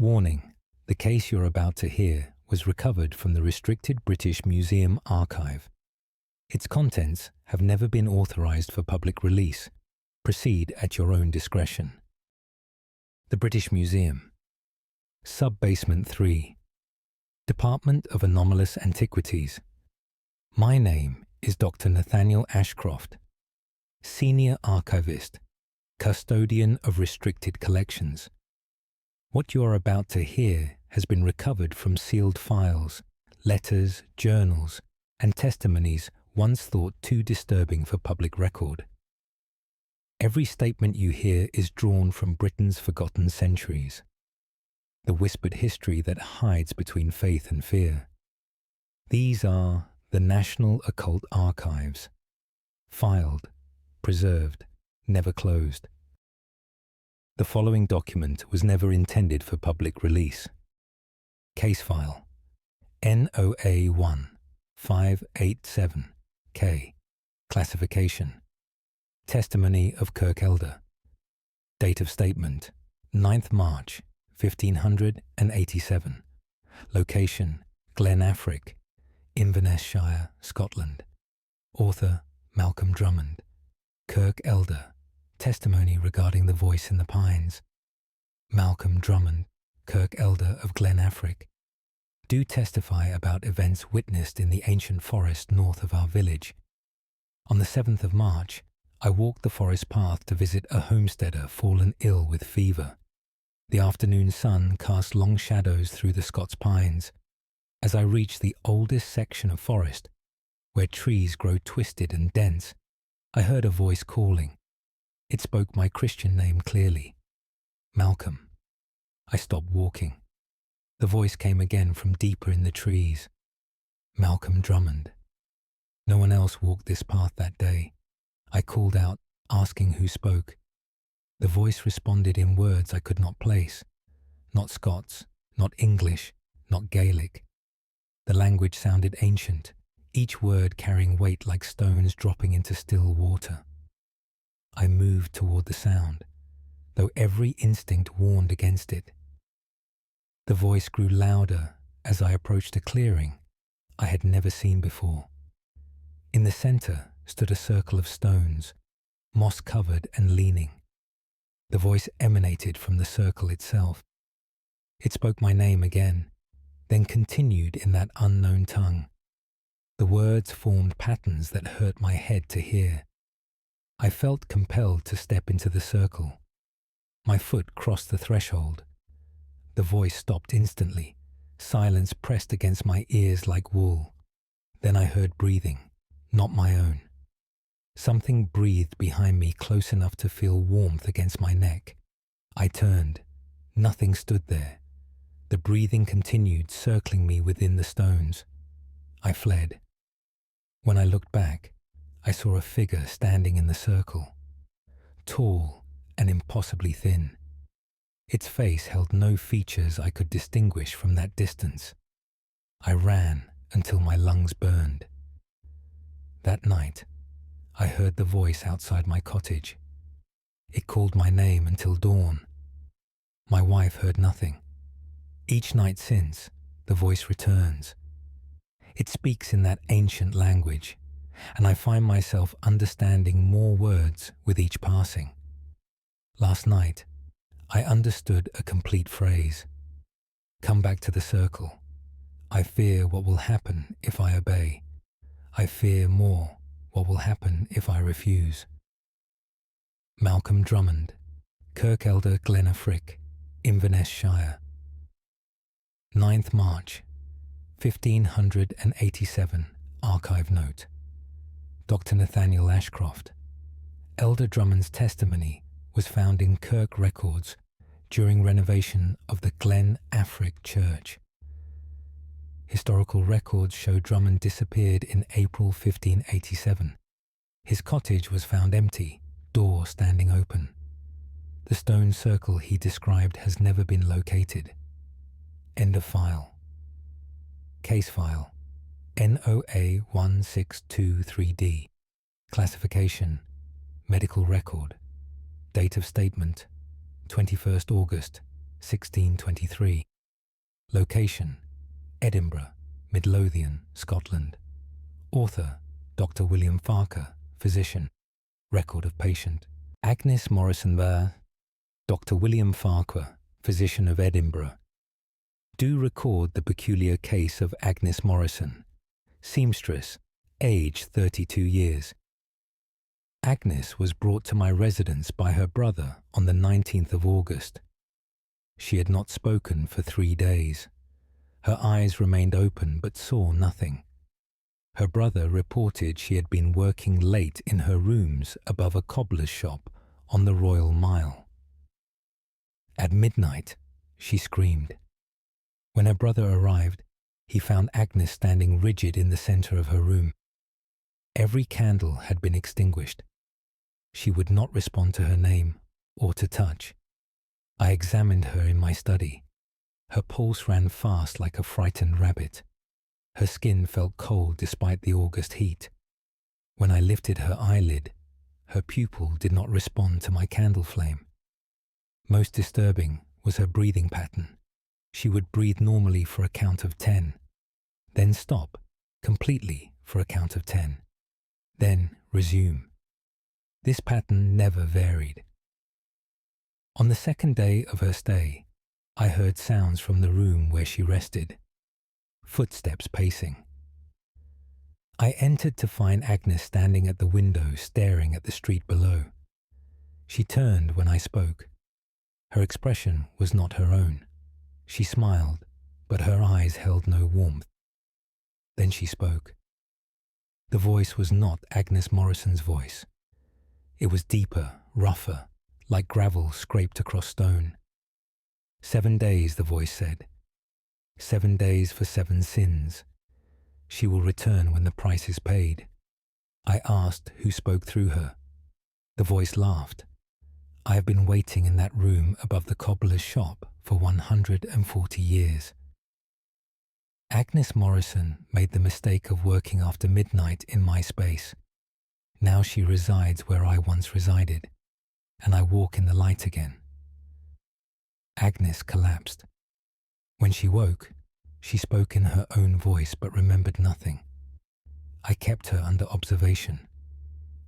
Warning: the case you're about to hear was recovered from the restricted British Museum archive. Its contents have never been authorised for public release. Proceed at your own discretion. The British Museum. Sub-Basement 3. Department of Anomalous Antiquities. My name is Dr. Nathaniel Ashcroft, Senior Archivist, Custodian of Restricted Collections. What you are about to hear has been recovered from sealed files, letters, journals, and testimonies once thought too disturbing for public record. Every statement you hear is drawn from Britain's forgotten centuries, the whispered history that hides between faith and fear. These are the National Occult Archives, filed, preserved, never closed. The following document was never intended for public release. Case file NOA 1587K. Classification: Testimony of Kirk Elder. Date of statement: 9th March 1587. Location: Glen Affric, Inverness Shire, Scotland. Author: Malcolm Drummond. Kirk Elder. Testimony regarding the voice in the pines. Malcolm Drummond, Kirk Elder of Glen Affric. Do testify about events witnessed in the ancient forest north of our village. On the 7th of March, I walked the forest path to visit a homesteader fallen ill with fever. The afternoon sun cast long shadows through the Scots pines. As I reached the oldest section of forest, where trees grow twisted and dense, I heard a voice calling. It spoke my Christian name clearly. Malcolm. I stopped walking. The voice came again from deeper in the trees. Malcolm Drummond. No one else walked this path that day. I called out, asking who spoke. The voice responded in words I could not place. Not Scots, not English, not Gaelic. The language sounded ancient, each word carrying weight like stones dropping into still water. I moved toward the sound, though every instinct warned against it. The voice grew louder as I approached a clearing I had never seen before. In the center stood a circle of stones, moss-covered and leaning. The voice emanated from the circle itself. It spoke my name again, then continued in that unknown tongue. The words formed patterns that hurt my head to hear. I felt compelled to step into the circle. My foot crossed the threshold. The voice stopped instantly. Silence pressed against my ears like wool. Then I heard breathing, not my own. Something breathed behind me close enough to feel warmth against my neck. I turned. Nothing stood there. The breathing continued, circling me within the stones. I fled. When I looked back, I saw a figure standing in the circle, tall and impossibly thin. Its face held no features I could distinguish from that distance. I ran until my lungs burned. That night, I heard the voice outside my cottage. It called my name until dawn. My wife heard nothing. Each night since, the voice returns. It speaks in that ancient language, and I find myself understanding more words with each passing. Last night, I understood a complete phrase. Come back to the circle. I fear what will happen if I obey. I fear more what will happen if I refuse. Malcolm Drummond, Kirk Elder, Glen Affric, Inverness Shire. 9th March, 1587, archive note. Dr. Nathaniel Ashcroft. Elder Drummond's testimony was found in Kirk records during renovation of the Glen Affric Church. Historical records show Drummond disappeared in April 1587. His cottage was found empty, door standing open. The stone circle he described has never been located. End of file. Case file NOA 1623D. Classification: Medical record. Date of statement: 21st August 1623. Location: Edinburgh, Midlothian, Scotland. Author: Dr. William Farquhar, physician. Record of patient: Agnes Morrison there. Dr. William Farquhar, physician of Edinburgh. Do record the peculiar case of Agnes Morrison, seamstress, age 32 years. Agnes was brought to my residence by her brother on the 19th of August. She had not spoken for 3 days. Her eyes remained open but saw nothing. Her brother reported she had been working late in her rooms above a cobbler's shop on the Royal Mile. At midnight, she screamed. When her brother arrived, he found Agnes standing rigid in the centre of her room. Every candle had been extinguished. She would not respond to her name or to touch. I examined her in my study. Her pulse ran fast like a frightened rabbit. Her skin felt cold despite the August heat. When I lifted her eyelid, her pupil did not respond to my candle flame. Most disturbing was her breathing pattern. She would breathe normally for a count of 10, then stop completely for a count of 10, then resume. This pattern never varied. On the second day of her stay, I heard sounds from the room where she rested, footsteps pacing. I entered to find Agnes standing at the window staring at the street below. She turned when I spoke. Her expression was not her own. She smiled, but her eyes held no warmth. Then she spoke. The voice was not Agnes Morrison's voice. It was deeper, rougher, like gravel scraped across stone. 7 days, the voice said. 7 days for 7 sins. She will return when the price is paid. I asked who spoke through her. The voice laughed. I have been waiting in that room above the cobbler's shop for 140 years. Agnes Morrison made the mistake of working after midnight in my space. Now she resides where I once resided, and I walk in the light again. Agnes collapsed. When she woke, she spoke in her own voice but remembered nothing. I kept her under observation.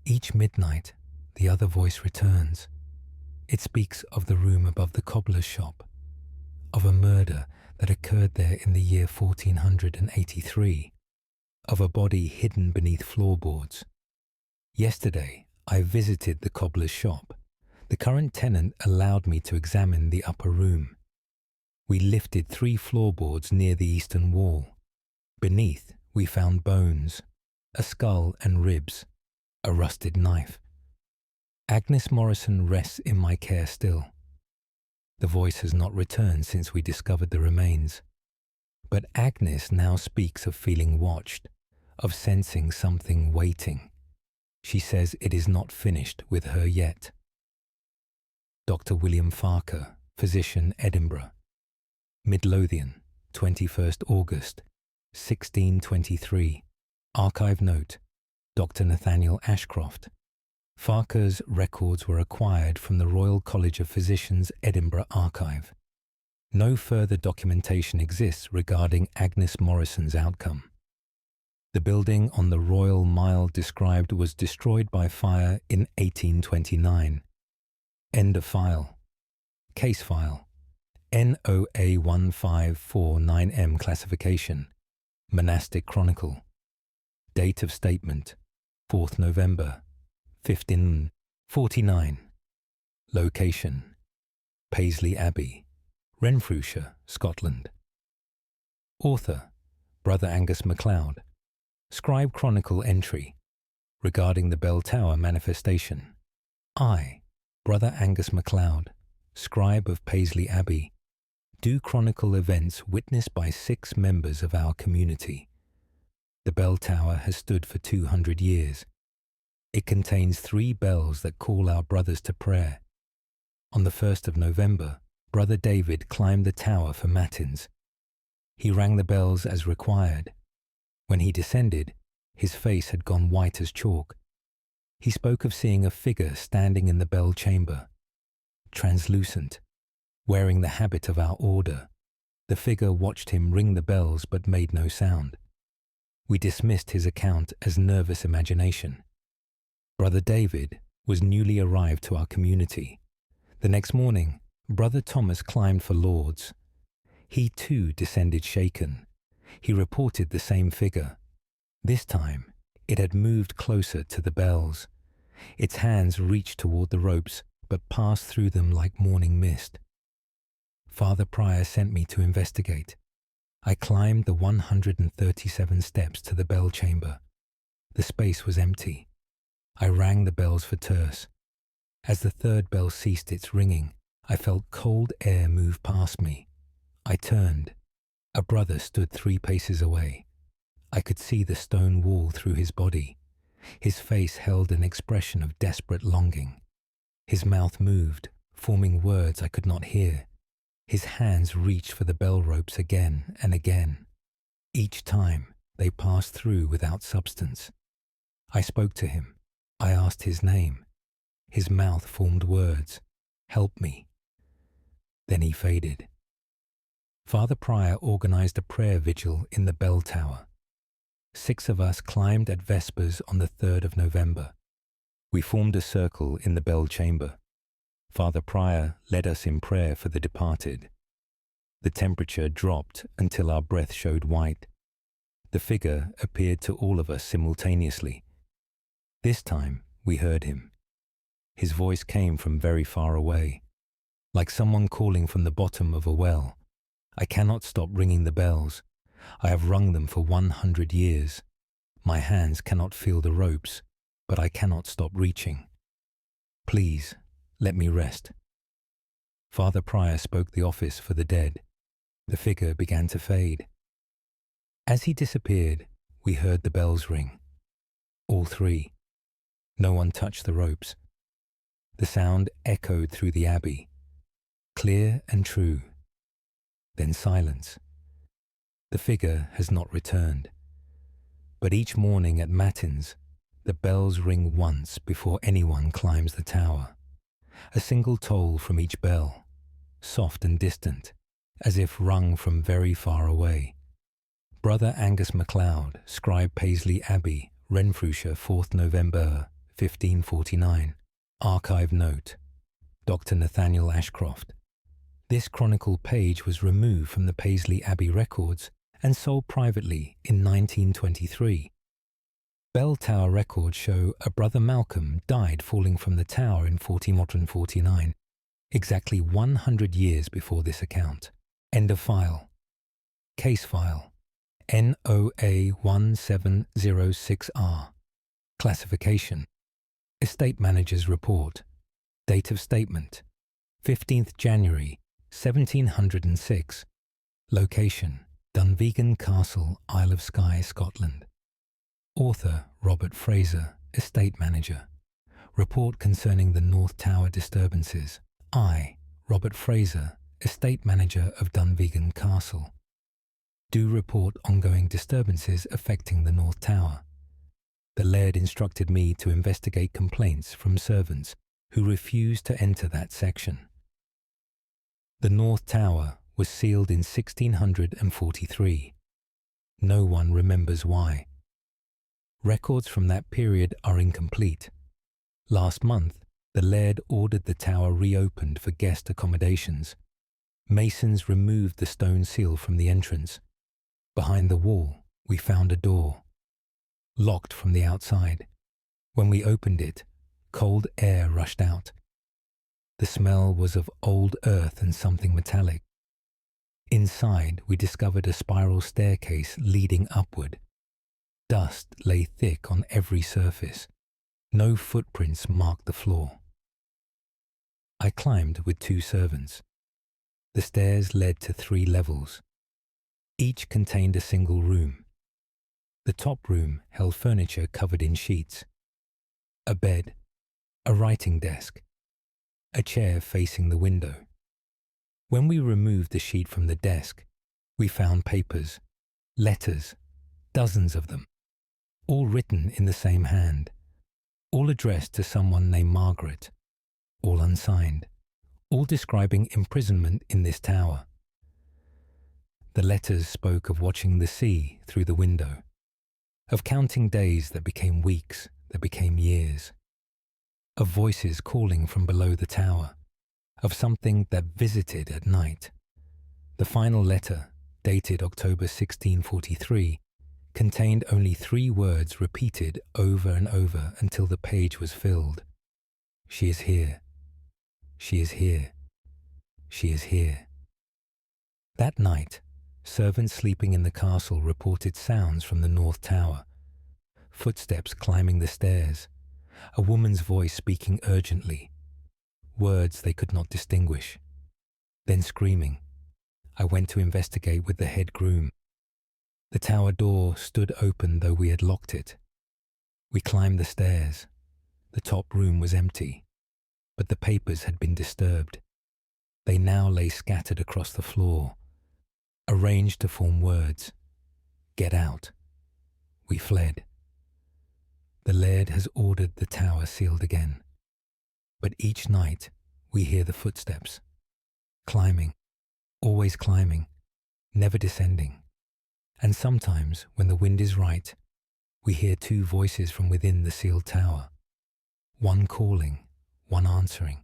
Each midnight, the other voice returns. It speaks of the room above the cobbler's shop, of a murder that occurred there in the year 1483, of a body hidden beneath floorboards. Yesterday, I visited the cobbler's shop. The current tenant allowed me to examine the upper room. We lifted 3 floorboards near the eastern wall. Beneath, we found bones, a skull and ribs, a rusted knife. Agnes Morrison rests in my care still. The voice has not returned since we discovered the remains. But Agnes now speaks of feeling watched, of sensing something waiting. She says it is not finished with her yet. Dr. William Farquhar, physician, Edinburgh. Midlothian, 21st August, 1623. Archive note: Dr. Nathaniel Ashcroft. Farquhar's records were acquired from the Royal College of Physicians, Edinburgh Archive. No further documentation exists regarding Agnes Morrison's outcome. The building on the Royal Mile described was destroyed by fire in 1829. End of file. Case file. NOA1549M classification. Monastic Chronicle. Date of statement: 4th November. 1549. Location: Paisley Abbey, Renfrewshire, Scotland. Author: Brother Angus MacLeod. Scribe Chronicle entry regarding the Bell Tower manifestation. I, Brother Angus MacLeod, scribe of Paisley Abbey, do chronicle events witnessed by 6 members of our community. The Bell Tower has stood for 200 years. It contains 3 bells that call our brothers to prayer. On the 1st of November, Brother David climbed the tower for matins. He rang the bells as required. When he descended, his face had gone white as chalk. He spoke of seeing a figure standing in the bell chamber, translucent. Wearing the habit of our order, the figure watched him ring the bells but made no sound. We dismissed his account as nervous imagination. Brother David was newly arrived to our community. The next morning, Brother Thomas climbed for Lord's. He too descended shaken. He reported the same figure. This time, it had moved closer to the bells. Its hands reached toward the ropes, but passed through them like morning mist. Father Prior sent me to investigate. I climbed the 137 steps to the bell chamber. The space was empty. I rang the bells for terce. As the third bell ceased its ringing, I felt cold air move past me. I turned. A brother stood 3 paces away. I could see the stone wall through his body. His face held an expression of desperate longing. His mouth moved, forming words I could not hear. His hands reached for the bell ropes again and again. Each time, they passed through without substance. I spoke to him. I asked his name. His mouth formed words. "Help me." Then he faded. Father Prior organized a prayer vigil in the bell tower. 6 of us climbed at Vespers on the 3rd of November. We formed a circle in the bell chamber. Father Prior led us in prayer for the departed. The temperature dropped until our breath showed white. The figure appeared to all of us simultaneously. This time we heard him. His voice came from very far away, like someone calling from the bottom of a well. I cannot stop ringing the bells. I have rung them for 100 years. My hands cannot feel the ropes, but I cannot stop reaching. Please, let me rest. Father Prior spoke the office for the dead. The figure began to fade. As he disappeared, we heard the bells ring. All 3. No one touched the ropes. The sound echoed through the abbey, clear and true. Then silence. The figure has not returned. But each morning at matins, the bells ring once before anyone climbs the tower. A single toll from each bell, soft and distant, as if rung from very far away. Brother Angus MacLeod, scribe Paisley Abbey, Renfrewshire, 4th November, 1549. Archive note. Dr. Nathaniel Ashcroft. This chronicle page was removed from the Paisley Abbey records and sold privately in 1923. Bell tower records show a Brother Malcolm died falling from the tower in 1449, exactly 100 years before this account. End of file. Case file. NOA 1706R. Classification. Estate Manager's Report. Date of statement. 15th January 1706. Location. Dunvegan Castle, Isle of Skye, Scotland. Author Robert Fraser, Estate Manager. Report concerning the North Tower disturbances. I, Robert Fraser, Estate Manager of Dunvegan Castle. Do report ongoing disturbances affecting the North Tower. The Laird instructed me to investigate complaints from servants who refused to enter that section. The North Tower was sealed in 1643. No one remembers why. Records from that period are incomplete. Last month, the Laird ordered the tower reopened for guest accommodations. Masons removed the stone seal from the entrance. Behind the wall, we found a door, locked from the outside. When we opened it, cold air rushed out. The smell was of old earth and something metallic. Inside, we discovered a spiral staircase leading upward. Dust lay thick on every surface. No footprints marked the floor. I climbed with 2 servants. The stairs led to 3 levels. Each contained a single room. The top room held furniture covered in sheets. A bed, a writing desk, a chair facing the window. When we removed the sheet from the desk, we found papers, letters, dozens of them, all written in the same hand, all addressed to someone named Margaret, all unsigned, all describing imprisonment in this tower. The letters spoke of watching the sea through the window, of counting days that became weeks, that became years, of voices calling from below the tower, of something that visited at night. The final letter, dated October 1643, contained only 3 words repeated over and over until the page was filled. She is here. She is here. She is here. That night, servants sleeping in the castle reported sounds from the north tower, footsteps climbing the stairs, a woman's voice speaking urgently, words they could not distinguish, then screaming. I went to investigate with the head groom. The tower door stood open though we had locked it. We climbed the stairs. The top room was empty, but the papers had been disturbed. They now lay scattered across the floor, arranged to form words. Get out. We fled. The laird has ordered the tower sealed again. But each night we hear the footsteps, climbing, always climbing, never descending. And sometimes, when the wind is right, we hear 2 voices from within the sealed tower, one calling, one answering,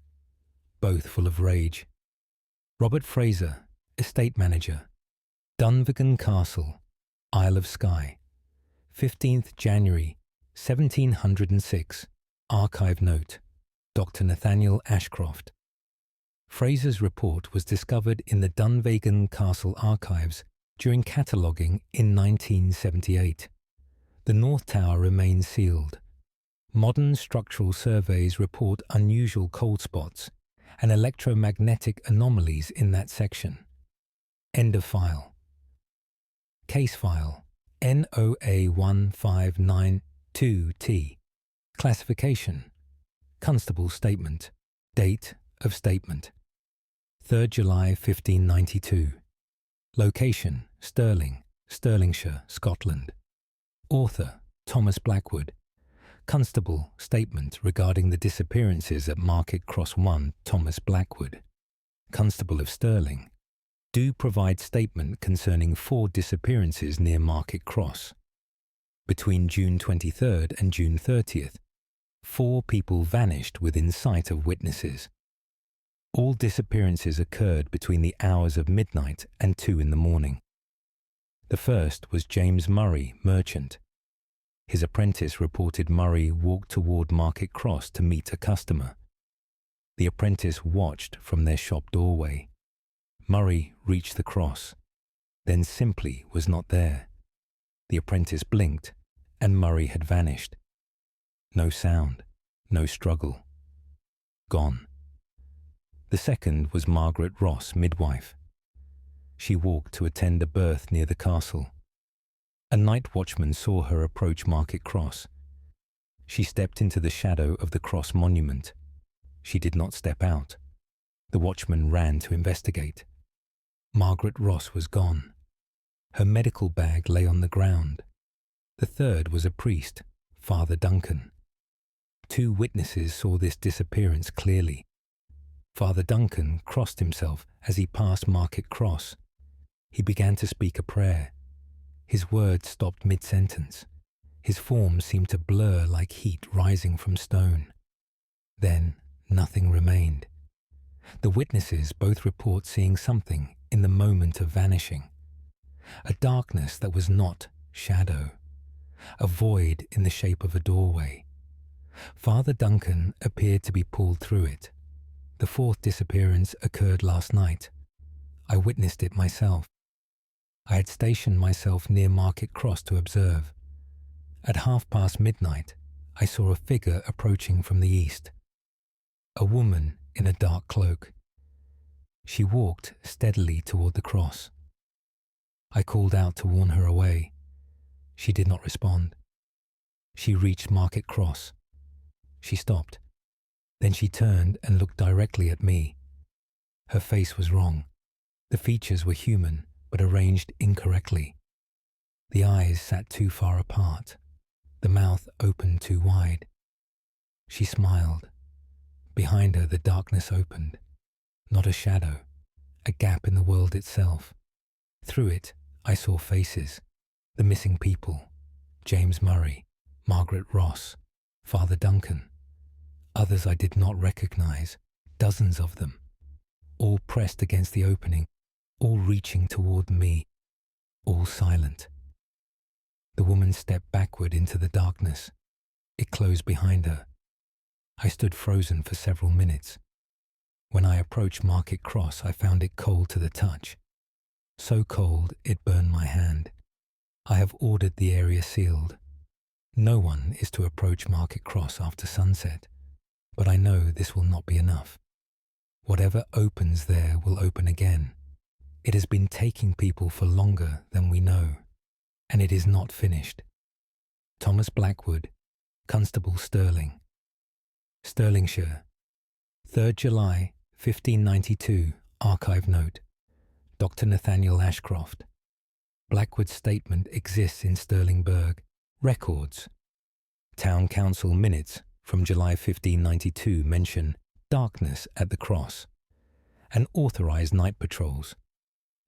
both full of rage. Robert Fraser, estate manager, Dunvegan Castle, Isle of Skye, 15th January 1706, archive note, Dr. Nathaniel Ashcroft. Fraser's report was discovered in the Dunvegan Castle archives during cataloguing in 1978. The North Tower remains sealed. Modern structural surveys report unusual cold spots and electromagnetic anomalies in that section. End of file. Case file NOA1592T. Classification: Constable statement. Date of statement: 3rd July 1592. Location: Stirling, Stirlingshire, Scotland. Author: Thomas Blackwood. Constable statement regarding the disappearances at Market Cross 1, Thomas Blackwood. Constable of Stirling. Do provide statement concerning 4 disappearances near Market Cross. Between June 23rd and June 30th, 4 people vanished within sight of witnesses. All disappearances occurred between the hours of midnight and 2 in the morning. The first was James Murray, merchant. His apprentice reported Murray walked toward Market Cross to meet a customer. The apprentice watched from their shop doorway. Murray reached the cross, then simply was not there. The apprentice blinked, and Murray had vanished. No sound, no struggle. Gone. The second was Margaret Ross, midwife. She walked to attend a birth near the castle. A night watchman saw her approach Market Cross. She stepped into the shadow of the cross monument. She did not step out. The watchman ran to investigate. Margaret Ross was gone. Her medical bag lay on the ground. The third was a priest, Father Duncan. 2 witnesses saw this disappearance clearly. Father Duncan crossed himself as he passed Market Cross. He began to speak a prayer. His words stopped mid-sentence. His form seemed to blur like heat rising from stone. Then nothing remained. The witnesses both report seeing something in the moment of vanishing. A darkness that was not shadow. A void in the shape of a doorway. Father Duncan appeared to be pulled through it. The 4th disappearance occurred last night. I witnessed it myself. I had stationed myself near Market Cross to observe. At midnight, I saw a figure approaching from the east. A woman in a dark cloak. She walked steadily toward the cross. I called out to warn her away. She did not respond. She reached Market Cross. She stopped. Then she turned and looked directly at me. Her face was wrong. The features were human, but arranged incorrectly. The eyes sat too far apart. The mouth opened too wide. She smiled. Behind her the darkness opened. Not a shadow, a gap in the world itself. Through it, I saw faces, the missing people, James Murray, Margaret Ross, Father Duncan. Others I did not recognize, dozens of them, all pressed against the opening, all reaching toward me, all silent. The woman stepped backward into the darkness. It closed behind her. I stood frozen for several minutes. When I approached Market Cross, I found it cold to the touch. So cold it burned my hand. I have ordered the area sealed. No one is to approach Market Cross after sunset, but I know this will not be enough. Whatever opens there will open again. It has been taking people for longer than we know, and it is not finished. Thomas Blackwood, Constable Stirling. Stirlingshire, 3rd July 1592, archive note. Dr. Nathaniel Ashcroft. Blackwood's statement exists in Stirlingburg. Records. Town Council minutes from July 1592 mention darkness at the cross and authorised night patrols.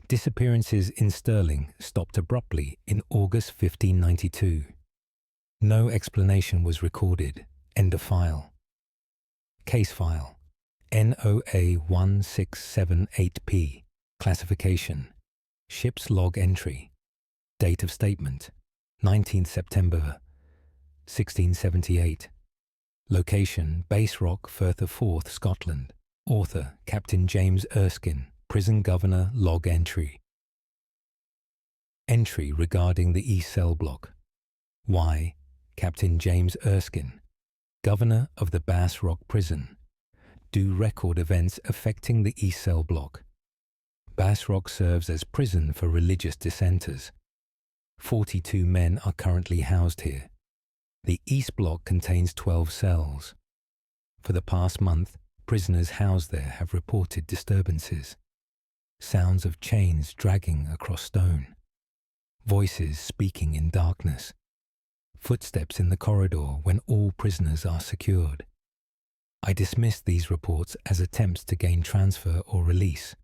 Disappearances in Stirling stopped abruptly in August 1592. No explanation was recorded. End of file. Case file. NOA 1678P. Classification. Ship's log entry. Date of statement. 19th September 1678. Location, Base Rock, Firth of Forth, Scotland. Author, Captain James Erskine. Prison Governor, log entry. Entry regarding the East Cell Block. Why, Captain James Erskine, Governor of the Bass Rock Prison. Do record events affecting the East Cell Block. Bass Rock serves as prison for religious dissenters. 42 men are currently housed here. The East Block contains 12 cells. For the past month, prisoners housed there have reported disturbances. Sounds of chains dragging across stone. Voices speaking in darkness. Footsteps in the corridor when all prisoners are secured. I dismissed these reports as attempts to gain transfer or release.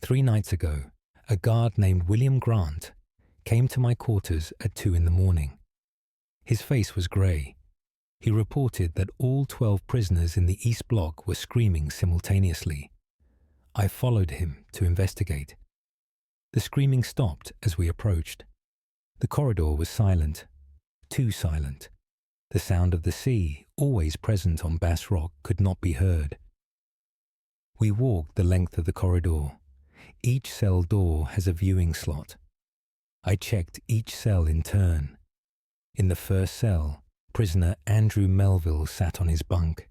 3 nights ago, a guard named William Grant came to my quarters at 2 in the morning. His face was grey. He reported that all 12 prisoners in the East Block were screaming simultaneously. I followed him to investigate. The screaming stopped as we approached. The corridor was silent, too silent. The sound of the sea, always present on Bass Rock, could not be heard. We walked the length of the corridor. Each cell door has a viewing slot. I checked each cell in turn. In the first cell, prisoner Andrew Melville sat on his bunk.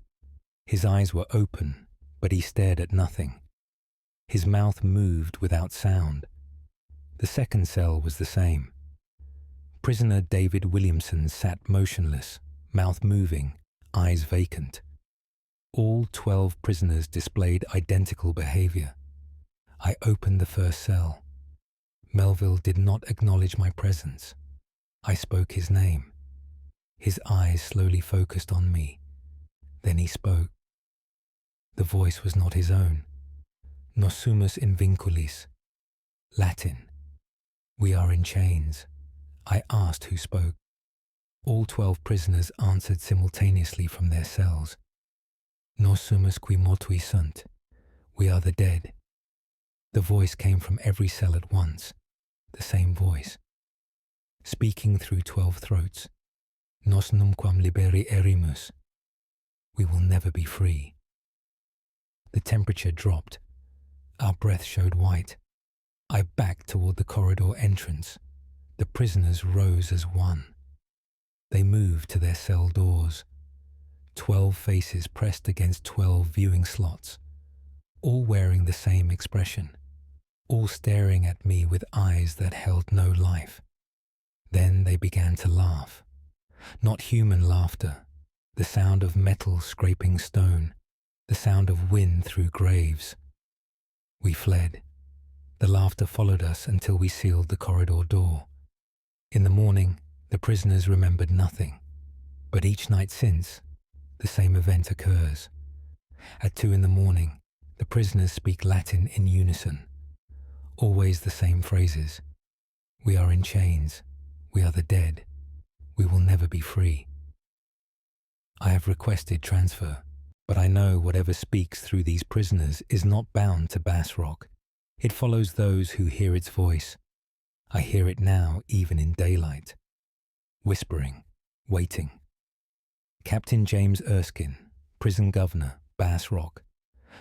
His eyes were open, but he stared at nothing. His mouth moved without sound. The second cell was the same. Prisoner David Williamson sat motionless, mouth moving, eyes vacant. All 12 prisoners displayed identical behaviour. I opened the first cell. Melville did not acknowledge my presence. I spoke his name. His eyes slowly focused on me. Then he spoke. The voice was not his own. Nos sumus in vinculis. Latin. We are in chains. I asked who spoke. All 12 prisoners answered simultaneously from their cells. Nos sumus qui mortui sunt. We are the dead. The voice came from every cell at once. The same voice. Speaking through 12 throats. Nos numquam liberi erimus. We will never be free. The temperature dropped. Our breath showed white. I backed toward the corridor entrance. The prisoners rose as one. They moved to their cell doors. 12 faces pressed against 12 viewing slots, all wearing the same expression, all staring at me with eyes that held no life. Then they began to laugh. Not human laughter, the sound of metal scraping stone, the sound of wind through graves. We fled. The laughter followed us until we sealed the corridor door. In the morning, the prisoners remembered nothing, but each night since, the same event occurs. At 2 in the morning, The prisoners speak Latin in unison, always the same phrases. We are in chains. We are the dead. We will never be free. I have requested transfer, but I know whatever speaks through these prisoners is not bound to Bass Rock. It follows those who hear its voice. I hear it now even in daylight. Whispering, waiting. Captain James Erskine, Prison Governor, Bass Rock,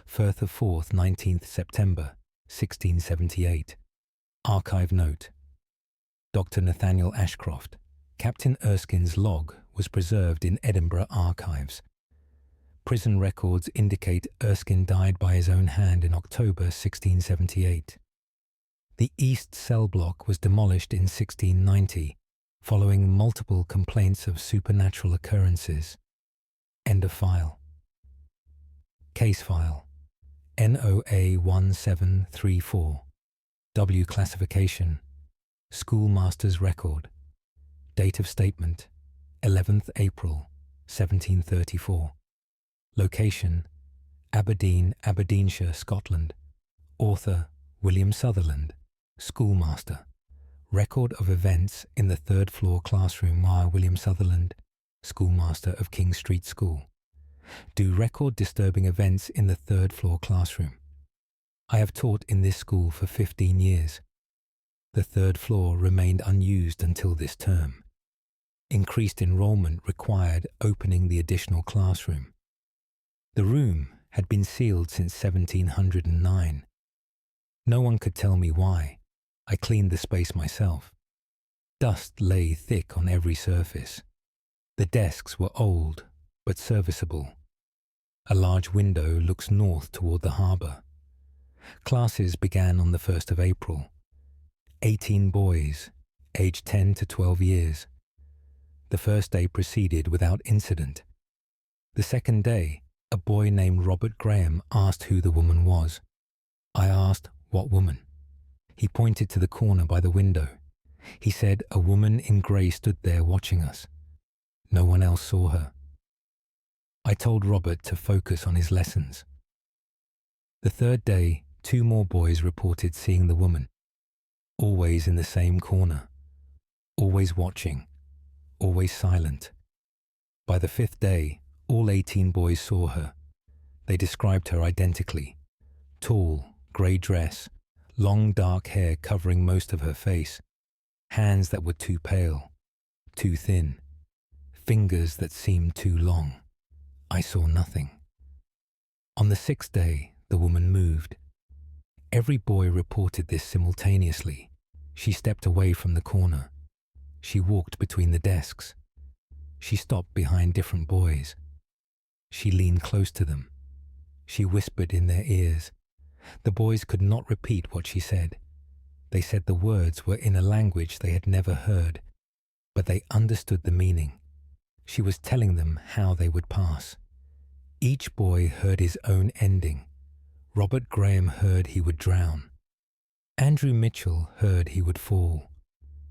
Firth of 4th, 19th September, 1678. Archive note. Dr. Nathaniel Ashcroft. Captain Erskine's log was preserved in Edinburgh archives. Prison records indicate Erskine died by his own hand in October 1678. The east cell block was demolished in 1690, following multiple complaints of supernatural occurrences. End of file. Case file. NOA 1734. W classification. Schoolmaster's record. Date of statement. 11th April, 1734. Location. Aberdeen, Aberdeenshire, Scotland. Author. William Sutherland. Schoolmaster. Record of events in the third floor classroom while William Sutherland, schoolmaster of King Street School. Do record disturbing events in the third floor classroom. I have taught in this school for 15 years. The third floor remained unused until this term. Increased enrollment required opening the additional classroom. The room had been sealed since 1709. No one could tell me why. I cleaned the space myself. Dust lay thick on every surface. The desks were old, but serviceable. A large window looks north toward the harbour. Classes began on the 1st of April. 18 boys, aged 10 to 12 years. The first day proceeded without incident. The second day, a boy named Robert Graham asked who the woman was. I asked, what woman? He pointed to the corner by the window. He said a woman in grey stood there watching us. No one else saw her. I told Robert to focus on his lessons. The third day, 2 more boys reported seeing the woman, always in the same corner, always watching, always silent. By the 5th day, all 18 boys saw her. They described her identically. Tall, grey dress, long dark hair covering most of her face, hands that were too pale, too thin, fingers that seemed too long. I saw nothing. On the 6th day, the woman moved. Every boy reported this simultaneously. She stepped away from the corner. She walked between the desks. She stopped behind different boys. She leaned close to them. She whispered in their ears. The boys could not repeat what she said. They said the words were in a language they had never heard, but they understood the meaning. She was telling them how they would pass. Each boy heard his own ending. Robert Graham heard he would drown. Andrew Mitchell heard he would fall.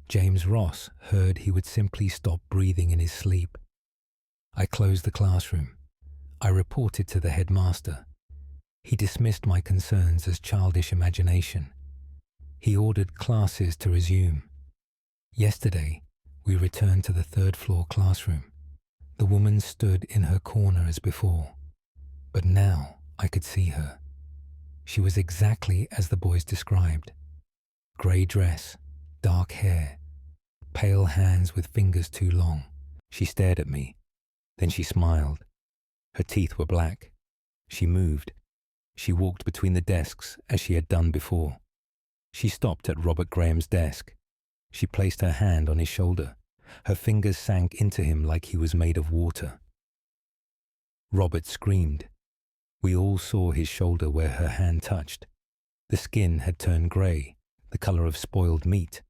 James Ross heard he would simply stop breathing in his sleep. I closed the classroom. I reported to the headmaster. He dismissed my concerns as childish imagination. He ordered classes to resume. Yesterday, we returned to the 3rd floor classroom. The woman stood in her corner as before, but now I could see her. She was exactly as the boys described. Grey dress, dark hair, pale hands with fingers too long. She stared at me. Then she smiled. Her teeth were black. She moved. She walked between the desks as she had done before. She stopped at Robert Graham's desk. She placed her hand on his shoulder. Her fingers sank into him like he was made of water. Robert screamed. We all saw his shoulder where her hand touched. The skin had turned grey, the colour of spoiled meat.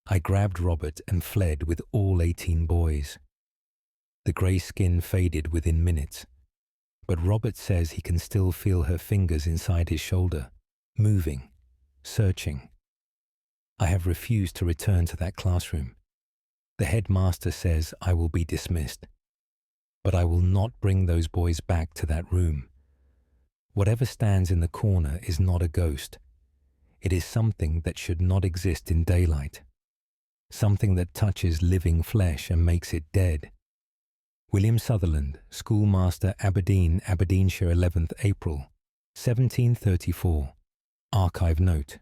I grabbed Robert and fled with all 18 boys. The grey skin faded within minutes, but Robert says he can still feel her fingers inside his shoulder, moving, searching. I have refused to return to that classroom. The headmaster says I will be dismissed, but I will not bring those boys back to that room. Whatever stands in the corner is not a ghost. It is something that should not exist in daylight. Something that touches living flesh and makes it dead. William Sutherland, Schoolmaster, Aberdeen, Aberdeenshire, 11th April, 1734. Archive note.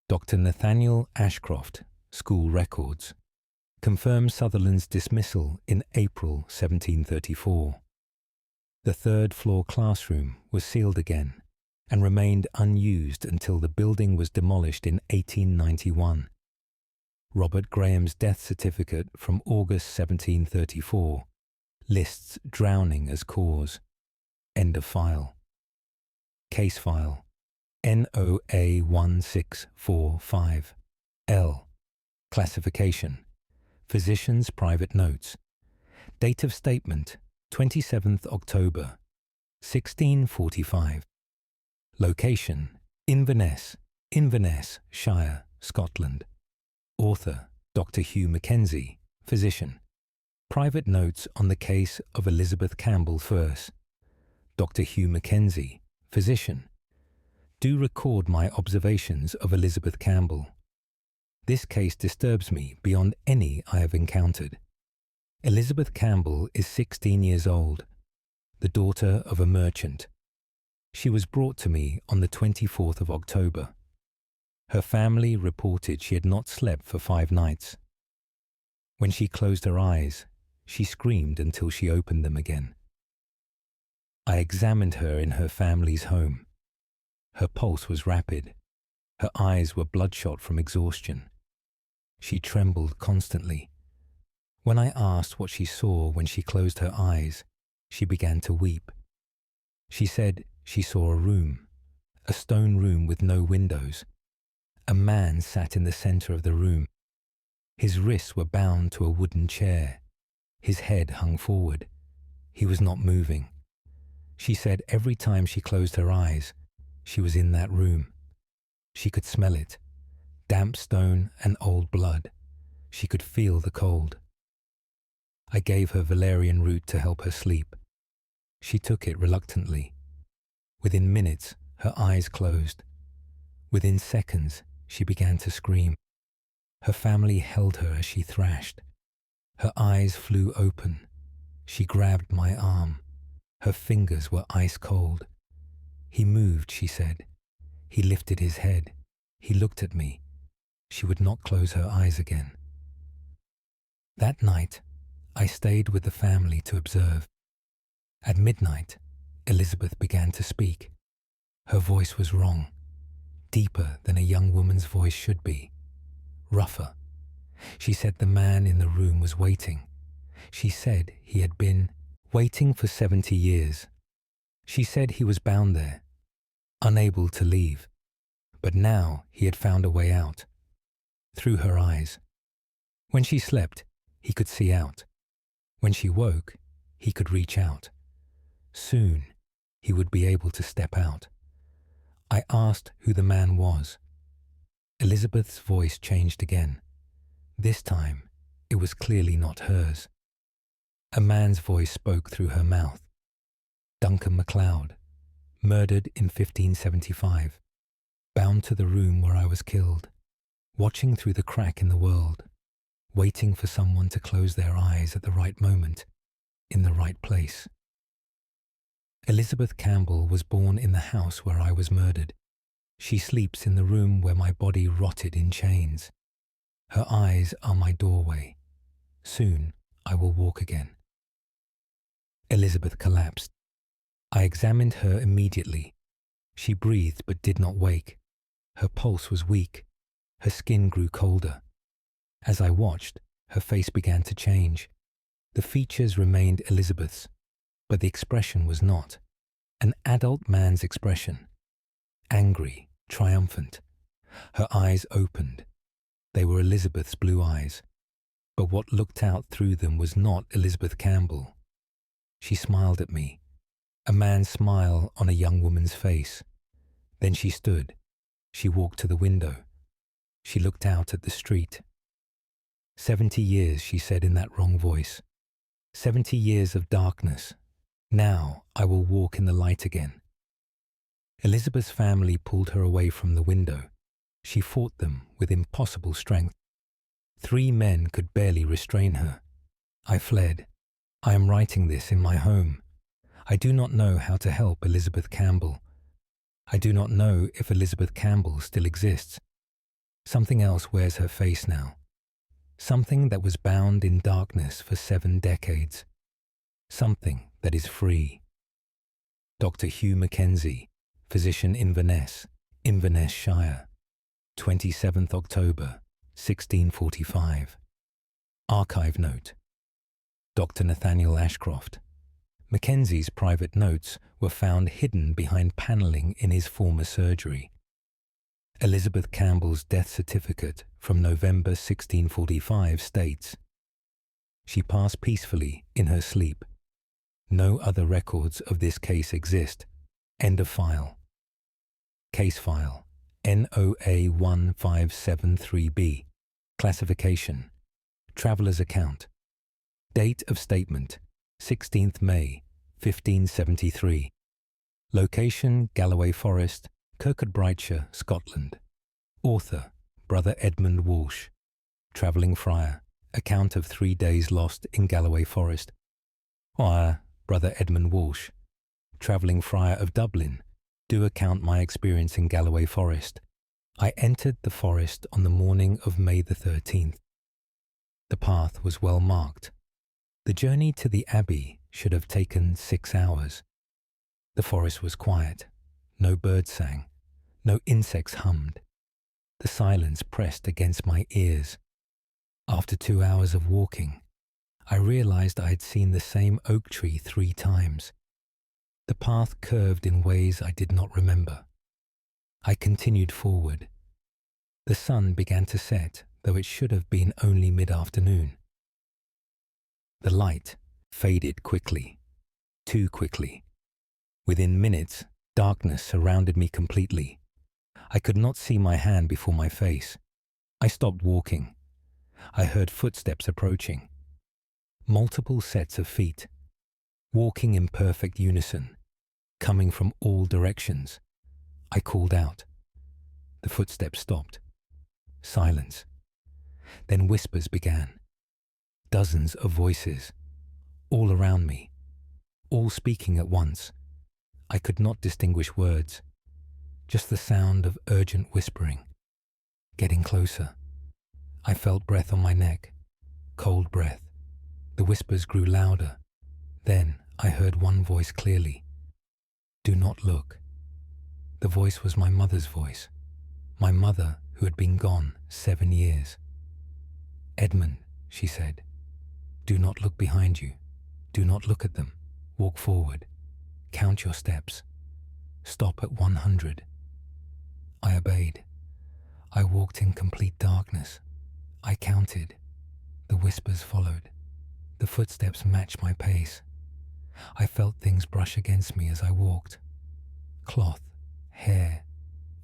Dr. Nathaniel Ashcroft, School Records, confirms Sutherland's dismissal in April 1734. The third-floor classroom was sealed again and remained unused until the building was demolished in 1891. Robert Graham's death certificate from August 1734 lists drowning as cause. End of file. Case file NOA 1645 L. Classification Physician's Private Notes. Date of statement 27th October 1645. Location Inverness, Inverness Shire, Scotland. Author Dr. Hugh Mackenzie, physician. Private notes on the case of Elizabeth Campbell First. Dr. Hugh Mackenzie, physician. Do record my observations of Elizabeth Campbell. This case disturbs me beyond any I have encountered. Elizabeth Campbell is 16 years old, the daughter of a merchant. She was brought to me on the 24th of October. Her family reported she had not slept for 5 nights. When she closed her eyes, she screamed until she opened them again. I examined her in her family's home. Her pulse was rapid. Her eyes were bloodshot from exhaustion. She trembled constantly. When I asked what she saw when she closed her eyes, she began to weep. She said she saw a room, a stone room with no windows. A man sat in the center of the room. His wrists were bound to a wooden chair. His head hung forward. He was not moving. She said every time she closed her eyes, she was in that room. She could smell it, damp stone and old blood. She could feel the cold. I gave her valerian root to help her sleep. She took it reluctantly. Within minutes, her eyes closed. Within seconds, she began to scream. Her family held her as she thrashed. Her eyes flew open. She grabbed my arm. Her fingers were ice cold. He moved, she said. He lifted his head. He looked at me. She would not close her eyes again. That night, I stayed with the family to observe. At midnight, Elizabeth began to speak. Her voice was wrong, deeper than a young woman's voice should be, rougher. She said the man in the room was waiting. She said he had been waiting for 70 years. She said he was bound there, unable to leave, but now he had found a way out. Through her eyes. When she slept, he could see out. When she woke, he could reach out. Soon, he would be able to step out. I asked who the man was. Elizabeth's voice changed again. This time, it was clearly not hers. A man's voice spoke through her mouth. Duncan MacLeod, murdered in 1575, bound to the room where I was killed, watching through the crack in the world, waiting for someone to close their eyes at the right moment, in the right place. Elizabeth Campbell was born in the house where I was murdered. She sleeps in the room where my body rotted in chains. Her eyes are my doorway. Soon I will walk again. Elizabeth collapsed. I examined her immediately. She breathed but did not wake. Her pulse was weak. Her skin grew colder. As I watched, her face began to change. The features remained Elizabeth's, but the expression was not. An adult man's expression. Angry, triumphant. Her eyes opened. They were Elizabeth's blue eyes, but what looked out through them was not Elizabeth Campbell. She smiled at me, a man's smile on a young woman's face. Then she stood. She walked to the window. She looked out at the street. 70 years, she said in that wrong voice. 70 years of darkness. Now I will walk in the light again. Elizabeth's family pulled her away from the window. She fought them with impossible strength. 3 men could barely restrain her. I fled. I am writing this in my home. I do not know how to help Elizabeth Campbell. I do not know if Elizabeth Campbell still exists. Something else wears her face now. Something that was bound in darkness for 7 decades. Something that is free. Dr. Hugh Mackenzie, physician Inverness, Inverness Shire, 27th October, 1645. Archive note. Dr. Nathaniel Ashcroft. Mackenzie's private notes were found hidden behind panelling in his former surgery. Elizabeth Campbell's death certificate from November 1645 states, "She passed peacefully in her sleep. No other records of this case exist. End of file." Case file NOA 1573B. Classification Traveller's account. Date of statement 16th May 1573. Location Galloway Forest, Kirkcudbrightshire, Scotland. Author Brother Edmund Walsh. Travelling Friar. Account of 3 days lost in Galloway Forest. Brother Edmund Walsh. Travelling Friar of Dublin. Do account my experience in Galloway Forest. I entered the forest on the morning of May the 13th. The path was well marked. The journey to the Abbey should have taken 6 hours. The forest was quiet. No birds sang. No insects hummed. The silence pressed against my ears. After 2 hours of walking, I realized I had seen the same oak tree 3 times. The path curved in ways I did not remember. I continued forward. The sun began to set, though it should have been only mid-afternoon. The light faded quickly, too quickly. Within minutes, darkness surrounded me completely. I could not see my hand before my face. I stopped walking. I heard footsteps approaching. Multiple sets of feet, walking in perfect unison, coming from all directions. I called out. The footsteps stopped. Silence. Then whispers began. Dozens of voices, all around me, all speaking at once. I could not distinguish words, just the sound of urgent whispering. Getting closer. I felt breath on my neck, cold breath. The whispers grew louder. Then I heard one voice clearly. Do not look. The voice was my mother's voice, my mother who had been gone 7 years. Edmund, she said, do not look behind you. Do not look at them. Walk forward. Count your steps. Stop at 100. I obeyed. I walked in complete darkness. I counted. The whispers followed. The footsteps matched my pace. I felt things brush against me as I walked. Cloth, hair,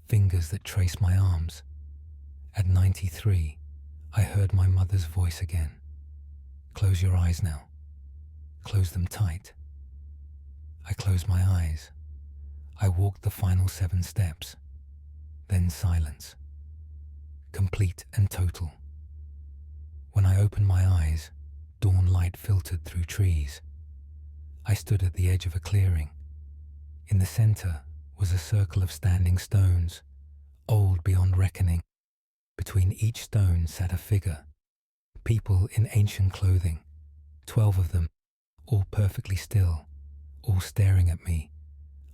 fingers that traced my arms. At 93, I heard my mother's voice again. Close your eyes now. Close them tight. I closed my eyes. I walked the final 7 steps. Then silence. Complete and total. When I opened my eyes, dawn light filtered through trees. I stood at the edge of a clearing. In the center was a circle of standing stones, old beyond reckoning. Between each stone sat a figure, people in ancient clothing, 12 of them, all perfectly still, all staring at me.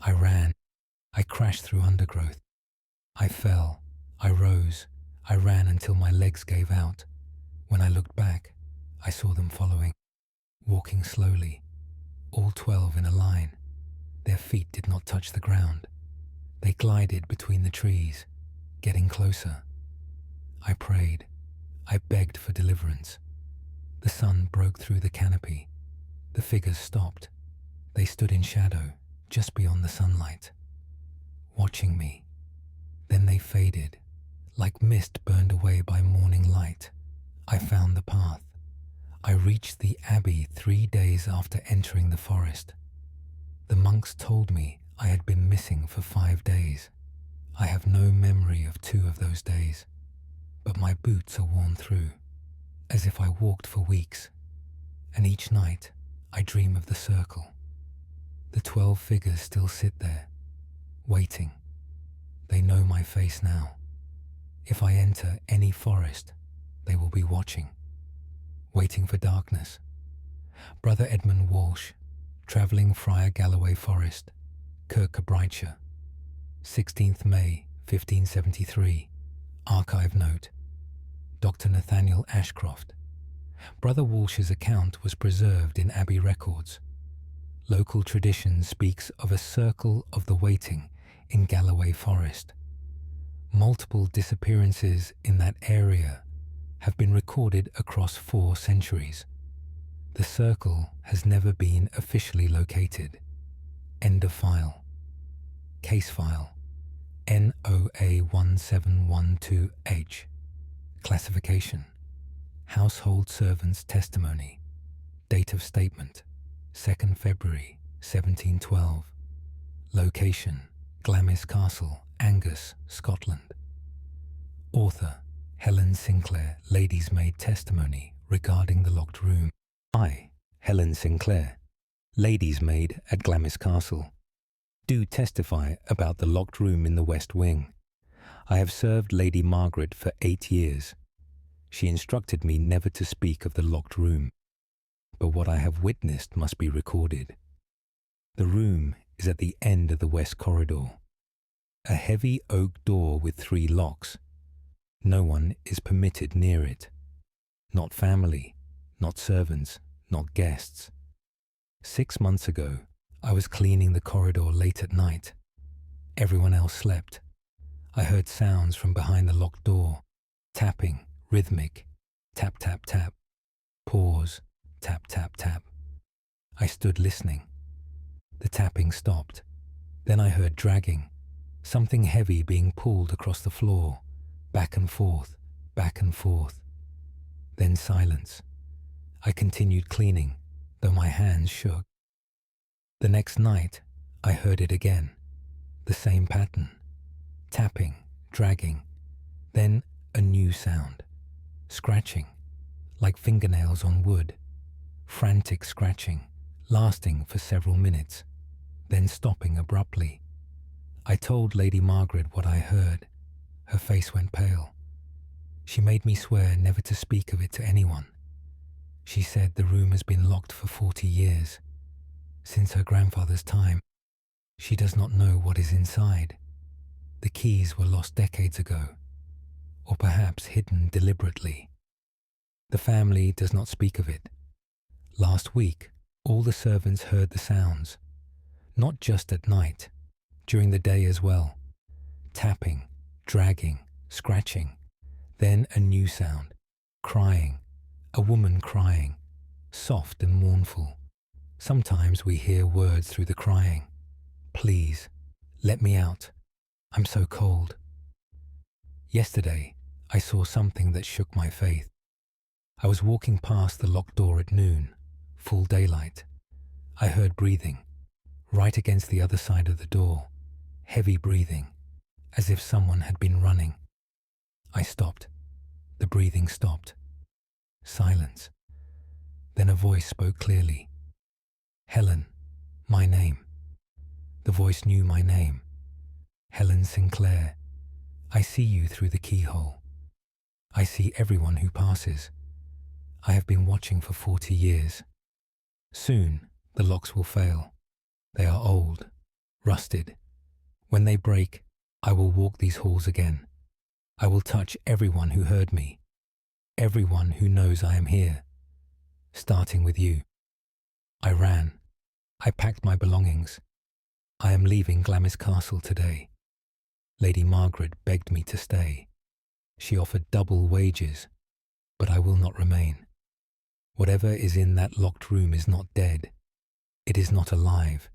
I ran. I crashed through undergrowth. I fell. I rose. I ran until my legs gave out. When I looked back, I saw them following, walking slowly, all 12 in a line. Their feet did not touch the ground. They glided between the trees, getting closer. I prayed. I begged for deliverance. The sun broke through the canopy. The figures stopped. They stood in shadow, just beyond the sunlight, watching me. Then they faded, like mist burned away by morning light. I found the path. I reached the Abbey 3 days after entering the forest. The monks told me I had been missing for 5 days. I have no memory of 2 of those days, but my boots are worn through, as if I walked for weeks, and each night I dream of the circle. The 12 figures still sit there, waiting. They know my face now. If I enter any forest, they will be watching, waiting for darkness. Brother Edmund Walsh, Travelling Friar Galloway Forest, Kirkcudbrightshire, 16th May 1573, archive note, Dr. Nathaniel Ashcroft. Brother Walsh's account was preserved in Abbey records. Local tradition speaks of a circle of the waiting in Galloway Forest. Multiple disappearances in that area have been recorded across 4 centuries. The circle has never been officially located. End of file. Case file NOA1712H. Classification: Household Servants' Testimony. Date of statement: 2nd February 1712. Location: Glamis Castle, Angus, Scotland. Author: Helen Sinclair, Lady's Maid Testimony regarding the locked room. I, Helen Sinclair, Lady's Maid at Glamis Castle, do testify about the locked room in the West Wing. I have served Lady Margaret for 8 years. She instructed me never to speak of the locked room, but what I have witnessed must be recorded. The room is at the end of the west corridor. A heavy oak door with 3 locks. No one is permitted near it. Not family, not servants, not guests. 6 months ago, I was cleaning the corridor late at night. Everyone else slept. I heard sounds from behind the locked door. Tapping, rhythmic, tap, tap, tap. Pause, tap, tap, tap. I stood listening. The tapping stopped. Then I heard dragging, something heavy being pulled across the floor, back and forth, back and forth. Then silence. I continued cleaning, though my hands shook. The next night, I heard it again. The same pattern. Tapping, dragging. Then a new sound. Scratching, like fingernails on wood. Frantic scratching, lasting for several minutes, then stopping abruptly. I told Lady Margaret what I heard. Her face went pale. She made me swear never to speak of it to anyone. She said the room has been locked for 40 years. Since her grandfather's time, she does not know what is inside. The keys were lost decades ago, or perhaps hidden deliberately. The family does not speak of it. Last week, all the servants heard the sounds, not just at night, during the day as well. Tapping, dragging, scratching, then a new sound, crying, a woman crying, soft and mournful. Sometimes we hear words through the crying. Please, let me out. I'm so cold. Yesterday, I saw something that shook my faith. I was walking past the locked door at noon, full daylight. I heard breathing, right against the other side of the door, heavy breathing, as if someone had been running. I stopped. The breathing stopped. Silence. Then a voice spoke clearly. Helen, my name. The voice knew my name. Helen Sinclair. I see you through the keyhole. I see everyone who passes. I have been watching for 40 years. Soon, the locks will fail. They are old, rusted. When they break, I will walk these halls again. I will touch everyone who heard me, everyone who knows I am here, starting with you. I ran. I packed my belongings. I am leaving Glamis Castle today. Lady Margaret begged me to stay. She offered double wages, but I will not remain. Whatever is in that locked room is not dead. It is not alive.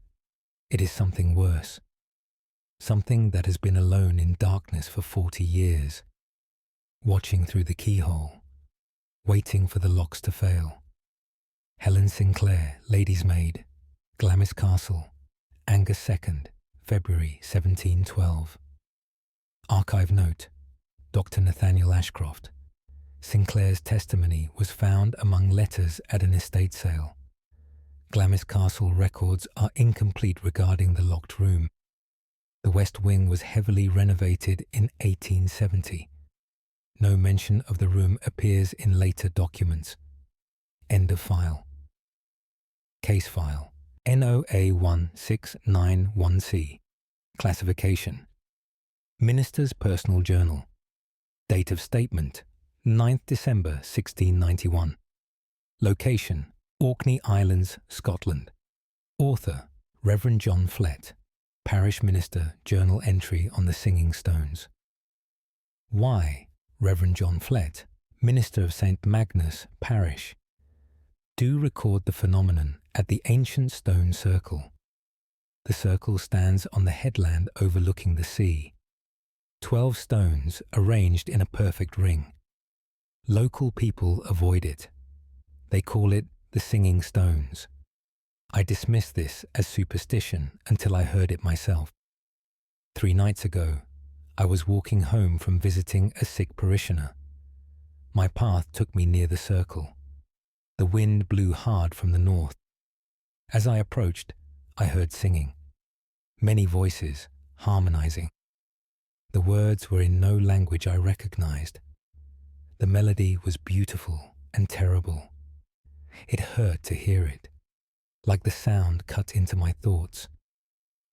It is something worse. Something that has been alone in darkness for 40 years, watching through the keyhole, waiting for the locks to fail. Helen Sinclair, Lady's Maid, Glamis Castle, Angus 2nd, February 1712. Archive note: Dr. Nathaniel Ashcroft. Sinclair's testimony was found among letters at an estate sale. Glamis Castle records are incomplete regarding the locked room. The west wing was heavily renovated in 1870. No mention of the room appears in later documents. End of file. Case file NOA1691C. Classification: Minister's Personal Journal. Date of statement: 9th December 1691. Location: Orkney Islands, Scotland. Author: Reverend John Flett. Parish Minister Journal entry on the Singing Stones. Why Reverend John Flett, Minister of St. Magnus Parish. Do record the phenomenon at the ancient stone circle. The circle stands on the headland overlooking the sea. 12 stones arranged in a perfect ring. Local people avoid it. They call it the Singing Stones. I dismissed this as superstition until I heard it myself. 3 nights ago, I was walking home from visiting a sick parishioner. My path took me near the circle. The wind blew hard from the north. As I approached, I heard singing. Many voices, harmonizing. The words were in no language I recognized. The melody was beautiful and terrible. It hurt to hear it. Like the sound cut into my thoughts.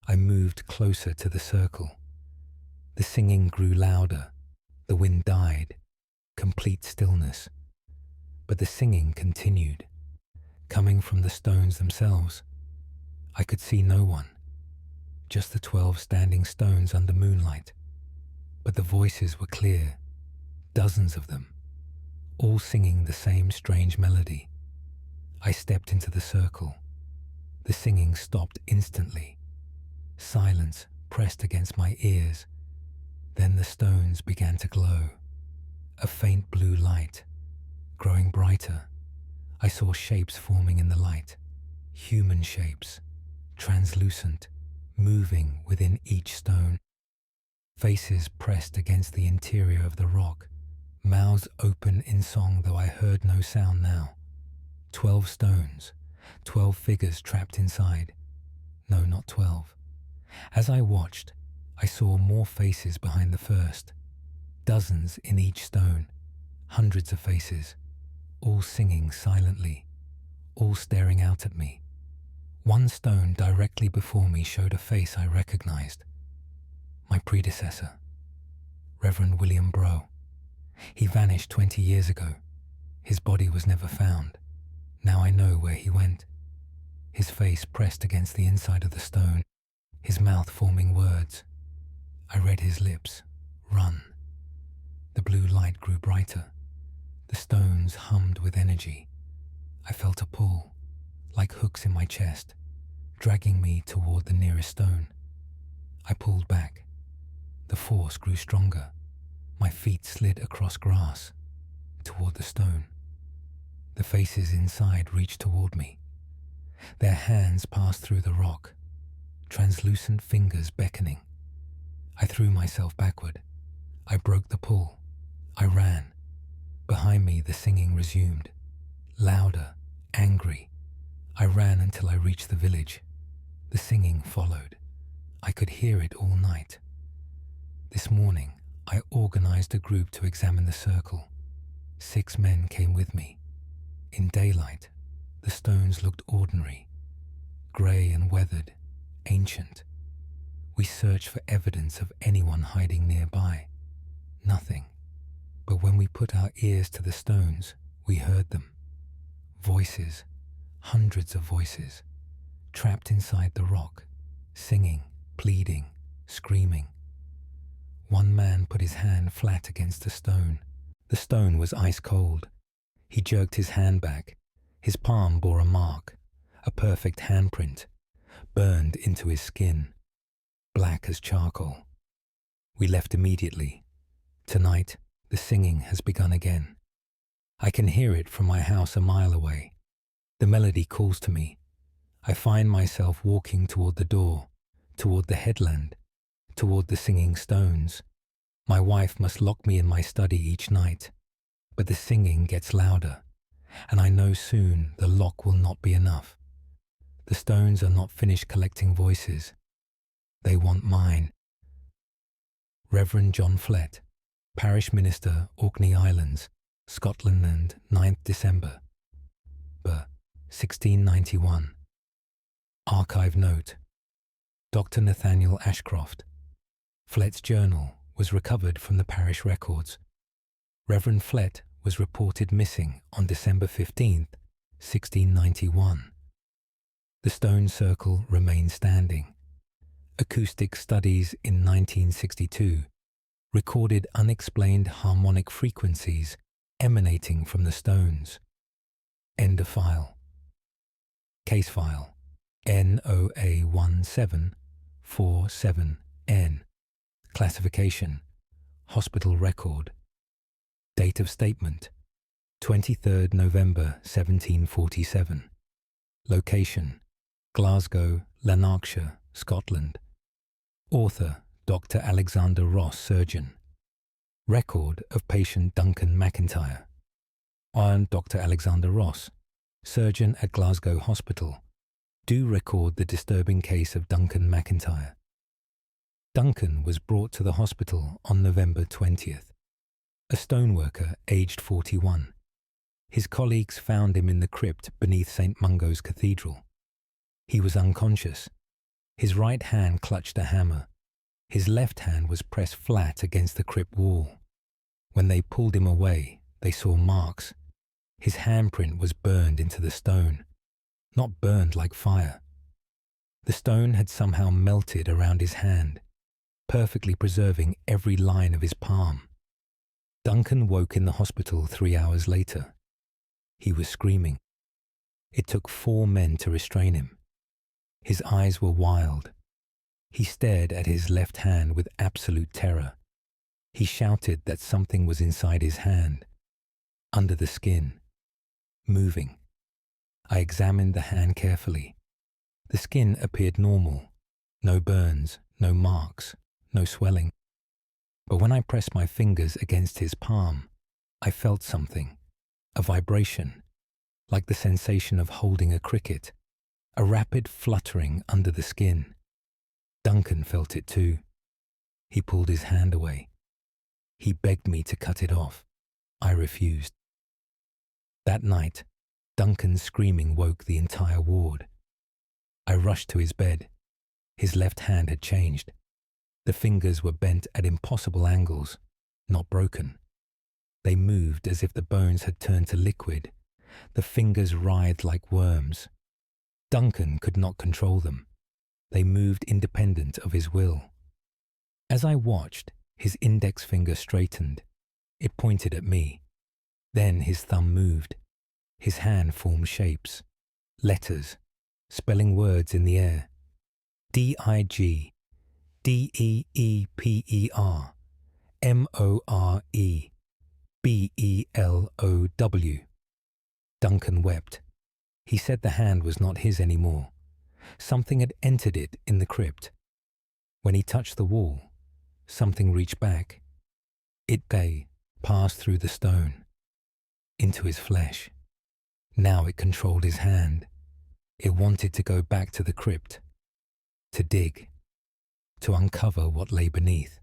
I moved closer to the circle. The singing grew louder. The wind died. Complete stillness. But the singing continued, coming from the stones themselves. I could see no one, just the 12 standing stones under moonlight. But the voices were clear, dozens of them, all singing the same strange melody. I stepped into the circle. The singing stopped instantly. Silence pressed against my ears. Then the stones began to glow. A faint blue light, growing brighter. I saw shapes forming in the light. Human shapes, translucent, moving within each stone. Faces pressed against the interior of the rock. Mouths open in song, though I heard no sound now. 12 stones. 12 figures trapped inside. No, not 12. As I watched, I saw more faces behind the first. Dozens in each stone. Hundreds of faces. All singing silently. All staring out at me. One stone directly before me showed a face I recognized. My predecessor, Reverend William Brough. He vanished 20 years ago. His body was never found. Now I know where he went. His face pressed against the inside of the stone, his mouth forming words. I read his lips. Run. The blue light grew brighter. The stones hummed with energy. I felt a pull, like hooks in my chest, dragging me toward the nearest stone. I pulled back. The force grew stronger. My feet slid across grass, toward the stone. The faces inside reached toward me. Their hands passed through the rock, translucent fingers beckoning. I threw myself backward. I broke the pull. I ran. Behind me the singing resumed, louder, angry. I ran until I reached the village. The singing followed. I could hear it all night. This morning, I organized a group to examine the circle. 6 men came with me. In daylight, the stones looked ordinary, grey and weathered, ancient. We searched for evidence of anyone hiding nearby. Nothing. But when we put our ears to the stones, we heard them. Voices, hundreds of voices, trapped inside the rock, singing, pleading, screaming. One man put his hand flat against a stone. The stone was ice cold. He jerked his hand back. His palm bore a mark, a perfect handprint, burned into his skin, black as charcoal. We left immediately. Tonight, the singing has begun again. I can hear it from my house a mile away. The melody calls to me. I find myself walking toward the door, toward the headland, toward the singing stones. My wife must lock me in my study each night, but the singing gets louder, and I know soon the lock will not be enough. The stones are not finished collecting voices. They want mine. Reverend John Flett, Parish Minister, Orkney Islands, Scotland, 9th December, 1691. Archive note. Dr. Nathaniel Ashcroft. Flett's journal was recovered from the parish records. Reverend Flett was reported missing on December 15th, 1691. The stone circle remained standing. Acoustic studies in 1962 recorded unexplained harmonic frequencies emanating from the stones. End of file. Case file NOA1747N. Classification Hospital record. Date of statement 23rd November 1747. Location Glasgow, Lanarkshire, Scotland. Author Dr. Alexander Ross, surgeon. Record of patient Duncan McIntyre. I am Dr. Alexander Ross, surgeon at Glasgow Hospital. Do record the disturbing case of Duncan McIntyre. Duncan was brought to the hospital on November 20th. A stoneworker aged 41. His colleagues found him in the crypt beneath St. Mungo's Cathedral. He was unconscious. His right hand clutched a hammer. His left hand was pressed flat against the crypt wall. When they pulled him away, they saw marks. His handprint was burned into the stone. Not burned like fire. The stone had somehow melted around his hand, perfectly preserving every line of his palm. Duncan woke in the hospital 3 hours later. He was screaming. It took 4 men to restrain him. His eyes were wild. He stared at his left hand with absolute terror. He shouted that something was inside his hand, under the skin, moving. I examined the hand carefully. The skin appeared normal. No burns, no marks, no swelling. But when I pressed my fingers against his palm, I felt something, a vibration, like the sensation of holding a cricket, a rapid fluttering under the skin. Duncan felt it too. He pulled his hand away. He begged me to cut it off. I refused. That night, Duncan's screaming woke the entire ward. I rushed to his bed. His left hand had changed. The fingers were bent at impossible angles, not broken. They moved as if the bones had turned to liquid. The fingers writhed like worms. Duncan could not control them. They moved independent of his will. As I watched, his index finger straightened. It pointed at me. Then his thumb moved. His hand formed shapes, letters, spelling words in the air. D-I-G, D-E-E-P-E-R, M-O-R-E, B-E-L-O-W. Duncan wept. He said the hand was not his anymore. Something had entered it in the crypt. When he touched the wall, something reached back. It passed through the stone, into his flesh. Now it controlled his hand. It wanted to go back to the crypt, to dig, to uncover what lay beneath.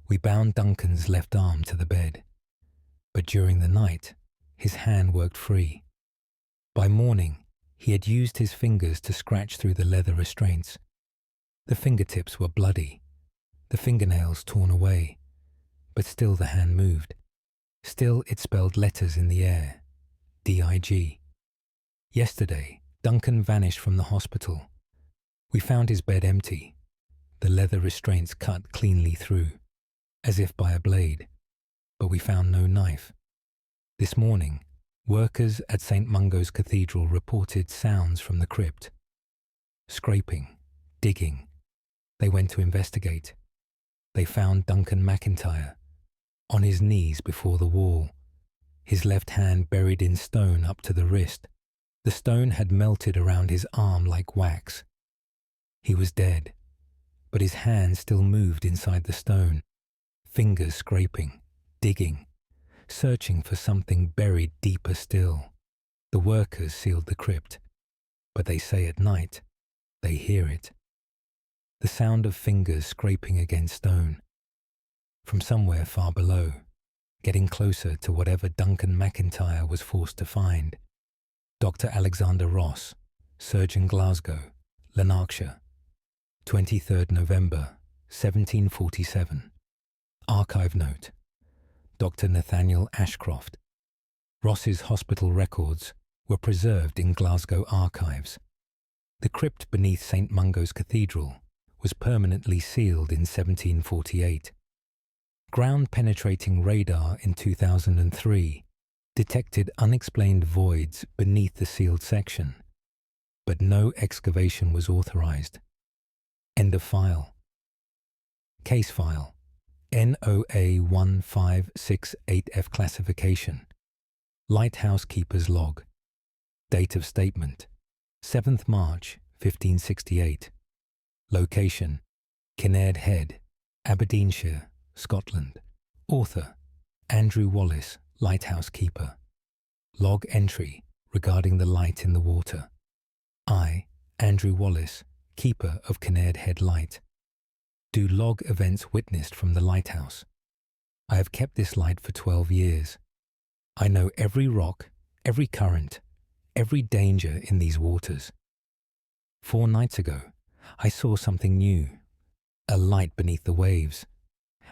We bound Duncan's left arm to the bed, but during the night, his hand worked free. By morning, he had used his fingers to scratch through the leather restraints. The fingertips were bloody, the fingernails torn away, but still the hand moved. Still it spelled letters in the air, D-I-G. Yesterday, Duncan vanished from the hospital. We found his bed empty, the leather restraints cut cleanly through, as if by a blade, but we found no knife. This morning, workers at St. Mungo's Cathedral reported sounds from the crypt. Scraping, digging. They went to investigate. They found Duncan McIntyre, on his knees before the wall, his left hand buried in stone up to the wrist. The stone had melted around his arm like wax. He was dead, but his hands still moved inside the stone, fingers scraping, digging, searching for something buried deeper still. The workers sealed the crypt, but they say at night they hear it. The sound of fingers scraping against stone. From somewhere far below, getting closer to whatever Duncan McIntyre was forced to find. Dr. Alexander Ross, Surgeon Glasgow, Lanarkshire, 23rd November, 1747. Archive note. Dr. Nathaniel Ashcroft. Ross's hospital records were preserved in Glasgow archives. The crypt beneath St Mungo's Cathedral was permanently sealed in 1748. Ground-penetrating radar in 2003 detected unexplained voids beneath the sealed section, but no excavation was authorized. End of file. Case file. NOA 1568F classification. Lighthouse Keeper's Log. Date of statement: 7th March 1568. Location: Kinnaird Head, Aberdeenshire, Scotland. Author: Andrew Wallace, Lighthouse Keeper. Log entry regarding the light in the water. I, Andrew Wallace, Keeper of Kinnaird Head Light, do log events witnessed from the lighthouse. I have kept this light for 12 years. I know every rock, every current, every danger in these waters. 4 nights ago, I saw something new, a light beneath the waves.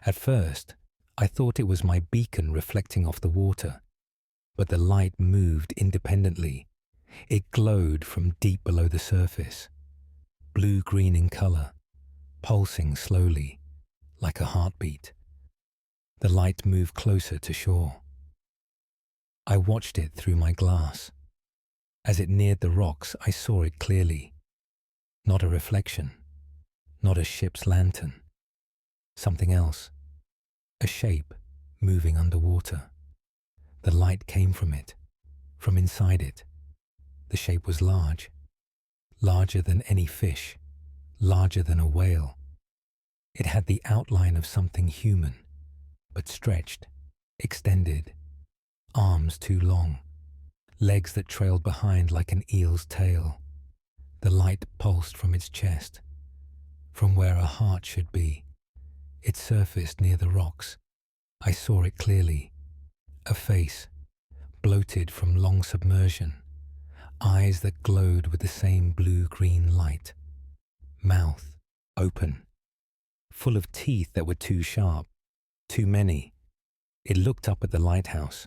At first, I thought it was my beacon reflecting off the water, but the light moved independently. It glowed from deep below the surface, blue-green in color, pulsing slowly, like a heartbeat. The light moved closer to shore. I watched it through my glass. As it neared the rocks, I saw it clearly. Not a reflection, not a ship's lantern. Something else. A shape moving underwater. The light came from it, from inside it. The shape was large, larger than any fish, larger than a whale. It had the outline of something human, but stretched, extended, arms too long, legs that trailed behind like an eel's tail. The light pulsed from its chest, from where a heart should be. It surfaced near the rocks. I saw it clearly. A face, bloated from long submersion, eyes that glowed with the same blue-green light, mouth open, full of teeth that were too sharp, too many. It looked up at the lighthouse,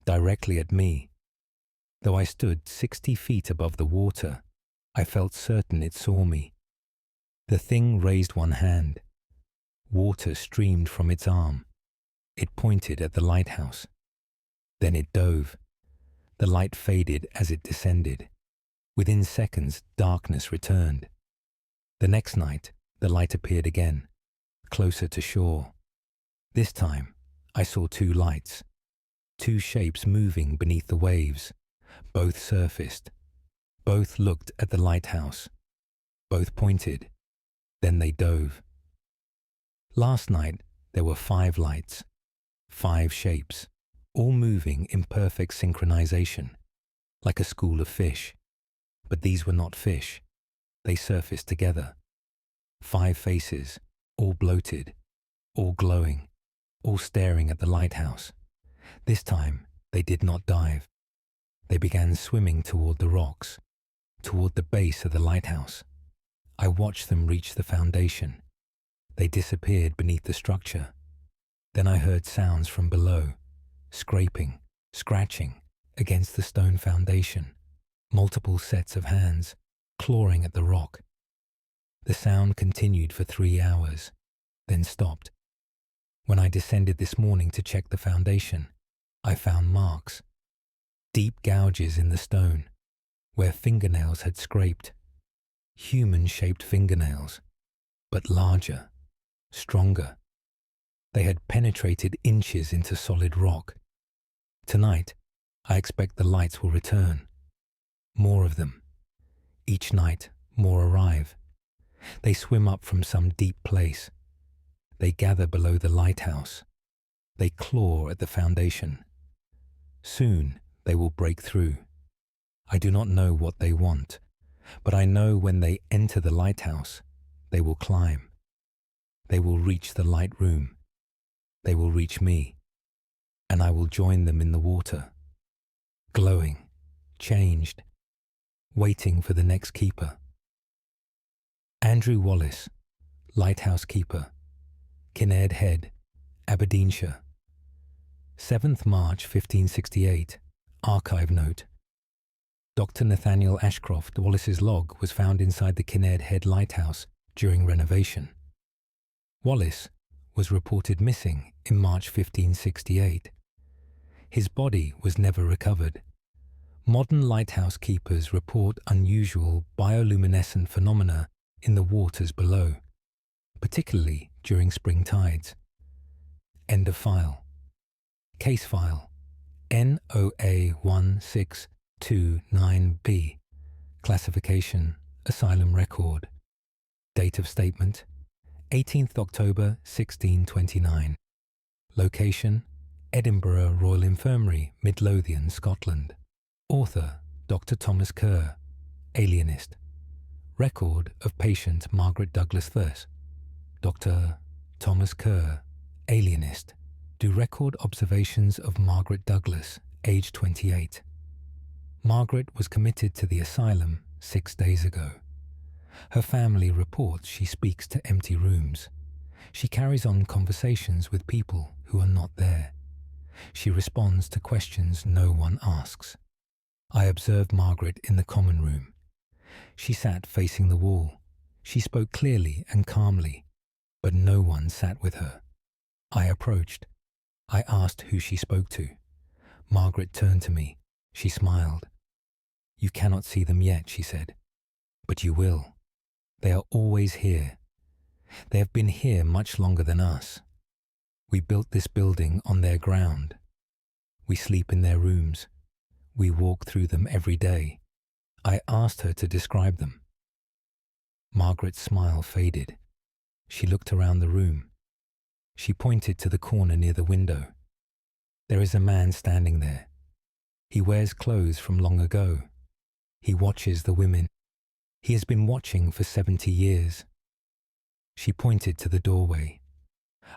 directly at me. Though I stood 60 feet above the water, I felt certain it saw me. The thing raised one hand. Water streamed from its arm. It pointed at the lighthouse. Then it dove. The light faded as it descended. Within seconds, darkness returned. The next night, the light appeared again, closer to shore. This time, I saw 2 lights, 2 shapes moving beneath the waves. Both surfaced. Both looked at the lighthouse. Both pointed. Then they dove. Last night, there were 5 lights, 5 shapes, all moving in perfect synchronization, like a school of fish. But these were not fish. They surfaced together. 5 faces, all bloated, all glowing, all staring at the lighthouse. This time, they did not dive. They began swimming toward the rocks, toward the base of the lighthouse. I watched them reach the foundation. They disappeared beneath the structure. Then I heard sounds from below, scraping, scratching against the stone foundation, multiple sets of hands clawing at the rock. The sound continued for 3 hours, then stopped. When I descended this morning to check the foundation, I found marks, deep gouges in the stone, where fingernails had scraped. Human-shaped fingernails, but larger, stronger. They had penetrated inches into solid rock. Tonight, I expect the lights will return. More of them. Each night, more arrive. They swim up from some deep place. They gather below the lighthouse. They claw at the foundation. Soon they will break through. I do not know what they want, but I know when they enter the lighthouse, they will climb. They will reach the light room. They will reach me, and I will join them in the water, glowing, changed, waiting for the next keeper. Andrew Wallace, Lighthouse Keeper, Kinnaird Head, Aberdeenshire. 7th March 1568, archive note. Dr. Nathaniel Ashcroft, Wallace's log was found inside the Kinnaird Head lighthouse during renovation. Wallace was reported missing in March 1568. His body was never recovered. Modern lighthouse keepers report unusual bioluminescent phenomena in the waters below, particularly during spring tides. End of file. Case file NOA 1629B. Classification Asylum Record. Date of statement 18th October 1629. Location Edinburgh Royal Infirmary, Midlothian, Scotland. Author Dr. Thomas Kerr, alienist. Record of patient Margaret Douglas Thirst. Dr. Thomas Kerr, alienist. Do record observations of Margaret Douglas, age 28. Margaret was committed to the asylum 6 days ago. Her family reports she speaks to empty rooms. She carries on conversations with people who are not there. She responds to questions no one asks. I observed Margaret in the common room. She sat facing the wall. She spoke clearly and calmly, but no one sat with her. I approached. I asked who she spoke to. Margaret turned to me. She smiled. You cannot see them yet, she said, but you will. They are always here. They have been here much longer than us. We built this building on their ground. We sleep in their rooms. We walk through them every day. I asked her to describe them. Margaret's smile faded. She looked around the room. She pointed to the corner near the window. There is a man standing there. He wears clothes from long ago. He watches the women. He has been watching for 70 years. She pointed to the doorway.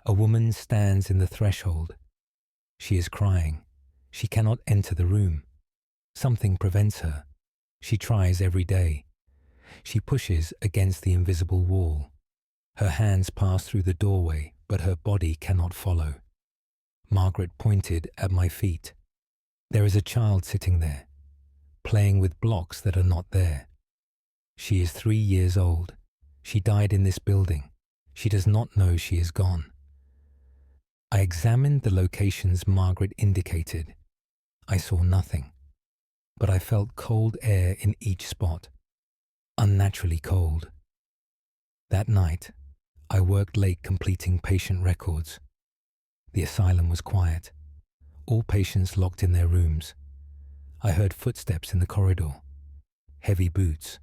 A woman stands in the threshold. She is crying. She cannot enter the room. Something prevents her. She tries every day. She pushes against the invisible wall. Her hands pass through the doorway, but her body cannot follow. Margaret pointed at my feet. There is a child sitting there, playing with blocks that are not there. She is 3 years old. She died in this building. She does not know she is gone. I examined the locations Margaret indicated. I saw nothing, but I felt cold air in each spot, unnaturally cold. That night, I worked late completing patient records. The asylum was quiet, all patients locked in their rooms. I heard footsteps in the corridor, heavy boots,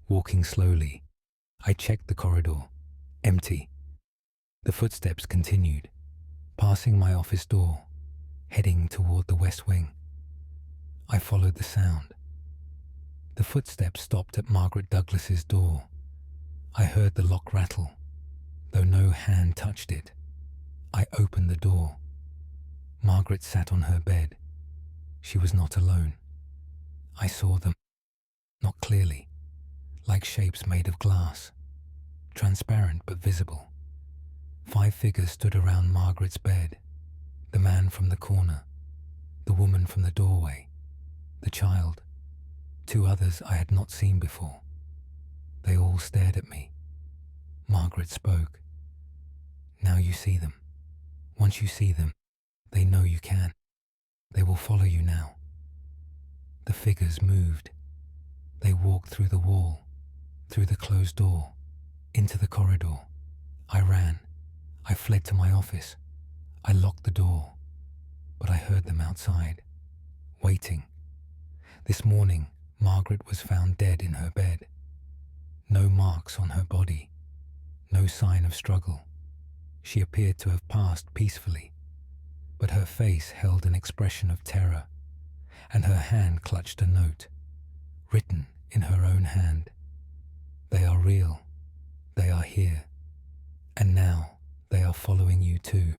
walking slowly. I checked the corridor, empty. The footsteps continued, passing my office door, heading toward the west wing. I followed the sound. The footsteps stopped at Margaret Douglas's door. I heard the lock rattle, though no hand touched it. I opened the door. Margaret sat on her bed. She was not alone. I saw them, not clearly, like shapes made of glass, transparent but visible. 5 figures stood around Margaret's bed, the man from the corner, the woman from the doorway, the child, 2 others I had not seen before. They all stared at me. Margaret spoke. Now you see them. Once you see them, they know you can. They will follow you now. The figures moved. They walked through the wall, through the closed door, into the corridor. I ran. I fled to my office. I locked the door, but I heard them outside, waiting. This morning, Margaret was found dead in her bed. No marks on her body, no sign of struggle. She appeared to have passed peacefully, but her face held an expression of terror, and her hand clutched a note, written in her own hand. They are real. They are here. And now they are following you too.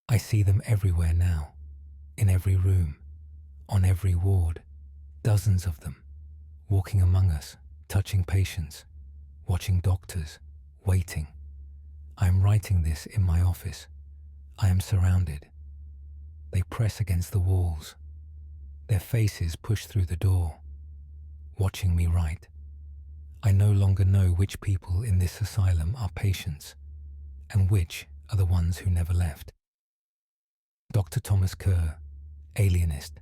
I see them everywhere now, in every room, on every ward, dozens of them, walking among us, touching patients, watching doctors, waiting. I am writing this in my office. I am surrounded. They press against the walls. Their faces push through the door, watching me write. I no longer know which people in this asylum are patients, and which are the ones who never left. Dr. Thomas Kerr, alienist,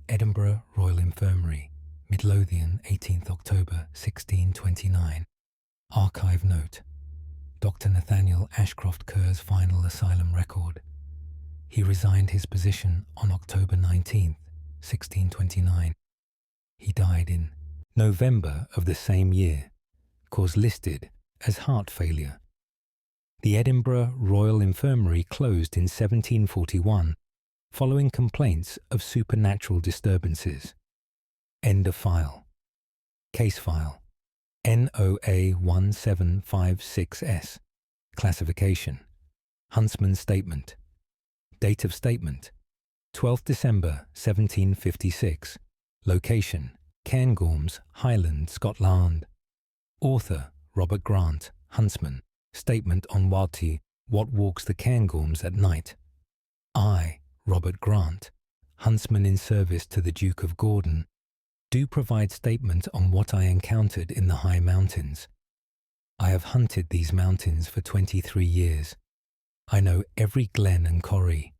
Edinburgh Royal Infirmary, Midlothian, 18th October 1629. Archive note: Dr. Nathaniel Ashcroft Kerr's final asylum record. He resigned his position on October 19th, 1629. He died in November of the same year, cause listed as heart failure. The Edinburgh Royal Infirmary closed in 1741 following complaints of supernatural disturbances. End of file. Case file NOA 1756S. Classification: Huntsman's Statement. Date of statement: 12th December 1756. Location: Cairngorms, Highland, Scotland. Author: Robert Grant, Huntsman. Statement on what walks the Cairngorms at night. I, Robert Grant, huntsman in service to the Duke of Gordon, do provide statement on what I encountered in the high mountains. I have hunted these mountains for 23 years. I know every glen and corrie.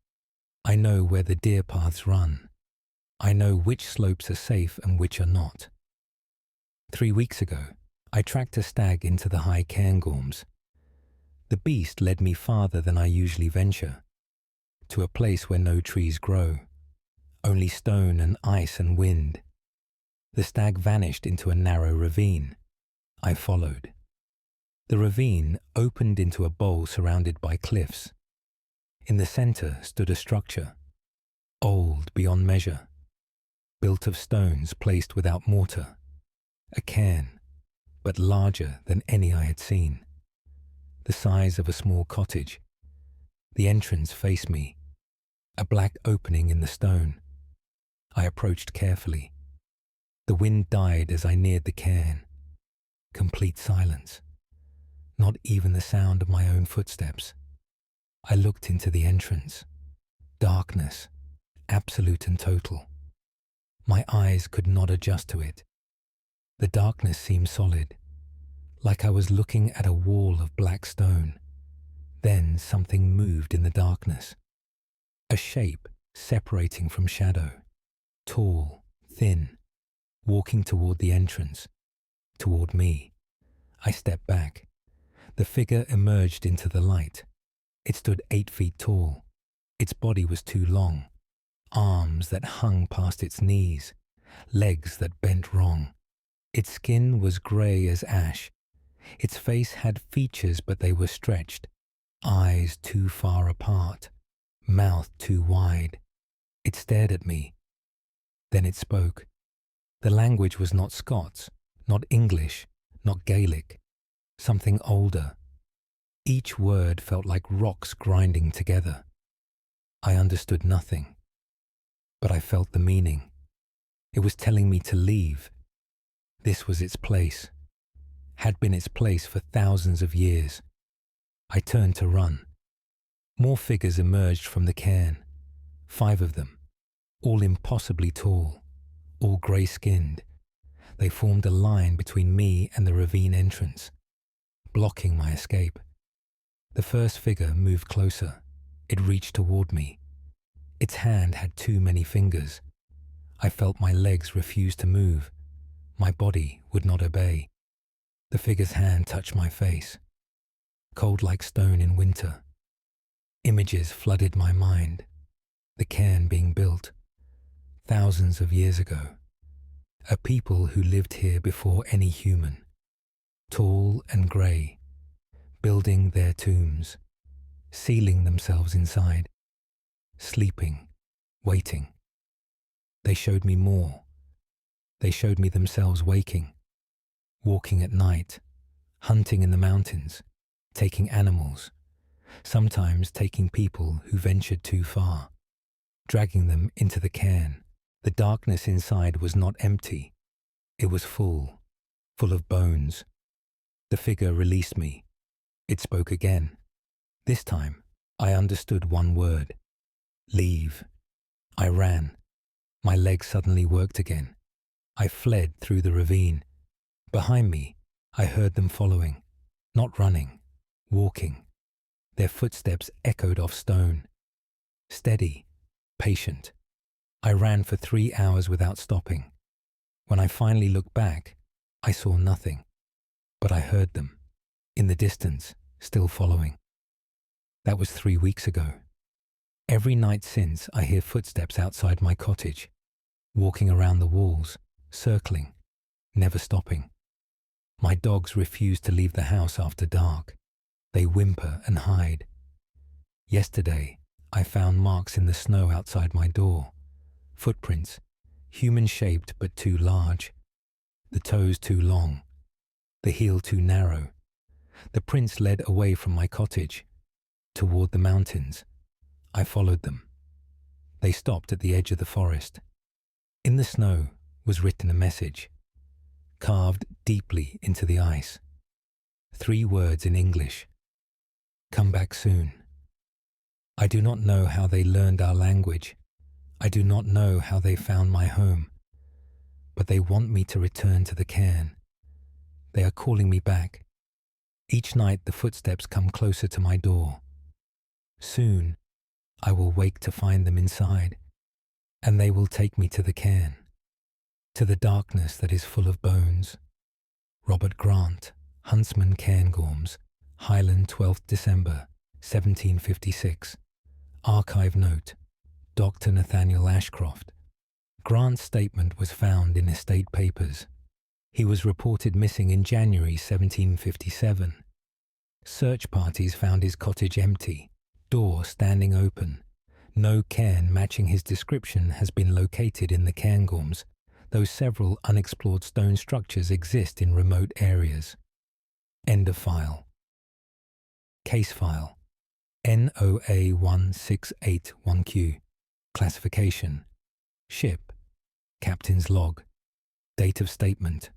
I know where the deer paths run. I know which slopes are safe and which are not. 3 weeks ago, I tracked a stag into the high Cairngorms. The beast led me farther than I usually venture, to a place where no trees grow, only stone and ice and wind. The stag vanished into a narrow ravine. I followed. The ravine opened into a bowl surrounded by cliffs. In the center stood a structure, old beyond measure, built of stones placed without mortar, a cairn, but larger than any I had seen, the size of a small cottage. The entrance faced me, a black opening in the stone. I approached carefully. The wind died as I neared the cairn. Complete silence. Not even the sound of my own footsteps. I looked into the entrance. Darkness, absolute and total. My eyes could not adjust to it. The darkness seemed solid, like I was looking at a wall of black stone. Then something moved in the darkness. A shape separating from shadow, tall, thin, walking toward the entrance, toward me. I stepped back. The figure emerged into the light. It stood 8 feet tall. Its body was too long, arms that hung past its knees, legs that bent wrong. Its skin was grey as ash. Its face had features, but they were stretched, eyes too far apart, mouth too wide. It stared at me. Then it spoke. The language was not Scots, not English, not Gaelic, something older. Each word felt like rocks grinding together. I understood nothing, but I felt the meaning. It was telling me to leave. This was its place, had been its place for thousands of years. I turned to run. More figures emerged from the cairn, 5 of them, all impossibly tall, all grey-skinned. They formed a line between me and the ravine entrance, blocking my escape. The first figure moved closer. It reached toward me. Its hand had too many fingers. I felt my legs refuse to move. My body would not obey. The figure's hand touched my face, cold like stone in winter. Images flooded my mind. The cairn being built thousands of years ago. A people who lived here before any human. tall and grey, building their tombs, sealing themselves inside, sleeping, waiting. They showed me more. They showed me themselves waking, walking at night, hunting in the mountains, taking animals, sometimes taking people who ventured too far, dragging them into the cairn. The darkness inside was not empty. It was full of bones. The figure released me. It spoke again. This time, I understood one word: leave. I ran. My legs suddenly worked again. I fled through the ravine. Behind me, I heard them following, not running, walking. Their footsteps echoed off stone. Steady, patient. I ran for 3 hours without stopping. When I finally looked back, I saw nothing, but I heard them, in the distance, still following. That was 3 weeks ago. Every night since, I hear footsteps outside my cottage, walking around the walls, circling, never stopping. My dogs refuse to leave the house after dark. They whimper and hide. Yesterday, I found marks in the snow outside my door. Footprints, human-shaped but too large. The toes too long. The heel too narrow. The prints led away from my cottage, toward the mountains. I followed them. They stopped at the edge of the forest. In the snow was written a message, carved deeply into the ice. 3 words in English: come back soon. I do not know how they learned our language. I do not know how they found my home. But they want me to return to the cairn. They are calling me back. Each night the footsteps come closer to my door. Soon I will wake to find them inside, and they will take me to the cairn, to the darkness that is full of bones. Robert Grant, Huntsman Cairngorms, Highland, 12th December, 1756. Archive note: Dr. Nathaniel Ashcroft. Grant's statement was found in estate papers. He was reported missing in January 1757. Search parties found his cottage empty, door standing open. No cairn matching his description has been located in the Cairngorms, though several unexplored stone structures exist in remote areas. End of file. Case file NOA 1681Q. Classification: Ship. Captain's log. Date of statement: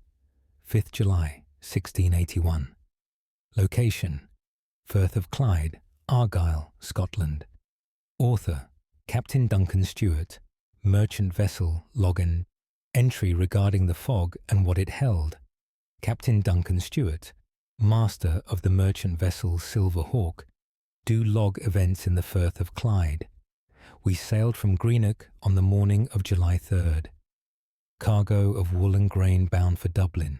5th July 1681. Location: Firth of Clyde, Argyll, Scotland. Author: Captain Duncan Stewart. Merchant vessel login. Entry regarding the fog and what it held: Captain Duncan Stewart, master of the merchant vessel Silver Hawk, do log events in the Firth of Clyde. We sailed from Greenock on the morning of July 3rd. Cargo of wool and grain bound for Dublin.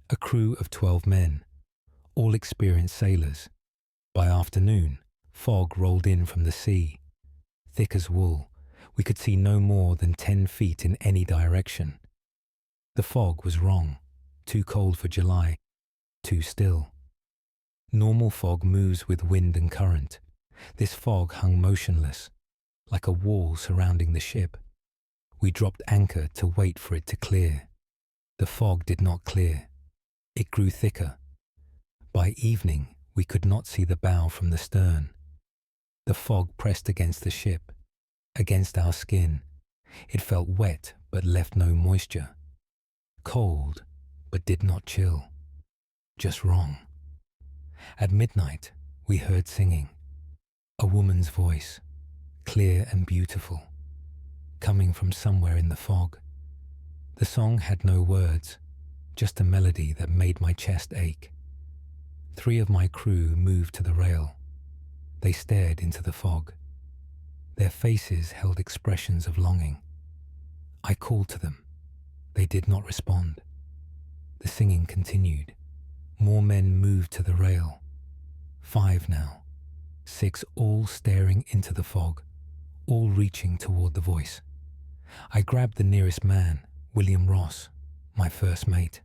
A crew of 12 men, all experienced sailors. By afternoon, fog rolled in from the sea. Thick as wool, we could see no more than 10 feet in any direction. The fog was wrong, too cold for July, too still. Normal fog moves with wind and current. This fog hung motionless, like a wall surrounding the ship. We dropped anchor to wait for it to clear. The fog did not clear. It grew thicker. By evening, we could not see the bow from the stern. The fog pressed against the ship, against our skin. It felt wet but left no moisture. Cold but did not chill. Just wrong. At midnight, we heard singing. A woman's voice, clear and beautiful, coming from somewhere in the fog. The song had no words, just a melody that made my chest ache. 3 of my crew moved to the rail. They stared into the fog. Their faces held expressions of longing. I called to them. They did not respond. The singing continued. More men moved to the rail. 5 now. 6 all staring into the fog, all reaching toward the voice. I grabbed the nearest man, William Ross, my first mate.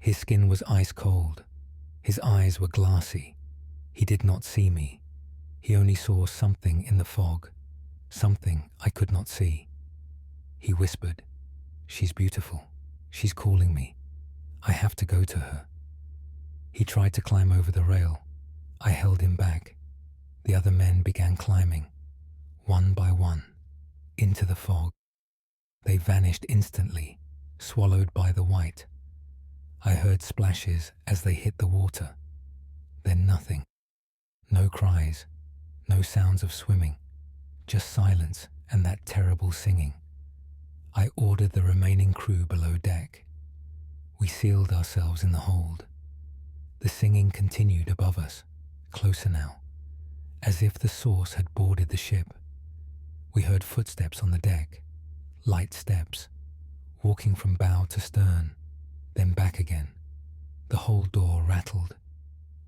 His skin was ice cold. His eyes were glassy. He did not see me. He only saw something in the fog, something I could not see. He whispered, "She's beautiful. She's calling me. I have to go to her." He tried to climb over the rail. I held him back. The other men began climbing, one by one, into the fog. They vanished instantly, swallowed by the white. I heard splashes as they hit the water. Then nothing. No cries, no sounds of swimming, just silence and that terrible singing. I ordered the remaining crew below deck. We sealed ourselves in the hold. The singing continued above us, closer now, as if the source had boarded the ship. We heard footsteps on the deck, light steps, walking from bow to stern, then back again. The whole door rattled.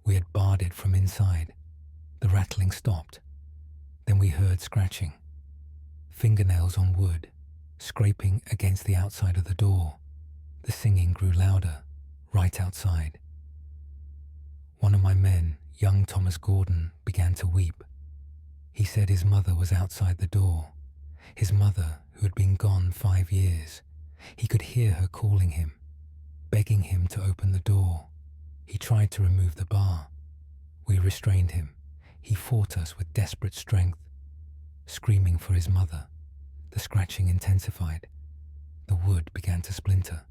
We had barred it from inside. The rattling stopped. Then we heard scratching. Fingernails on wood, scraping against the outside of the door. The singing grew louder, right outside. One of my men, young Thomas Gordon, began to weep. He said his mother was outside the door. His mother, who had been gone 5 years. He could hear her calling him, begging him to open the door. He tried to remove the bar. We restrained him. He fought us with desperate strength, screaming for his mother. The scratching intensified. The wood began to splinter.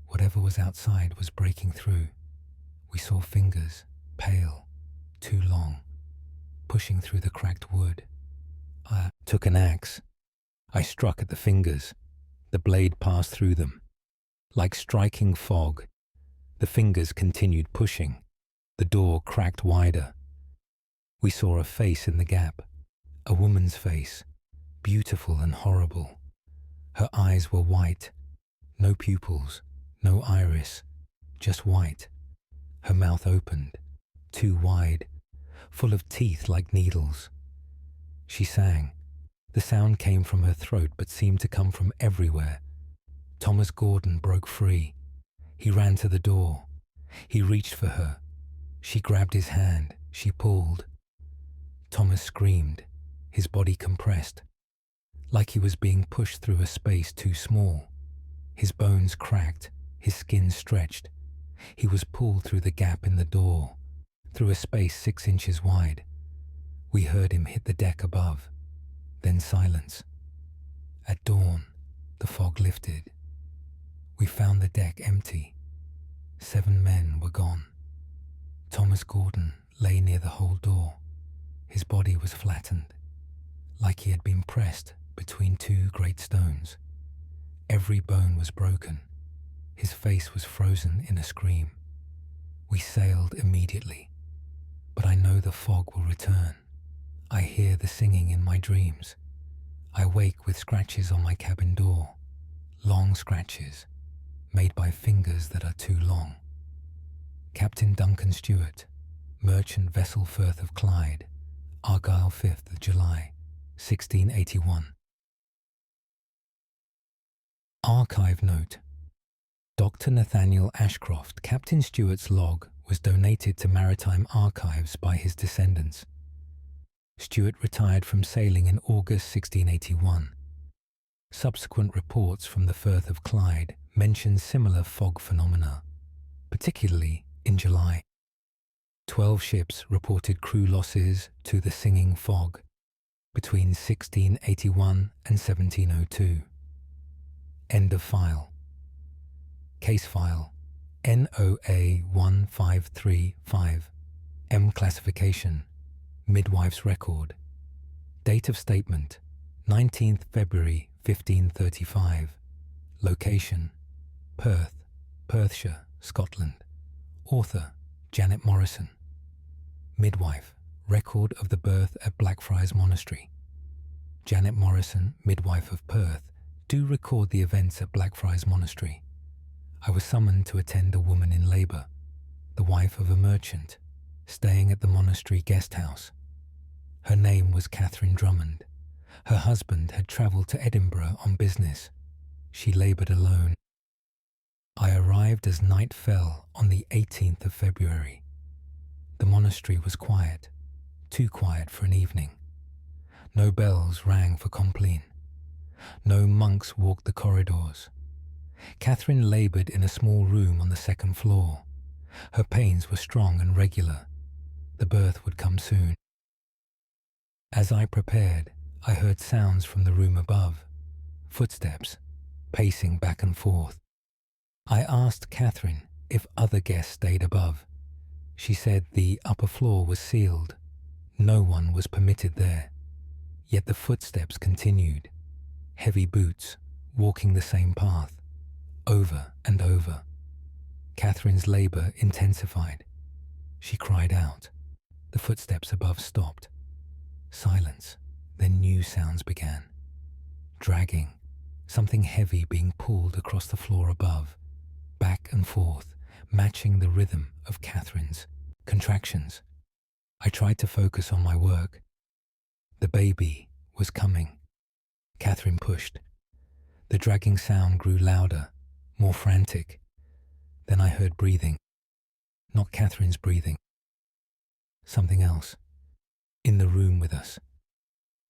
Whatever was outside was breaking through. We saw fingers, pale, too long, pushing through the cracked wood. I took an axe. I struck at the fingers. The blade passed through them. Like striking fog, the fingers continued pushing. The door cracked wider. We saw a face in the gap, a woman's face, beautiful and horrible. Her eyes were white, no pupils, no iris, just white. Her mouth opened, too wide, full of teeth like needles. She sang. The sound came from her throat but seemed to come from everywhere. Thomas Gordon broke free. He ran to the door. He reached for her. She grabbed his hand. She pulled. Thomas screamed, his body compressed, like he was being pushed through a space too small. His bones cracked, his skin stretched. He was pulled through the gap in the door, through a space 6 inches wide. We heard him hit the deck above, then silence. At dawn, the fog lifted. We found the deck empty. 7 men were gone. Thomas Gordon lay near the whole door. His body was flattened, like he had been pressed between 2 great stones. Every bone was broken. His face was frozen in a scream. We sailed immediately, but I know the fog will return. I hear the singing in my dreams. I wake with scratches on my cabin door, long scratches, made by fingers that are too long. Captain Duncan Stewart, Merchant Vessel Firth of Clyde, Argyll, 5th of July, 1681. Archive note. Dr. Nathaniel Ashcroft, Captain Stewart's log was donated to maritime archives by his descendants. Stewart retired from sailing in August 1681. Subsequent reports from the Firth of Clyde mention similar fog phenomena, particularly in July. 12 ships reported crew losses to the singing fog between 1681 and 1702. End of file. Case file NOA 1535, M classification, midwife's record. Date of statement 19th February 1535. Location Perth, Perthshire, Scotland. Author Janet Morrison. Midwife, record of the birth at Blackfriars Monastery. Janet Morrison, midwife of Perth, do record the events at Blackfriars Monastery. I was summoned to attend a woman in labour, the wife of a merchant, staying at the monastery guest house. Her name was Catherine Drummond. Her husband had travelled to Edinburgh on business. She laboured alone. I arrived as night fell on the 18th of February. The monastery was quiet, too quiet for an evening. No bells rang for compline. No monks walked the corridors. Catherine laboured in a small room on the second floor. Her pains were strong and regular. The birth would come soon. As I prepared, I heard sounds from the room above, footsteps, pacing back and forth. I asked Catherine if other guests stayed above. She said the upper floor was sealed. No one was permitted there. Yet the footsteps continued, heavy boots, walking the same path, over and over. Catherine's labour intensified. She cried out. The footsteps above stopped. Silence. Then new sounds began. Dragging, something heavy being pulled across the floor above, back and forth, matching the rhythm of Catherine's contractions. I tried to focus on my work. The baby was coming. Catherine pushed. The dragging sound grew louder, more frantic. Then I heard breathing. Not Catherine's breathing. Something else. In the room with us.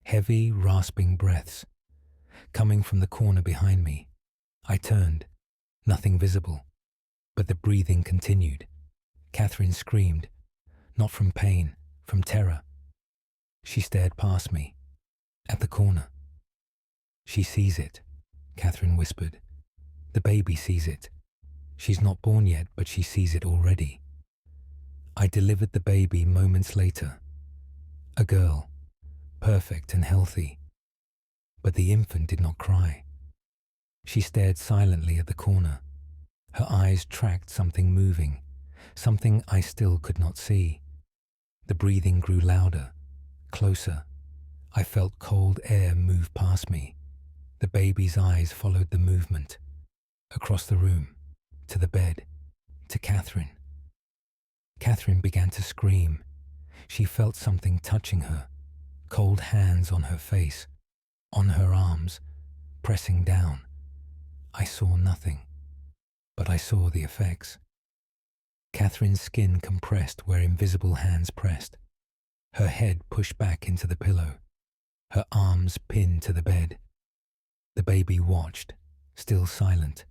Heavy, rasping breaths. Coming from the corner behind me. I turned. Nothing visible. But the breathing continued. Catherine screamed. Not from pain, from terror. She stared past me. At the corner. She sees it, Catherine whispered. The baby sees it. She's not born yet, but she sees it already. I delivered the baby moments later. A girl, perfect and healthy. But the infant did not cry. She stared silently at the corner. Her eyes tracked something moving, something I still could not see. The breathing grew louder, closer. I felt cold air move past me. The baby's eyes followed the movement. Across the room, to the bed, to Catherine. Catherine began to scream. She felt something touching her, cold hands on her face, on her arms, pressing down. I saw nothing, but I saw the effects. Catherine's skin compressed where invisible hands pressed. Her head pushed back into the pillow, her arms pinned to the bed. The baby watched, still silent,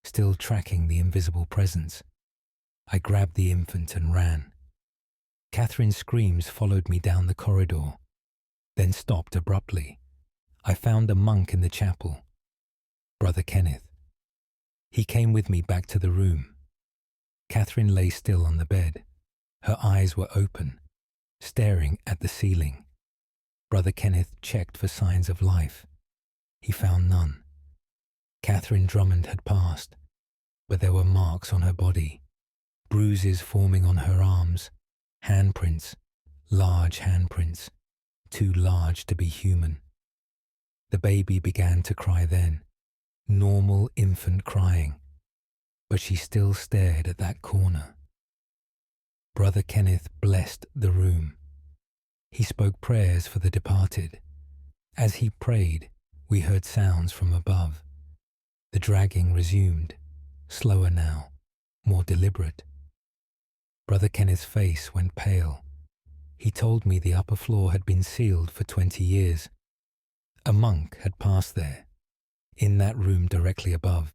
still tracking the invisible presence. I grabbed the infant and ran. Catherine's screams followed me down the corridor, then stopped abruptly. I found a monk in the chapel, Brother Kenneth. He came with me back to the room. Catherine lay still on the bed. Her eyes were open, staring at the ceiling. Brother Kenneth checked for signs of life. He found none. Catherine Drummond had passed, but there were marks on her body, bruises forming on her arms, handprints, large handprints, too large to be human. The baby began to cry then, normal infant crying, but she still stared at that corner. Brother Kenneth blessed the room. He spoke prayers for the departed. As he prayed, we heard sounds from above. The dragging resumed, slower now, more deliberate. Brother Kenneth's face went pale. He told me the upper floor had been sealed for 20 years. A monk had passed there, in that room directly above.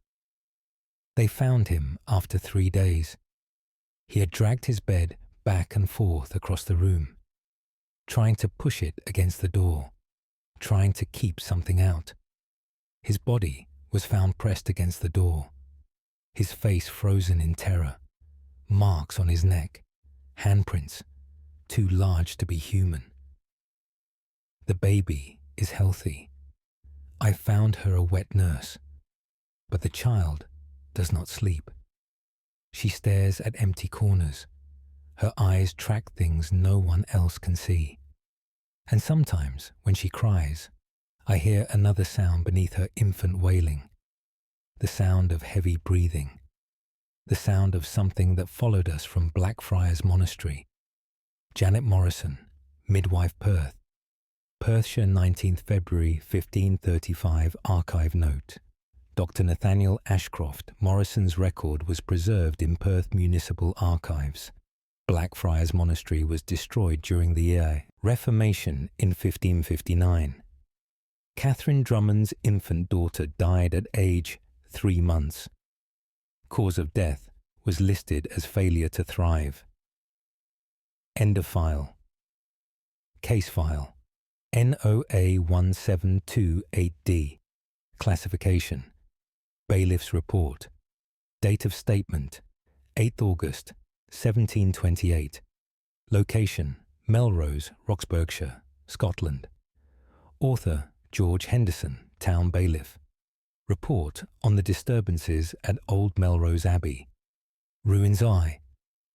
They found him after 3 days. He had dragged his bed back and forth across the room, trying to push it against the door, trying to keep something out. His body was found pressed against the door, his face frozen in terror, marks on his neck, handprints, too large to be human. The baby is healthy. I found her a wet nurse, but the child does not sleep. She stares at empty corners. Her eyes track things no one else can see. And sometimes, when she cries, I hear another sound beneath her infant wailing, the sound of heavy breathing, the sound of something that followed us from Blackfriars Monastery. Janet Morrison, Midwife Perth, Perthshire 19th February 1535 archive note. Dr. Nathaniel Ashcroft, Morrison's record was preserved in Perth Municipal Archives. Blackfriars Monastery was destroyed during the Reformation in 1559. Catherine Drummond's infant daughter died at age 3 months. Cause of death was listed as failure to thrive. End of file. Case file. NOA 1728D. Classification. Bailiff's report. Date of statement. 8th August, 1728. Location. Melrose, Roxburghshire, Scotland. Author. George Henderson, Town Bailiff. Report on the disturbances at Old Melrose Abbey. Ruins I.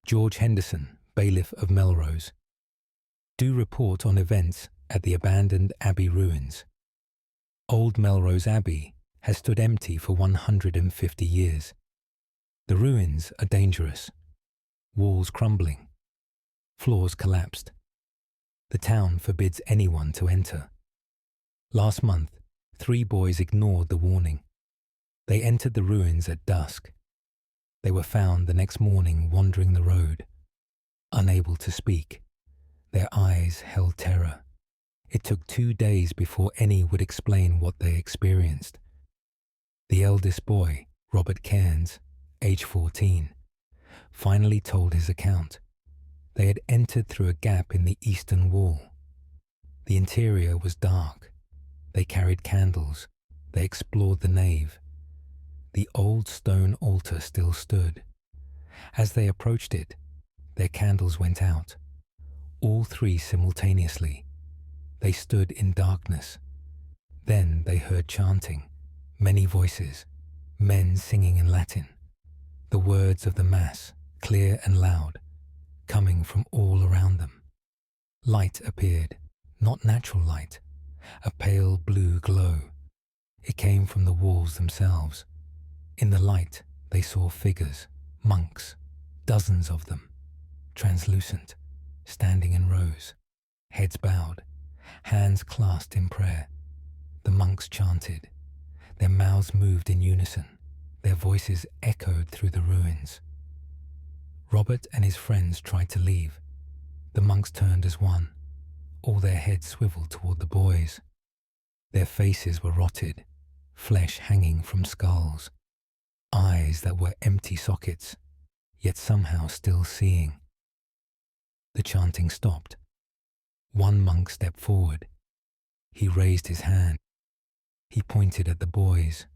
George Henderson, Bailiff of Melrose. Do report on events at the abandoned Abbey ruins. Old Melrose Abbey has stood empty for 150 years. The ruins are dangerous. Walls crumbling. Floors collapsed. The town forbids anyone to enter. Last month, 3 boys ignored the warning. They entered the ruins at dusk. They were found the next morning wandering the road, unable to speak. Their eyes held terror. It took 2 days before any would explain what they experienced. The eldest boy, Robert Cairns, age 14, finally told his account. They had entered through a gap in the eastern wall. The interior was dark. They carried candles. They explored the nave. The old stone altar still stood. As they approached it, their candles went out. All 3 simultaneously. They stood in darkness. Then they heard chanting, many voices, men singing in Latin. The words of the Mass, clear and loud, coming from all around them. Light appeared, not natural light, a pale blue glow. It came from the walls themselves. In the light, they saw figures, monks, dozens of them, translucent, standing in rows, heads bowed, hands clasped in prayer. The monks chanted. Their mouths moved in unison. Their voices echoed through the ruins. Robert and his friends tried to leave. The monks turned as one. All their heads swiveled toward the boys. Their faces were rotted, flesh hanging from skulls, eyes that were empty sockets, yet somehow still seeing. The chanting stopped. One monk stepped forward. He raised his hand. He pointed at the boys.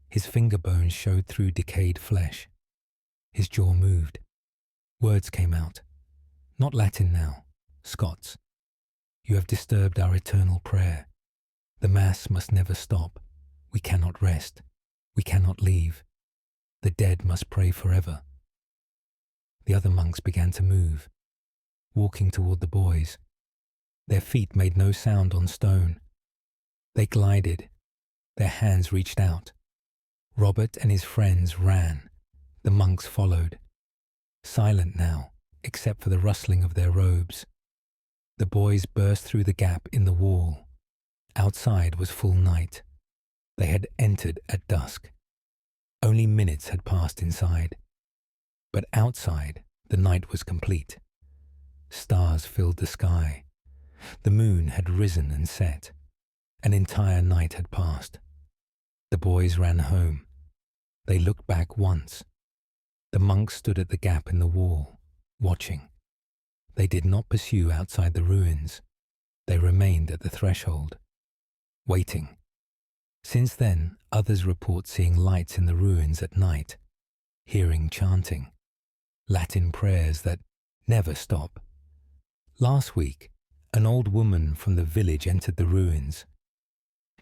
His finger bones showed through decayed flesh. His jaw moved. Words came out. Not Latin now, Scots. You have disturbed our eternal prayer. The Mass must never stop. We cannot rest. We cannot leave. The dead must pray forever. The other monks began to move, walking toward the boys. Their feet made no sound on stone. They glided. Their hands reached out. Robert and his friends ran. The monks followed. Silent now, except for the rustling of their robes. The boys burst through the gap in the wall. Outside was full night. They had entered at dusk. Only minutes had passed inside. But outside, the night was complete. Stars filled the sky. The moon had risen and set. An entire night had passed. The boys ran home. They looked back once. The monks stood at the gap in the wall, watching. They did not pursue outside the ruins. They remained at the threshold, waiting. Since then, others report seeing lights in the ruins at night, hearing chanting, Latin prayers that never stop. Last week, an old woman from the village entered the ruins.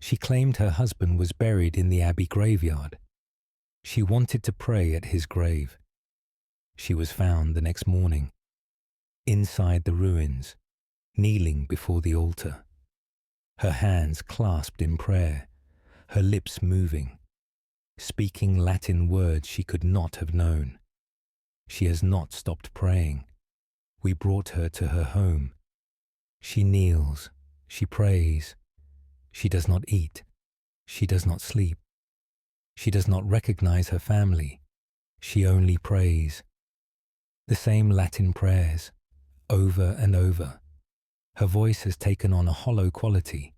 She claimed her husband was buried in the abbey graveyard. She wanted to pray at his grave. She was found the next morning, inside the ruins, kneeling before the altar. Her hands clasped in prayer, her lips moving, speaking Latin words she could not have known. She has not stopped praying. We brought her to her home. She kneels, she prays. She does not eat. She does not sleep. She does not recognize her family. She only prays. The same Latin prayers, over and over. Her voice has taken on a hollow quality,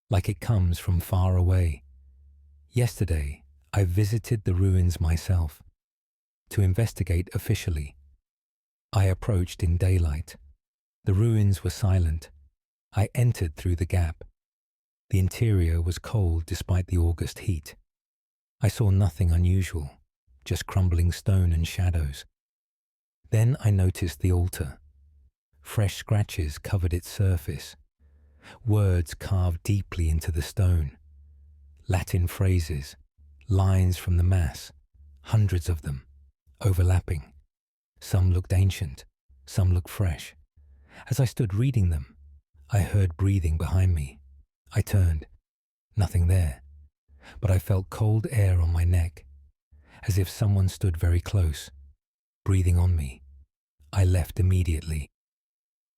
like it comes from far away. Yesterday, I visited the ruins myself, to investigate officially. I approached in daylight. The ruins were silent. I entered through the gap. The interior was cold despite the August heat. I saw nothing unusual, just crumbling stone and shadows. Then I noticed the altar. Fresh scratches covered its surface. Words carved deeply into the stone. Latin phrases, lines from the Mass, hundreds of them, overlapping. Some looked ancient, some looked fresh. As I stood reading them, I heard breathing behind me. I turned. Nothing there. But I felt cold air on my neck, as if someone stood very close, breathing on me. I left immediately.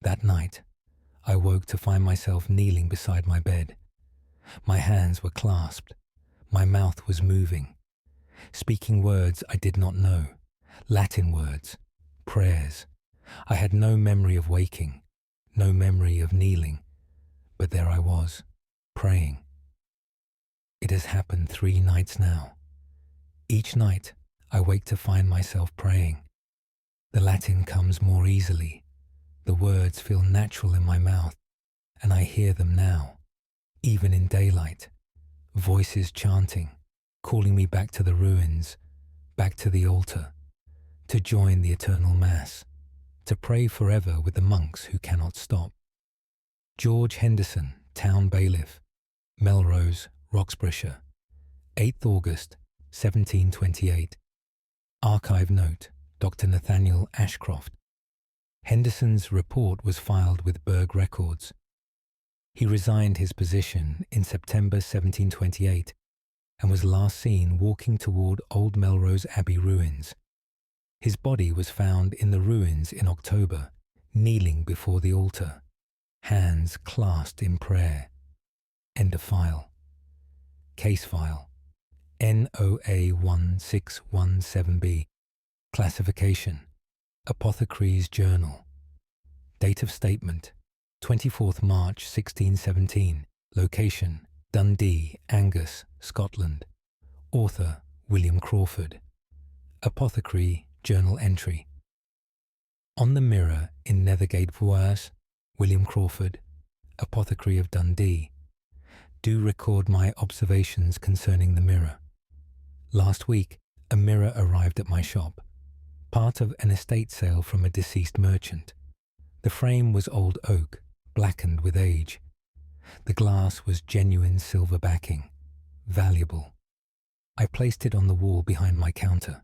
That night, I woke to find myself kneeling beside my bed. My hands were clasped. My mouth was moving, speaking words I did not know, Latin words, prayers. I had no memory of waking, no memory of kneeling, but there I was, praying. It has happened 3 nights now. Each night, I wake to find myself praying. The Latin comes more easily. The words feel natural in my mouth, and I hear them now, even in daylight. Voices chanting, calling me back to the ruins, back to the altar, to join the eternal Mass, to pray forever with the monks who cannot stop. George Henderson, Town Bailiff, Melrose, Roxburghshire, 8th August, 1728. Archive note, Dr. Nathaniel Ashcroft. Henderson's report was filed with Berg Records. He resigned his position in September 1728 and was last seen walking toward Old Melrose Abbey ruins. His body was found in the ruins in October, kneeling before the altar, hands clasped in prayer. End of file. Case file NOA 1617B. Classification Apothecary's Journal. Date of statement 24th March 1617. Location Dundee, Angus, Scotland. Author William Crawford. Apothecary Journal Entry. On the mirror in Nethergate Voirs, William Crawford, Apothecary of Dundee. Do record my observations concerning the mirror. Last week, a mirror arrived at my shop, part of an estate sale from a deceased merchant. The frame was old oak, blackened with age. The glass was genuine silver backing, valuable. I placed it on the wall behind my counter.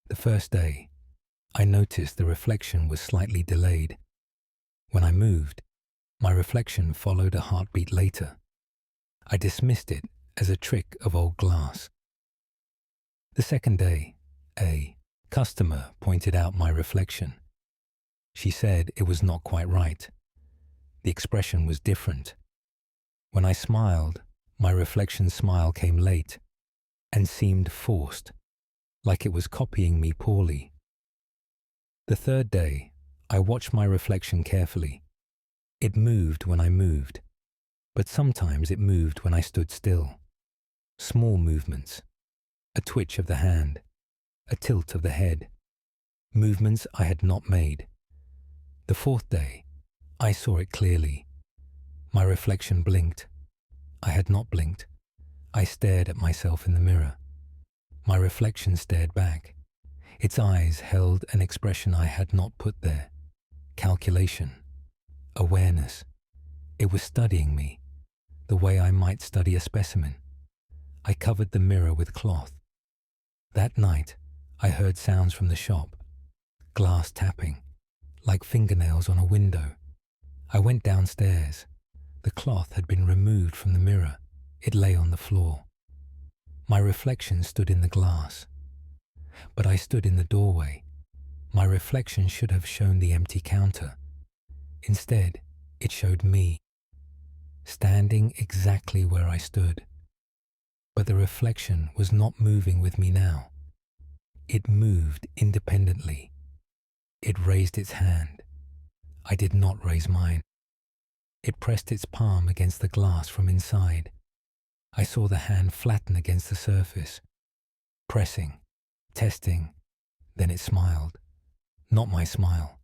The first day, I noticed the reflection was slightly delayed. When I moved, my reflection followed a heartbeat later. I dismissed it as a trick of old glass. The second day, a customer pointed out my reflection. She said it was not quite right. The expression was different. When I smiled, my reflection's smile came late and seemed forced, like it was copying me poorly. The third day, I watched my reflection carefully. It moved when I moved, but sometimes it moved when I stood still. Small movements, a twitch of the hand, a tilt of the head, movements I had not made. The fourth day, I saw it clearly. My reflection blinked. I had not blinked. I stared at myself in the mirror. My reflection stared back. Its eyes held an expression I had not put there. Calculation. Awareness. It was studying me, the way I might study a specimen. I covered the mirror with cloth. That night, I heard sounds from the shop. Glass tapping, like fingernails on a window. I went downstairs. The cloth had been removed from the mirror. It lay on the floor. My reflection stood in the glass. But I stood in the doorway. My reflection should have shown the empty counter. Instead, it showed me, standing exactly where I stood. But the reflection was not moving with me now. It moved independently. It raised its hand. I did not raise mine. It pressed its palm against the glass from inside. I saw the hand flatten against the surface, pressing, testing. Then it smiled. Not my smile.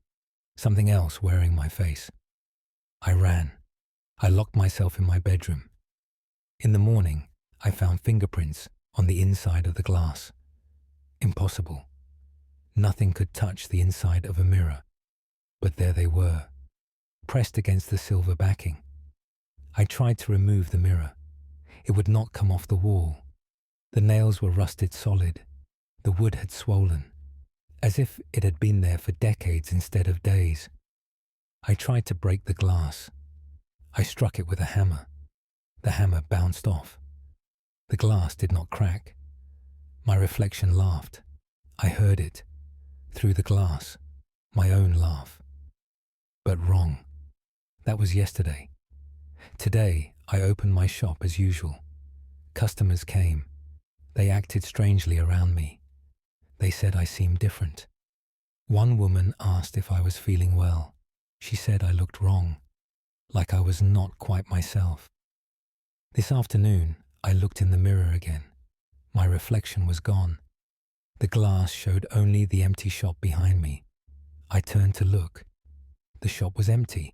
Something else wearing my face. I ran. I locked myself in my bedroom. In the morning, I found fingerprints on the inside of the glass. Impossible. Nothing could touch the inside of a mirror. But there they were, pressed against the silver backing. I tried to remove the mirror. It would not come off the wall. The nails were rusted solid. The wood had swollen, as if it had been there for decades instead of days. I tried to break the glass. I struck it with a hammer. The hammer bounced off. The glass did not crack. My reflection laughed. I heard it, through the glass, my own laugh. But wrong. That was yesterday. Today, I opened my shop as usual. Customers came. They acted strangely around me. They said I seemed different. One woman asked if I was feeling well. She said I looked wrong, like I was not quite myself. This afternoon, I looked in the mirror again. My reflection was gone. The glass showed only the empty shop behind me. I turned to look. The shop was empty.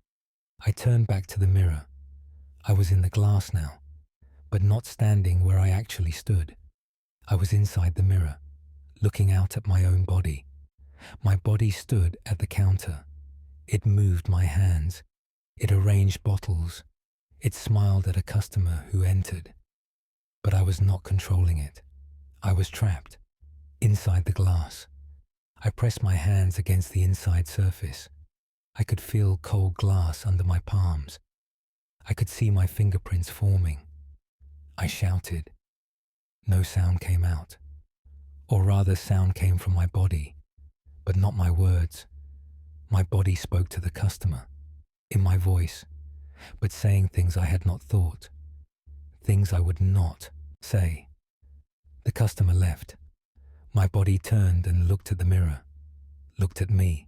I turned back to the mirror. I was in the glass now, but not standing where I actually stood. I was inside the mirror, looking out at my own body. My body stood at the counter. It moved my hands. It arranged bottles. It smiled at a customer who entered. But I was not controlling it. I was trapped, inside the glass. I pressed my hands against the inside surface. I could feel cold glass under my palms. I could see my fingerprints forming. I shouted. No sound came out. Or rather, sound came from my body, but not my words. My body spoke to the customer, in my voice, but saying things I had not thought, things I would not say. The customer left. My body turned and looked at the mirror, looked at me.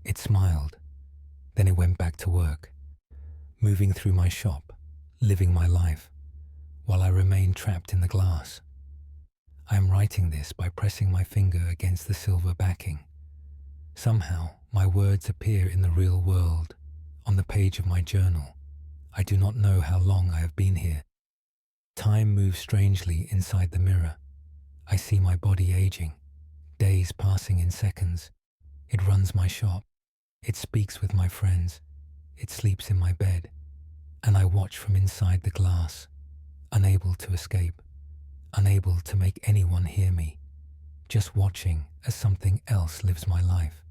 It smiled. Then it went back to work, moving through my shop, living my life, while I remained trapped in the glass. I am writing this by pressing my finger against the silver backing. Somehow, my words appear in the real world, on the page of my journal. I do not know how long I have been here. Time moves strangely inside the mirror. I see my body aging, days passing in seconds. It runs my shop. It speaks with my friends. It sleeps in my bed. And I watch from inside the glass, unable to escape, unable to make anyone hear me, just watching as something else lives my life.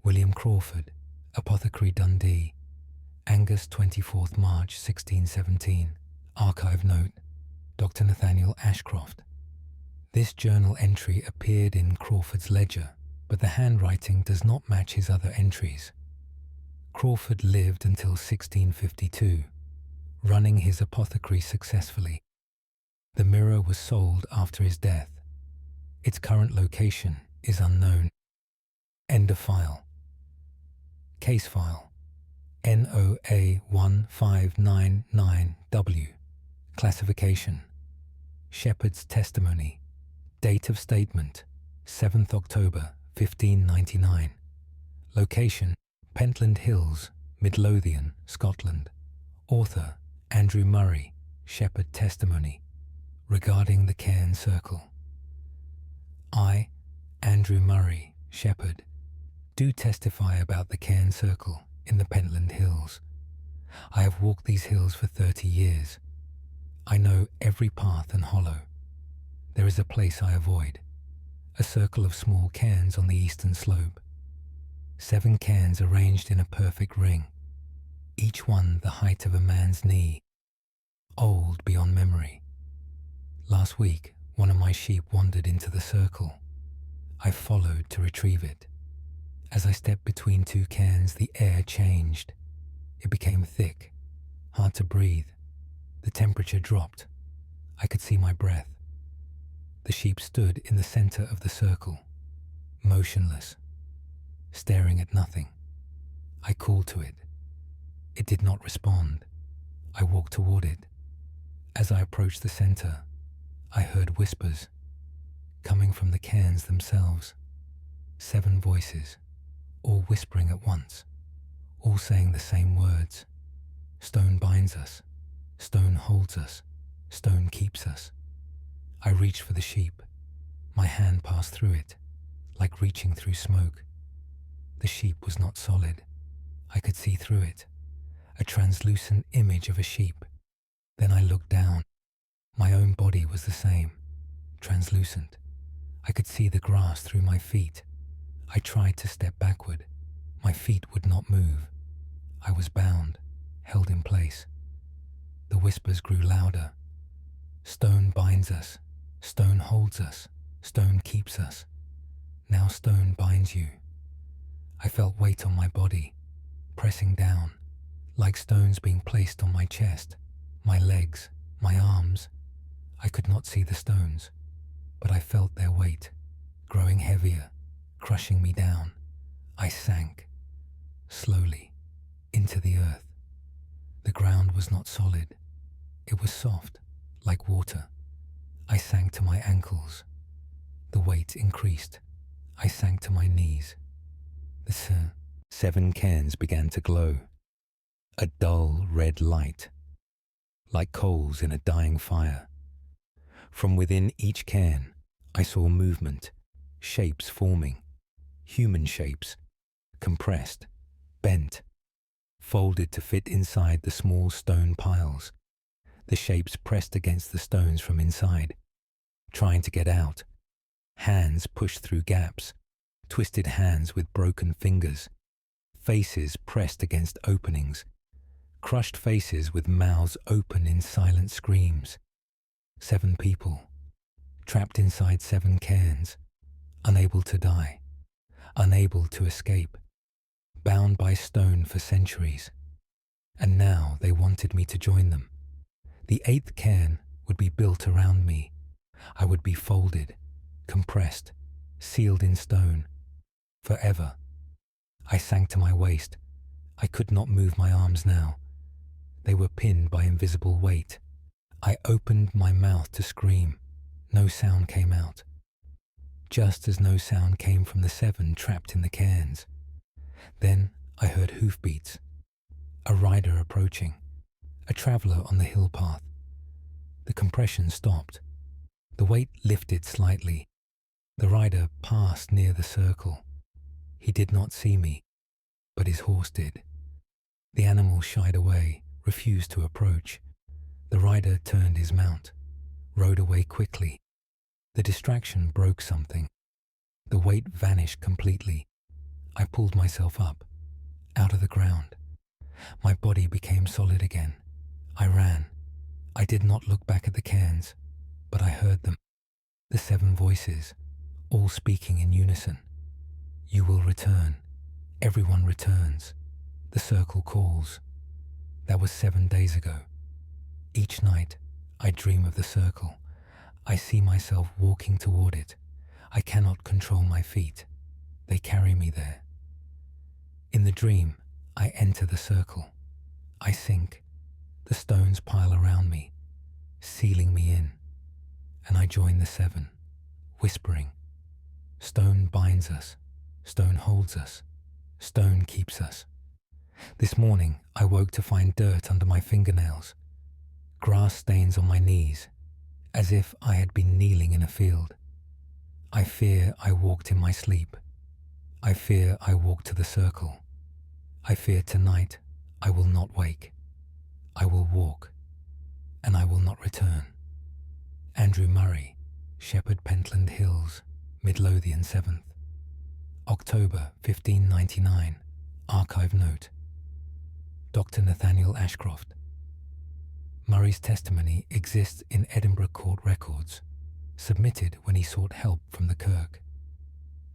William Crawford, Apothecary, Dundee, Angus, 24th March 1617. Archive note, Dr. Nathaniel Ashcroft. This journal entry appeared in Crawford's ledger, but the handwriting does not match his other entries. Crawford lived until 1652, running his apothecary successfully. The mirror was sold after his death. Its current location is unknown. End of file. Case file NOA 1599W. Classification: Shepherd's testimony. Date of statement: 7th October 1599. Location: Pentland Hills, Midlothian, Scotland. Author: Andrew Murray. Shepherd testimony regarding the Cairn Circle. I, Andrew Murray, Shepherd, do testify about the Cairn Circle in the Pentland Hills. I have walked these hills for 30 years. I know every path and hollow. There is a place I avoid, a circle of small cairns on the eastern slope. 7 cairns arranged in a perfect ring, each one the height of a man's knee, old beyond memory. Last week, one of my sheep wandered into the circle. I followed to retrieve it. As I stepped between 2 cairns, the air changed. It became thick, hard to breathe. The temperature dropped. I could see my breath. The sheep stood in the centre of the circle, motionless, staring at nothing. I called to it. It did not respond. I walked toward it. As I approached the centre, I heard whispers coming from the cairns themselves. 7 voices, all whispering at once, all saying the same words. Stone binds us. Stone holds us. Stone keeps us. I reached for the sheep. My hand passed through it, like reaching through smoke. The sheep was not solid. I could see through it, a translucent image of a sheep. Then I looked down. My own body was the same, translucent. I could see the grass through my feet. I tried to step backward. My feet would not move. I was bound, held in place. The whispers grew louder. Stone binds us. Stone holds us. Stone keeps us. Now stone binds you. I felt weight on my body, pressing down, like stones being placed on my chest, my legs, my arms. I could not see the stones, but I felt their weight, growing heavier, crushing me down. I sank, slowly, into the earth. The ground was not solid. It was soft, like water. I sank to my ankles. The weight increased. I sank to my knees. The 7 cairns began to glow. A dull red light, like coals in a dying fire. From within each cairn, I saw movement, shapes forming, human shapes, compressed, bent, folded to fit inside the small stone piles. The shapes pressed against the stones from inside, trying to get out. Hands pushed through gaps, twisted hands with broken fingers, faces pressed against openings, crushed faces with mouths open in silent screams. 7 people, trapped inside 7 cairns, unable to die, unable to escape, bound by stone for centuries. And now they wanted me to join them. The 8th cairn would be built around me. I would be folded, compressed, sealed in stone, forever. I sank to my waist. I could not move my arms now. They were pinned by invisible weight. I opened my mouth to scream. No sound came out, just as no sound came from the 7 trapped in the cairns. Then I heard hoofbeats, a rider approaching, a traveller on the hill path. The compression stopped. The weight lifted slightly. The rider passed near the circle. He did not see me, but his horse did. The animal shied away, refused to approach. The rider turned his mount, rode away quickly. The distraction broke something. The weight vanished completely. I pulled myself up, out of the ground. My body became solid again. I ran. I did not look back at the cairns, but I heard them. The 7 voices, all speaking in unison. You will return. Everyone returns. The circle calls. That was 7 days ago. Each night, I dream of the circle. I see myself walking toward it. I cannot control my feet. They carry me there. In the dream, I enter the circle. I sink. The stones pile around me, sealing me in. And I join the 7, whispering. Stone binds us. Stone holds us. Stone keeps us. This morning, I woke to find dirt under my fingernails, grass stains on my knees, as if I had been kneeling in a field. I fear I walked in my sleep. I fear I walked to the circle. I fear tonight I will not wake. I will walk, and I will not return. Andrew Murray, Shepherd Pentland Hills, Midlothian 7th. October 1599. Archive note. Dr. Nathaniel Ashcroft. Murray's testimony exists in Edinburgh court records, submitted when he sought help from the Kirk.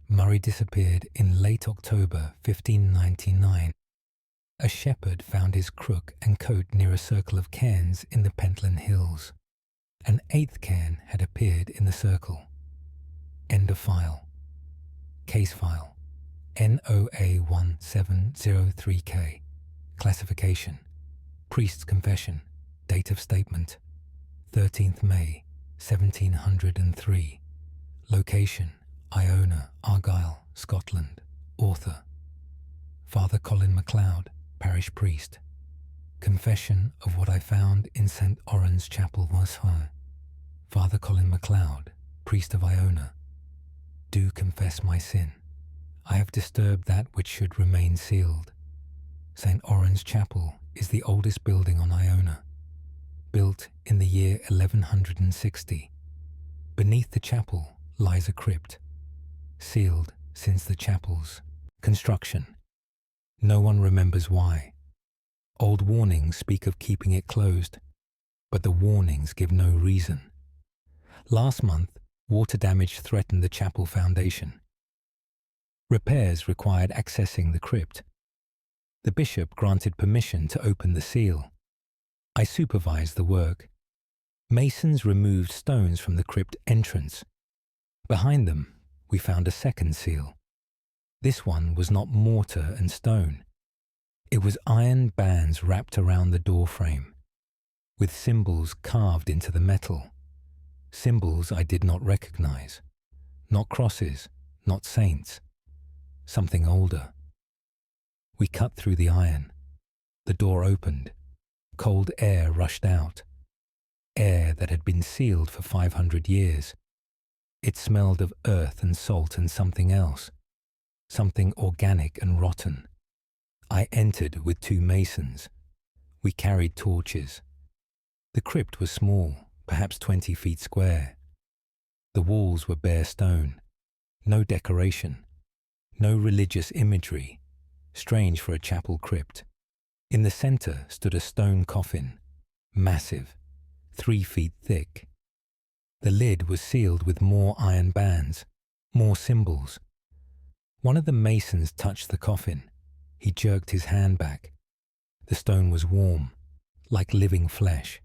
Murray disappeared in late October 1599. A shepherd found his crook and coat near a circle of cairns in the Pentland Hills. An eighth cairn had appeared in the circle. End of file. Case file. NOA1703K. Classification. Priest's confession. Date of statement. 13th May, 1703. Location. Iona, Argyll, Scotland. Author. Father Colin MacLeod, parish priest. Confession of what I found in St. Oran's Chapel was her. Father Colin MacLeod, priest of Iona. Do confess my sin. I have disturbed that which should remain sealed. St. Oran's Chapel is the oldest building on Iona, built in the year 1160. Beneath the chapel lies a crypt, sealed since the chapel's construction. No one remembers why. Old warnings speak of keeping it closed, but the warnings give no reason. Last month, water damage threatened the chapel foundation. Repairs required accessing the crypt. The bishop granted permission to open the seal. I supervised the work. Masons removed stones from the crypt entrance. Behind them, we found a second seal. This one was not mortar and stone. It was iron bands wrapped around the door frame, with symbols carved into the metal. Symbols I did not recognize. Not crosses, not saints. Something older. We cut through the iron. The door opened. Cold air rushed out. Air that had been sealed for 500 years. It smelled of earth and salt and something else. Something organic and rotten. I entered with 2 masons. We carried torches. The crypt was small, perhaps 20 feet square. The walls were bare stone. No decoration. No religious imagery. Strange for a chapel crypt. In the center stood a stone coffin, massive, 3 feet thick. The lid was sealed with more iron bands, more symbols. One of the masons touched the coffin. He jerked his hand back. The stone was warm, like living flesh.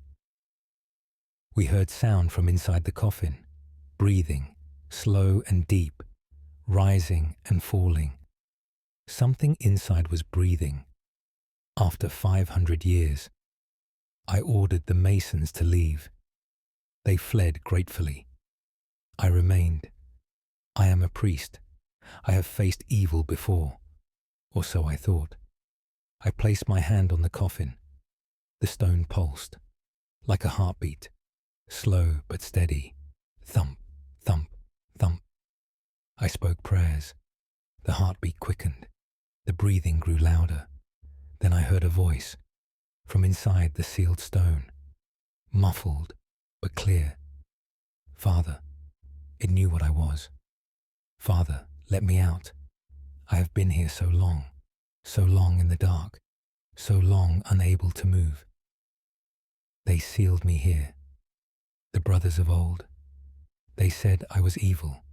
We heard sound from inside the coffin, breathing, slow and deep, rising and falling. Something inside was breathing. After 500 years, I ordered the masons to leave. They fled gratefully. I remained. I am a priest. I have faced evil before, or so I thought. I placed my hand on the coffin. The stone pulsed, like a heartbeat, slow but steady. Thump, thump, thump. I spoke prayers. The heartbeat quickened. The breathing grew louder. Then I heard a voice from inside the sealed stone, muffled but clear. Father, it knew what I was. Father, let me out. I have been here so long in the dark, so long unable to move. They sealed me here, the brothers of old. They said I was evil.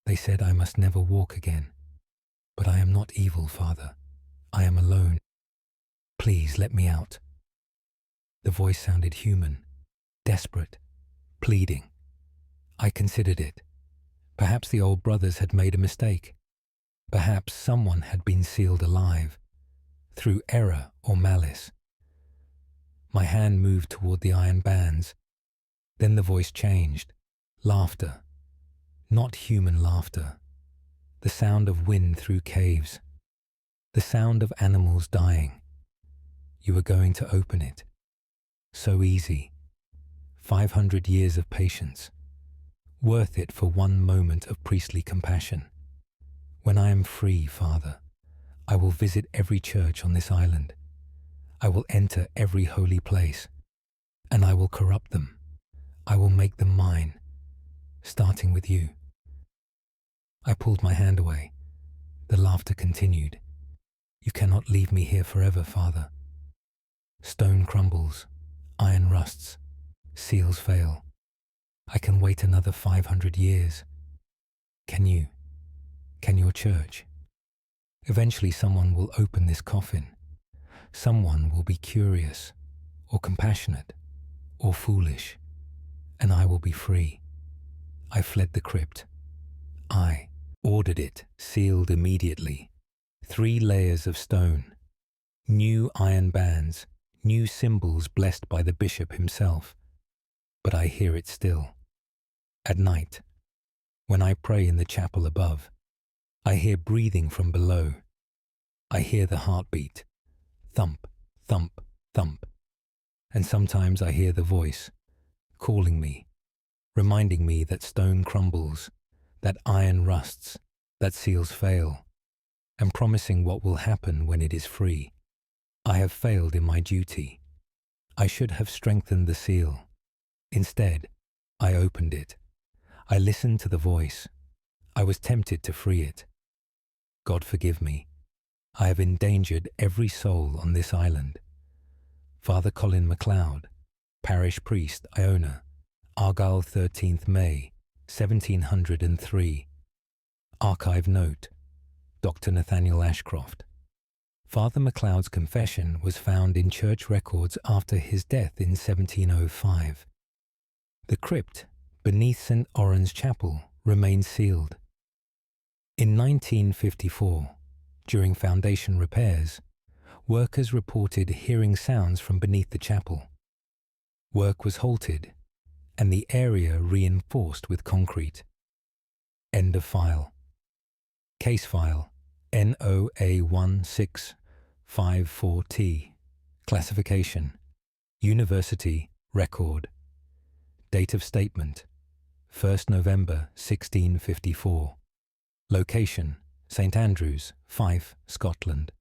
They said I must never walk again. But I am not evil, Father. I am alone. Please let me out. The voice sounded human, desperate, pleading. I considered it. Perhaps the old brothers had made a mistake. Perhaps someone had been sealed alive, through error or malice. My hand moved toward the iron bands. Then the voice changed. Laughter. Not human laughter. The sound of wind through caves. The sound of animals dying. You were going to open it. So easy. 500 years of patience. Worth it for one moment of priestly compassion. When I am free, Father, I will visit every church on this island. I will enter every holy place, and I will corrupt them. I will make them mine, starting with you. I pulled my hand away. The laughter continued. You cannot leave me here forever, Father. Stone crumbles, iron rusts, seals fail. I can wait another 500 years. Can you? Can your church? Eventually someone will open this coffin. Someone will be curious, or compassionate, or foolish, will be free. I fled the crypt. I ordered it sealed immediately. 3 layers of stone, new iron bands, new symbols blessed by the bishop himself. But I hear it still. At night, when I pray in the chapel above, I hear breathing from below. I hear the heartbeat, thump, thump, thump. And sometimes I hear the voice, calling me, reminding me that stone crumbles, that iron rusts, that seals fail, and promising what will happen when it is free. I have failed in my duty. I should have strengthened the seal. Instead, I opened it. I listened to the voice. I was tempted to free it. God forgive me. I have endangered every soul on this island. Father Colin MacLeod, Parish Priest, Iona, Argyll, 13th May, 1703. Archive note, Dr. Nathaniel Ashcroft. Father MacLeod's confession was found in church records after his death in 1705. The crypt beneath St. Oran's Chapel remains sealed. In 1954, during foundation repairs, workers reported hearing sounds from beneath the chapel. Work was halted and the area reinforced with concrete. End of file. Case file NOA1654T. Classification University Record. Date of statement 1st November 1654. Location St Andrews, Fife, Scotland.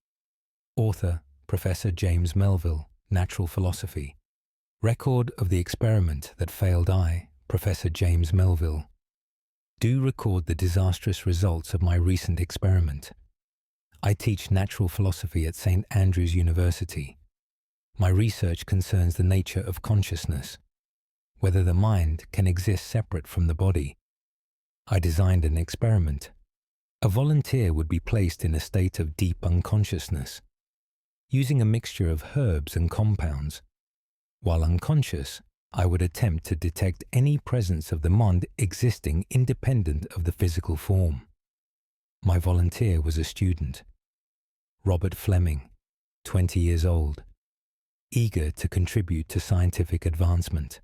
Author Professor James Melville, Natural Philosophy. Record of the experiment that failed I, Professor James Melville. Do record the disastrous results of my recent experiment. I teach natural philosophy at St Andrews University. My research concerns the nature of consciousness, whether the mind can exist separate from the body. I designed an experiment. A volunteer would be placed in a state of deep unconsciousness, using a mixture of herbs and compounds. While unconscious, I would attempt to detect any presence of the mind existing independent of the physical form. My volunteer was a student, Robert Fleming, 20 years old, eager to contribute to scientific advancement.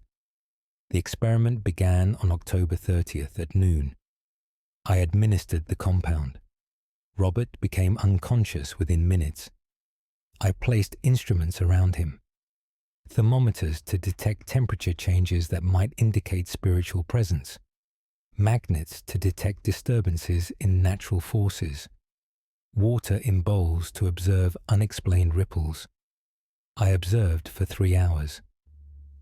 The experiment began on October 30th at noon. I administered the compound. Robert became unconscious within minutes. I placed instruments around him, thermometers to detect temperature changes that might indicate spiritual presence, magnets to detect disturbances in natural forces, water in bowls to observe unexplained ripples. I observed for 3 hours.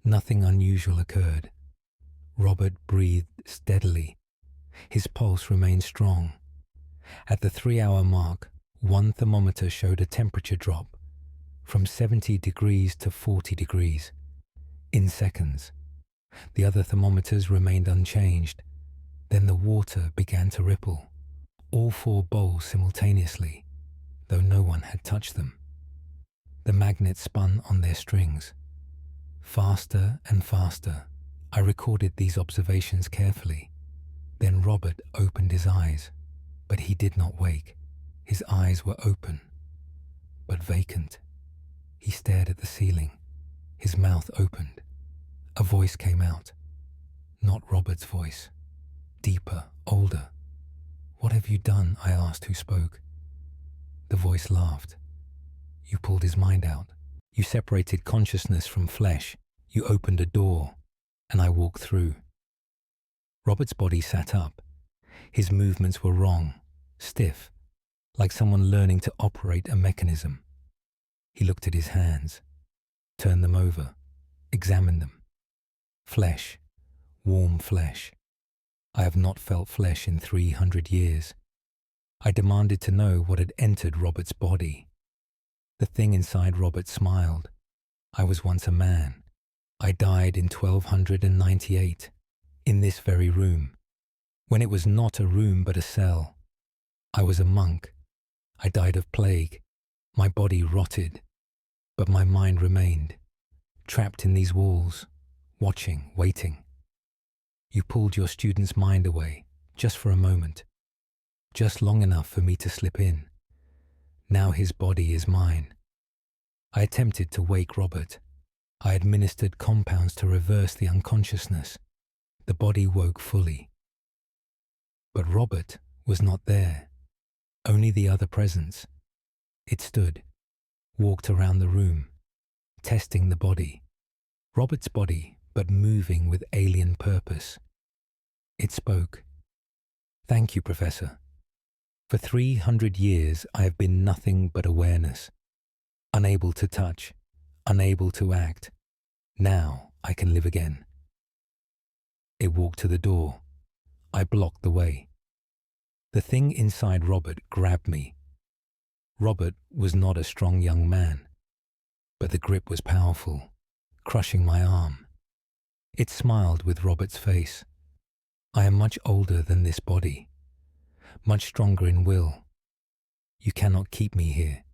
Nothing unusual occurred. Robert breathed steadily. His pulse remained strong. At the 3-hour mark, one thermometer showed a temperature drop from 70 degrees to 40 degrees in seconds. The other thermometers remained unchanged. Then the water began to ripple, all 4 bowls simultaneously, though no one had touched them. The magnets spun on their strings. Faster and faster, I recorded these observations carefully. Then Robert opened his eyes, but he did not wake. His eyes were open, but vacant. He stared at the ceiling. His mouth opened. A voice came out. Not Robert's voice. Deeper, older. "What have you done?" I asked who spoke. The voice laughed. "You pulled his mind out. You separated consciousness from flesh. You opened a door, and I walked through." Robert's body sat up. His movements were wrong, stiff, like someone learning to operate a mechanism. He looked at his hands, turned them over, examined them. Flesh, warm flesh. I have not felt flesh in 300 years. I demanded to know what had entered Robert's body. The thing inside Robert smiled. I was once a man. I died in 1298, in this very room, when it was not a room but a cell. I was a monk. I died of plague. My body rotted, but my mind remained, trapped in these walls, watching, waiting. You pulled your student's mind away, just for a moment, just long enough for me to slip in. Now his body is mine. I attempted to wake Robert. I administered compounds to reverse the unconsciousness. The body woke fully. But Robert was not there, only the other presence. It stood, walked around the room, testing the body. Robert's body, but moving with alien purpose. It spoke. Thank you, Professor. For 300 years I have been nothing but awareness, unable to touch, unable to act. Now I can live again. It walked to the door. I blocked the way. The thing inside Robert grabbed me. Robert was not a strong young man, but the grip was powerful, crushing my arm. It smiled with Robert's face. I am much older than this body, much stronger in will. You cannot keep me here.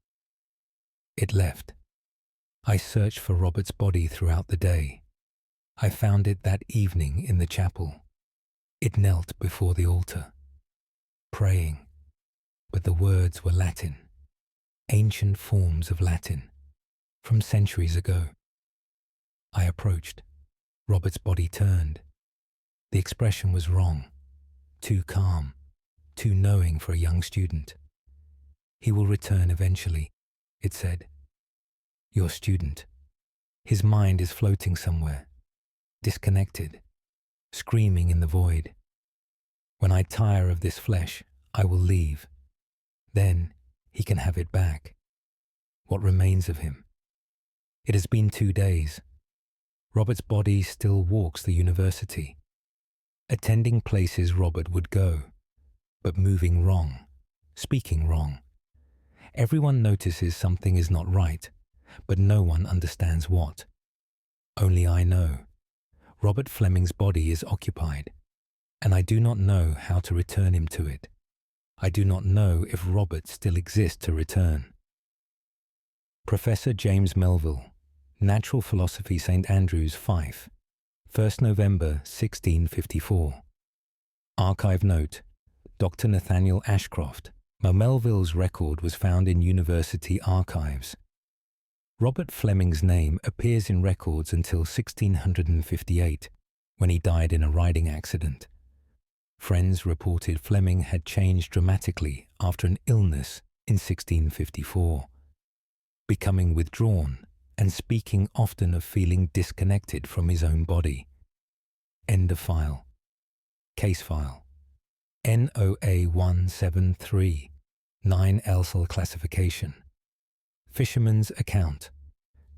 It left. I searched for Robert's body throughout the day. I found it that evening in the chapel. It knelt before the altar, praying, but the words were Latin, ancient forms of Latin, from centuries ago. I approached. Robert's body turned. The expression was wrong, too calm, too knowing for a young student. He will return eventually, it said. Your student. His mind is floating somewhere, disconnected, screaming in the void. When I tire of this flesh, I will leave. Then he can have it back. What remains of him? It has been 2 days. Robert's body still walks the university, attending places Robert would go, but moving wrong, speaking wrong. Everyone notices something is not right, but no one understands what. Only I know. Robert Fleming's body is occupied, and I do not know how to return him to it. I do not know if Robert still exists to return. Professor James Melville, Natural Philosophy, St Andrews, Fife, 1st November 1654. Archive note, Dr. Nathaniel Ashcroft. Melville's record was found in university archives. Robert Fleming's name appears in records until 1658, when he died in a riding accident. Friends reported Fleming had changed dramatically after an illness in 1654, becoming withdrawn and speaking often of feeling disconnected from his own body. End of file. Case file. NOA 173, 9 Elsel classification. Fisherman's account.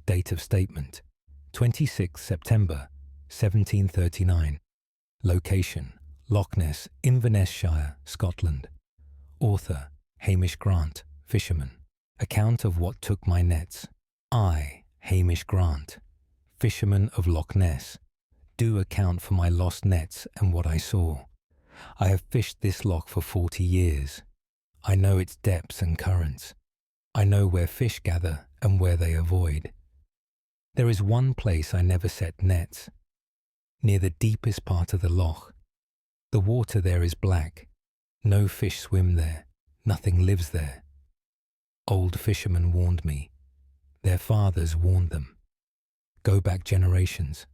Date of statement, 26 September 1739. Location, Loch Ness, Inverness Shire, Scotland. Author, Hamish Grant, fisherman. Account of what took my nets. I, Hamish Grant, fisherman of Loch Ness, do account for my lost nets and what I saw. I have fished this loch for 40 years. I know its depths and currents. I know where fish gather and where they avoid. There is one place I never set nets, near the deepest part of the loch. The water there is black. No fish swim there. Nothing lives there. Old fishermen warned me. Their fathers warned them. Go back generations.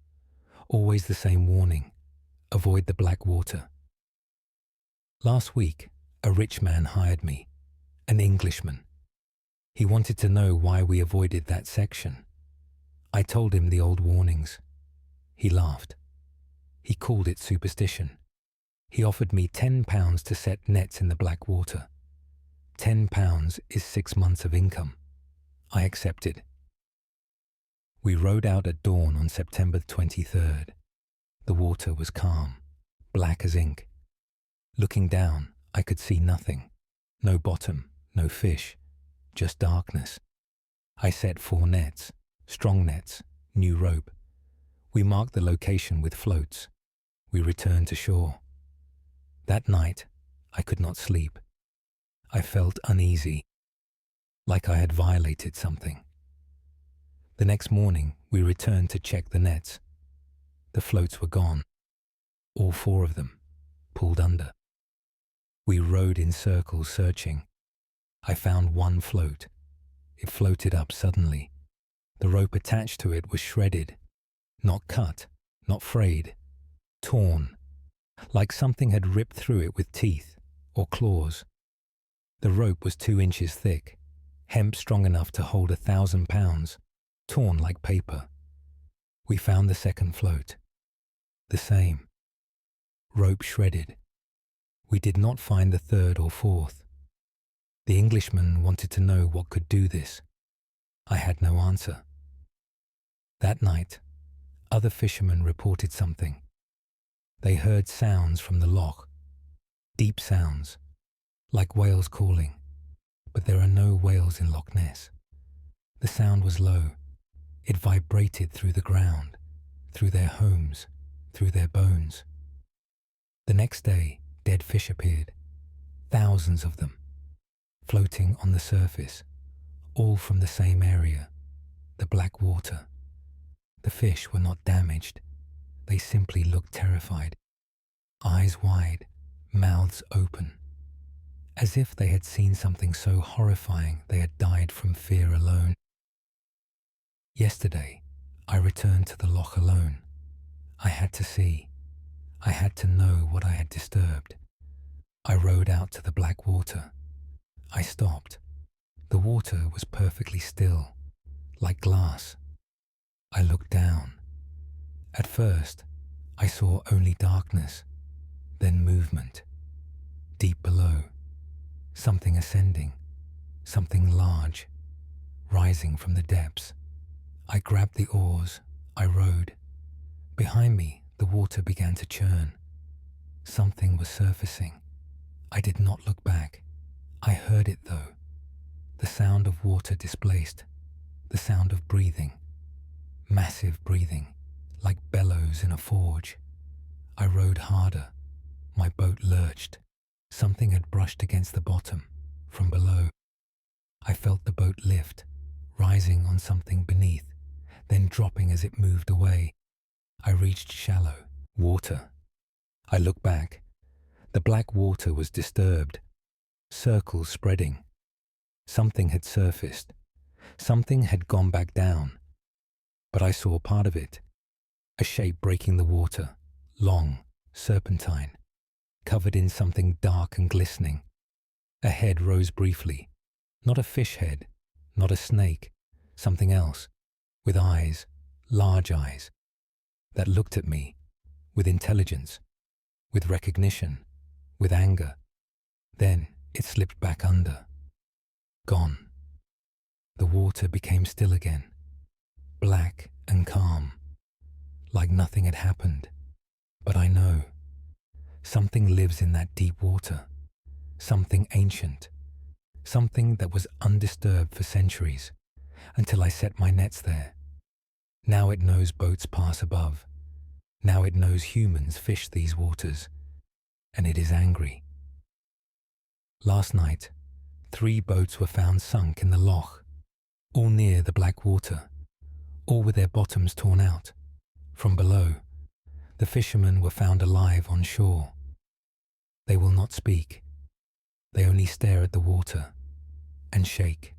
Always the same warning. Avoid the black water. Last week, a rich man hired me, an Englishman. He wanted to know why we avoided that section. I told him the old warnings. He laughed. He called it superstition. He offered me £10 to set nets in the black water. £10 is 6 months of income. I accepted. We rowed out at dawn on September 23rd. The water was calm, black as ink. Looking down, I could see nothing. No bottom, no fish, just darkness. I set 4 nets, strong nets, new rope. We marked the location with floats. We returned to shore. That night, I could not sleep. I felt uneasy, like I had violated something. The next morning, we returned to check the nets. The floats were gone. all 4 of them, pulled under. We rowed in circles searching. I found one float. It floated up suddenly. The rope attached to it was shredded, not cut, not frayed, torn, like something had ripped through it with teeth or claws. The rope was 2 inches thick, hemp strong enough to hold 1,000 pounds, torn like paper. We found the second float. The same. Rope shredded. We did not find the third or fourth. The Englishman wanted to know what could do this. I had no answer. That night, other fishermen reported something. They heard sounds from the loch, deep sounds, like whales calling, but there are no whales in Loch Ness. The sound was low. It vibrated through the ground, through their homes, through their bones. The next day, dead fish appeared, thousands of them, floating on the surface, all from the same area, the black water. The fish were not damaged. They simply looked terrified, eyes wide, mouths open, as if they had seen something so horrifying they had died from fear alone. Yesterday, I returned to the loch alone. I had to see. I had to know what I had disturbed. I rowed out to the black water. I stopped. The water was perfectly still, like glass. I looked down. At first, I saw only darkness, then movement. Deep below, something ascending, something large, rising from the depths. I grabbed the oars. I rowed. Behind me, the water began to churn. Something was surfacing. I did not look back. I heard it though. The sound of water displaced. The sound of breathing. Massive breathing, like bellows in a forge. I rowed harder. My boat lurched. Something had brushed against the bottom, from below. I felt the boat lift, rising on something beneath, then dropping as it moved away. I reached shallow water. I looked back. The black water was disturbed, circles spreading. Something had surfaced. Something had gone back down. But I saw part of it, a shape breaking the water, long, serpentine, covered in something dark and glistening. A head rose briefly, not a fish head, not a snake, something else, with eyes, large eyes, that looked at me, with intelligence, with recognition, with anger. Then it slipped back under. Gone. The water became still again, black and calm, like nothing had happened. But I know, something lives in that deep water, something ancient, something that was undisturbed for centuries, until I set my nets there. Now it knows boats pass above. Now it knows humans fish these waters, and it is angry. Last night, 3 boats were found sunk in the loch, all near the black water, all with their bottoms torn out. From below, the fishermen were found alive on shore. They will not speak. They only stare at the water and shake.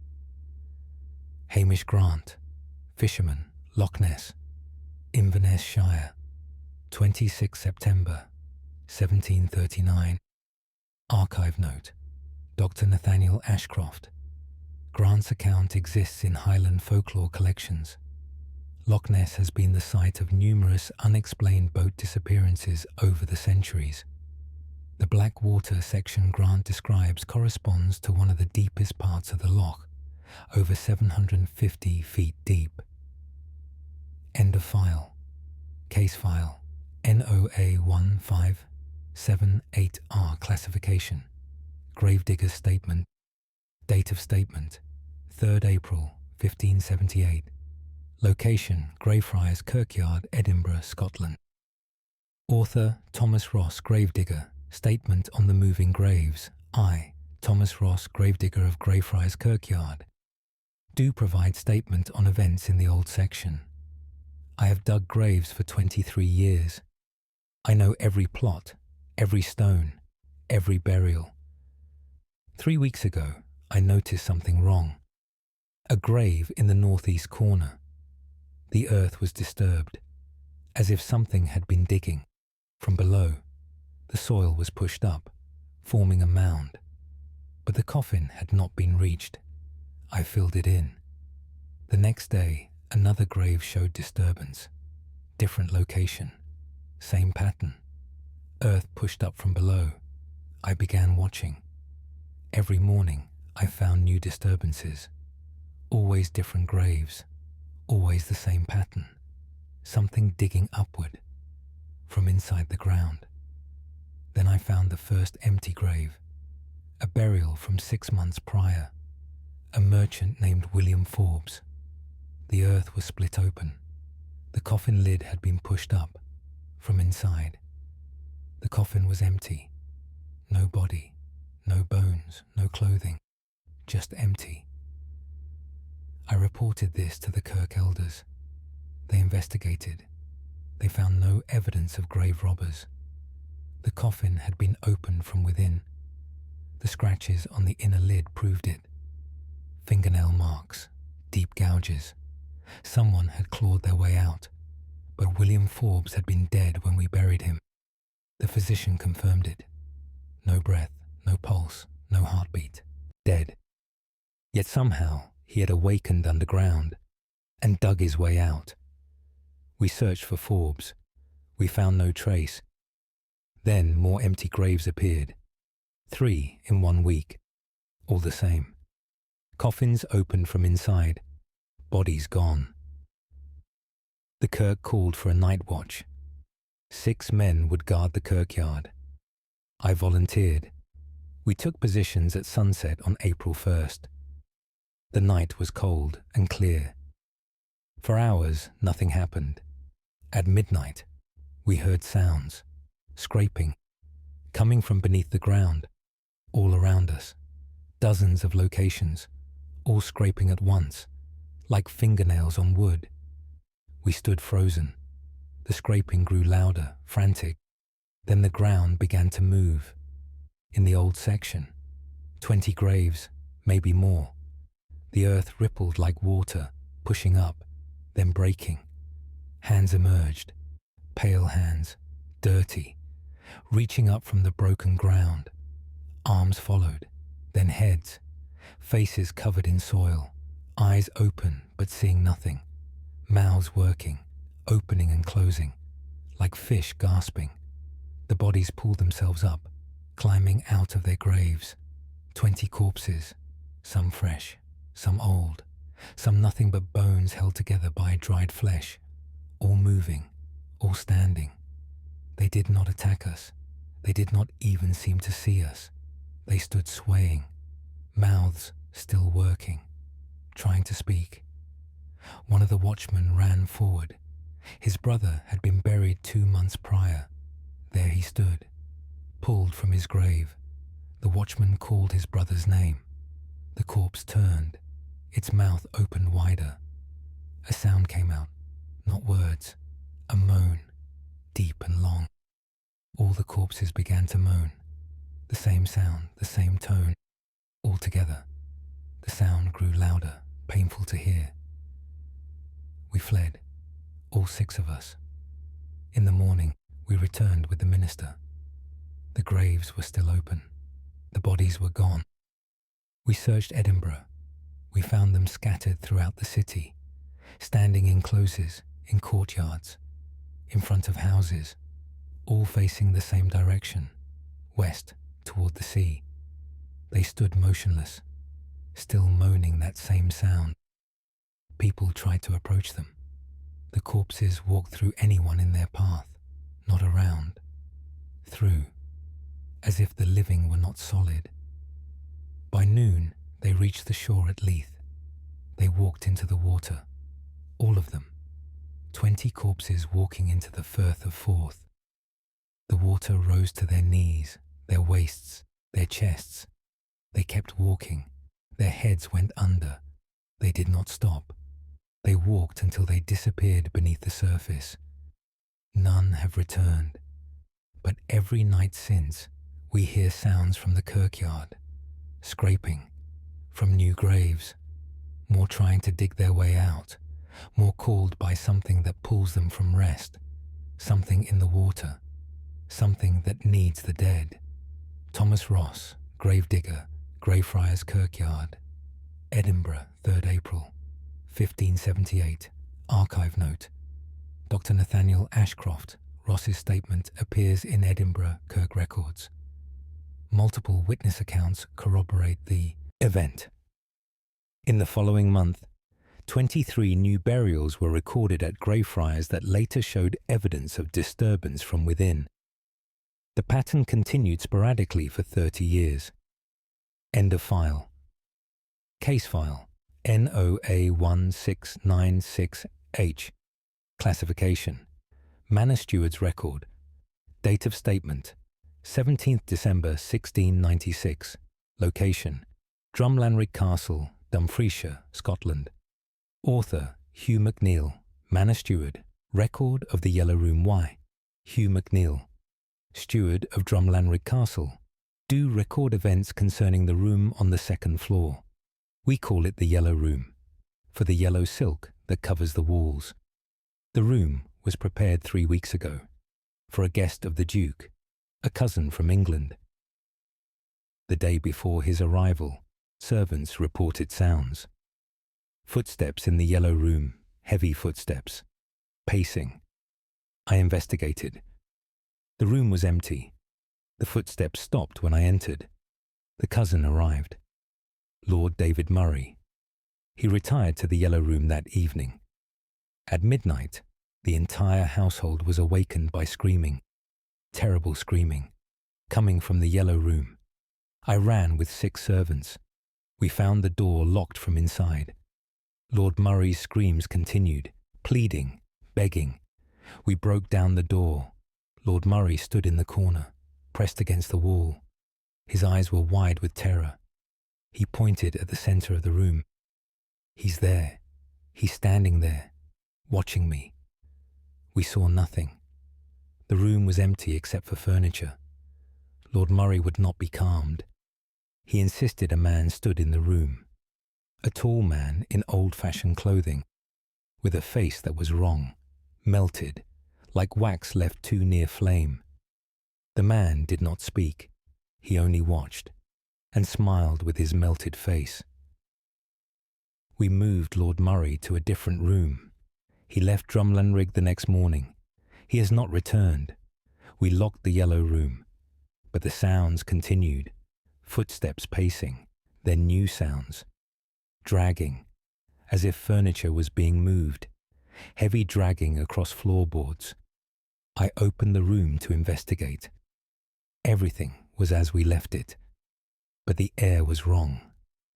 Hamish Grant, fisherman, Loch Ness, Inverness Shire, 26 September 1739. Archive note: Dr. Nathaniel Ashcroft. Grant's account exists in Highland folklore collections. Loch Ness has been the site of numerous unexplained boat disappearances over the centuries. The black water section Grant describes corresponds to one of the deepest parts of the loch, over 750 feet deep. End of file. Case file NOA 1578R classification. Gravedigger's statement. Date of statement 3rd April 1578. Location Greyfriars Kirkyard, Edinburgh, Scotland. Author Thomas Ross, Gravedigger. Statement on the moving graves. I, Thomas Ross, Gravedigger of Greyfriars Kirkyard, do provide statement on events in the old section. I have dug graves for 23 years. I know every plot, every stone, every burial. 3 weeks ago, I noticed something wrong. A grave in the northeast corner. The earth was disturbed, as if something had been digging. From below, the soil was pushed up, forming a mound. But the coffin had not been reached. I filled it in. The next day, another grave showed disturbance. Different location, same pattern. Earth pushed up from below. I began watching. Every morning, I found new disturbances. Always different graves. Always the same pattern. Something digging upward, from inside the ground. Then I found the first empty grave. A burial from 6 months prior. A merchant named William Forbes. The earth was split open. The coffin lid had been pushed up, from inside. The coffin was empty. No body, no bones, no clothing. Just empty. I reported this to the Kirk elders. They investigated. They found no evidence of grave robbers. The coffin had been opened from within. The scratches on the inner lid proved it. Fingernail marks, deep gouges. Someone had clawed their way out, but William Forbes had been dead when we buried him. The physician confirmed it. No breath, no pulse, no heartbeat. Dead. Yet somehow he had awakened underground and dug his way out. We searched for Forbes. We found no trace. Then more empty graves appeared. 3 in 1 week. All the same. Coffins opened from inside. Bodies gone. The Kirk called for a night watch. 6 men would guard the kirkyard. I volunteered. We took positions at sunset on April 1st. The night was cold and clear. For hours, nothing happened. At midnight, we heard sounds, scraping, coming from beneath the ground, all around us. Dozens of locations, all scraping at once, like fingernails on wood. We stood frozen. The scraping grew louder, frantic. Then the ground began to move. In the old section, 20 graves, maybe more. The earth rippled like water, pushing up, then breaking. Hands emerged, pale hands, dirty, reaching up from the broken ground. Arms followed, then heads, faces covered in soil, eyes open but seeing nothing, mouths working, opening and closing, like fish gasping. The bodies pulled themselves up, climbing out of their graves. 20 corpses, some fresh, some old, some nothing but bones held together by dried flesh, all moving, all standing. They did not attack us. They did not even seem to see us. They stood swaying, mouths still working, trying to speak. One of the watchmen ran forward. His brother had been buried 2 months prior. There he stood, pulled from his grave. The watchman called his brother's name. The corpse turned, its mouth opened wider. A sound came out, not words, a moan, deep and long. All the corpses began to moan. The same sound, the same tone, all together. The sound grew louder, painful to hear. We fled, all 6 of us. In the morning, we returned with the minister. The graves were still open. The bodies were gone. We searched Edinburgh. We found them scattered throughout the city, standing in closes, in courtyards, in front of houses, all facing the same direction, west toward the sea. They stood motionless, still moaning that same sound. People tried to approach them. The corpses walked through anyone in their path, not around, through, as if the living were not solid. By noon, they reached the shore at Leith. They walked into the water, all of them, 20 corpses walking into the Firth of Forth. The water rose to their knees, their waists, their chests. They kept walking. Their heads went under. They did not stop. They walked until they disappeared beneath the surface. None have returned. But every night since, we hear sounds from the kirkyard, scraping, from new graves, more trying to dig their way out, more called by something that pulls them from rest, something in the water, something that needs the dead. Thomas Ross, Gravedigger, Greyfriars Kirkyard, Edinburgh, 3rd April, 1578. Archive note. Dr. Nathaniel Ashcroft, Ross's statement appears in Edinburgh Kirk Records. Multiple witness accounts corroborate the event. In the following month, 23 new burials were recorded at Greyfriars that later showed evidence of disturbance from within. The pattern continued sporadically for 30 years. End of file. Case file NOA1696H. Classification. Manor Steward's Record. Date of statement 17th December 1696. Location Drumlanrig Castle, Dumfriesshire, Scotland. Author Hugh MacNeill. Manor Steward. Record of the Yellow Room Y. Hugh MacNeill. Steward of Drumlanrig Castle. Do record events concerning the room on the 2nd floor. We call it the Yellow Room, for the yellow silk that covers the walls. The room was prepared 3 weeks ago, for a guest of the Duke, a cousin from England. The day before his arrival, servants reported sounds. Footsteps in the Yellow Room, heavy footsteps, pacing. I investigated. The room was empty. The footsteps stopped when I entered. The cousin arrived. Lord David Murray. He retired to the Yellow Room that evening. At midnight, the entire household was awakened by screaming, terrible screaming, coming from the Yellow Room. I ran with 6 servants. We found the door locked from inside. Lord Murray's screams continued, pleading, begging. We broke down the door. Lord Murray stood in the corner, pressed against the wall. His eyes were wide with terror. He pointed at the center of the room. He's there. He's standing there, watching me. We saw nothing. The room was empty except for furniture. Lord Murray would not be calmed. He insisted a man stood in the room. A tall man in old-fashioned clothing, with a face that was wrong, melted, like wax left too near flame. The man did not speak. He only watched, and smiled with his melted face. We moved Lord Murray to a different room. He left Drumlanrig the next morning. He has not returned. We locked the Yellow Room, but the sounds continued. Footsteps pacing, then new sounds. Dragging, as if furniture was being moved. Heavy dragging across floorboards. I opened the room to investigate. Everything was as we left it. But the air was wrong.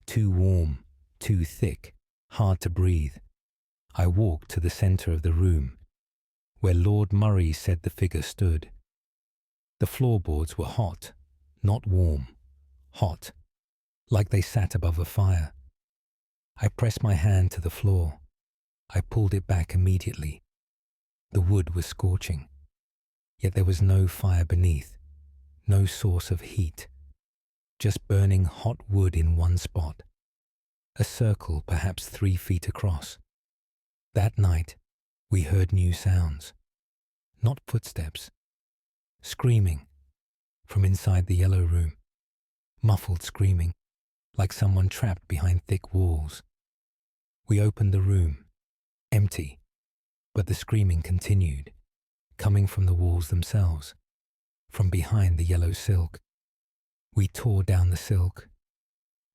Too warm, too thick, hard to breathe. I walked to the center of the room, where Lord Murray said the figure stood. The floorboards were hot, not warm, hot, like they sat above a fire. I pressed my hand to the floor. I pulled it back immediately. The wood was scorching, yet there was no fire beneath, no source of heat. Just burning hot wood in one spot, a circle perhaps 3 feet across. That night, we heard new sounds, not footsteps, screaming from inside the Yellow Room, muffled screaming, like someone trapped behind thick walls. We opened the room, empty, but the screaming continued, coming from the walls themselves, from behind the yellow silk. We tore down the silk.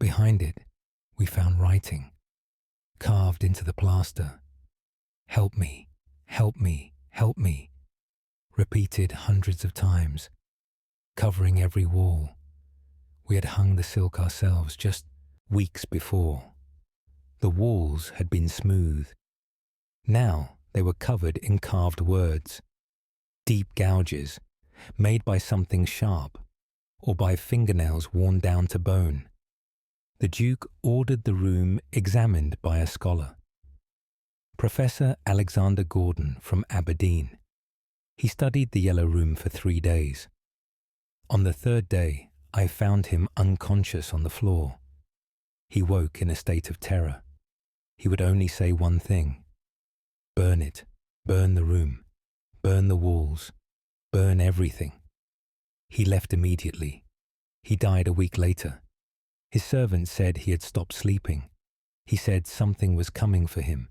Behind it, we found writing, carved into the plaster. "Help me, help me, help me," repeated hundreds of times, covering every wall. We had hung the silk ourselves just weeks before. The walls had been smooth. Now they were covered in carved words, deep gouges, made by something sharp, or by fingernails worn down to bone. The Duke ordered the room examined by a scholar. Professor Alexander Gordon from Aberdeen. He studied the Yellow Room for 3 days. On the 3rd day, I found him unconscious on the floor. He woke in a state of terror. He would only say one thing: "Burn it, burn the room, burn the walls, burn everything." He left immediately. He died a week later. His servant said he had stopped sleeping. He said something was coming for him,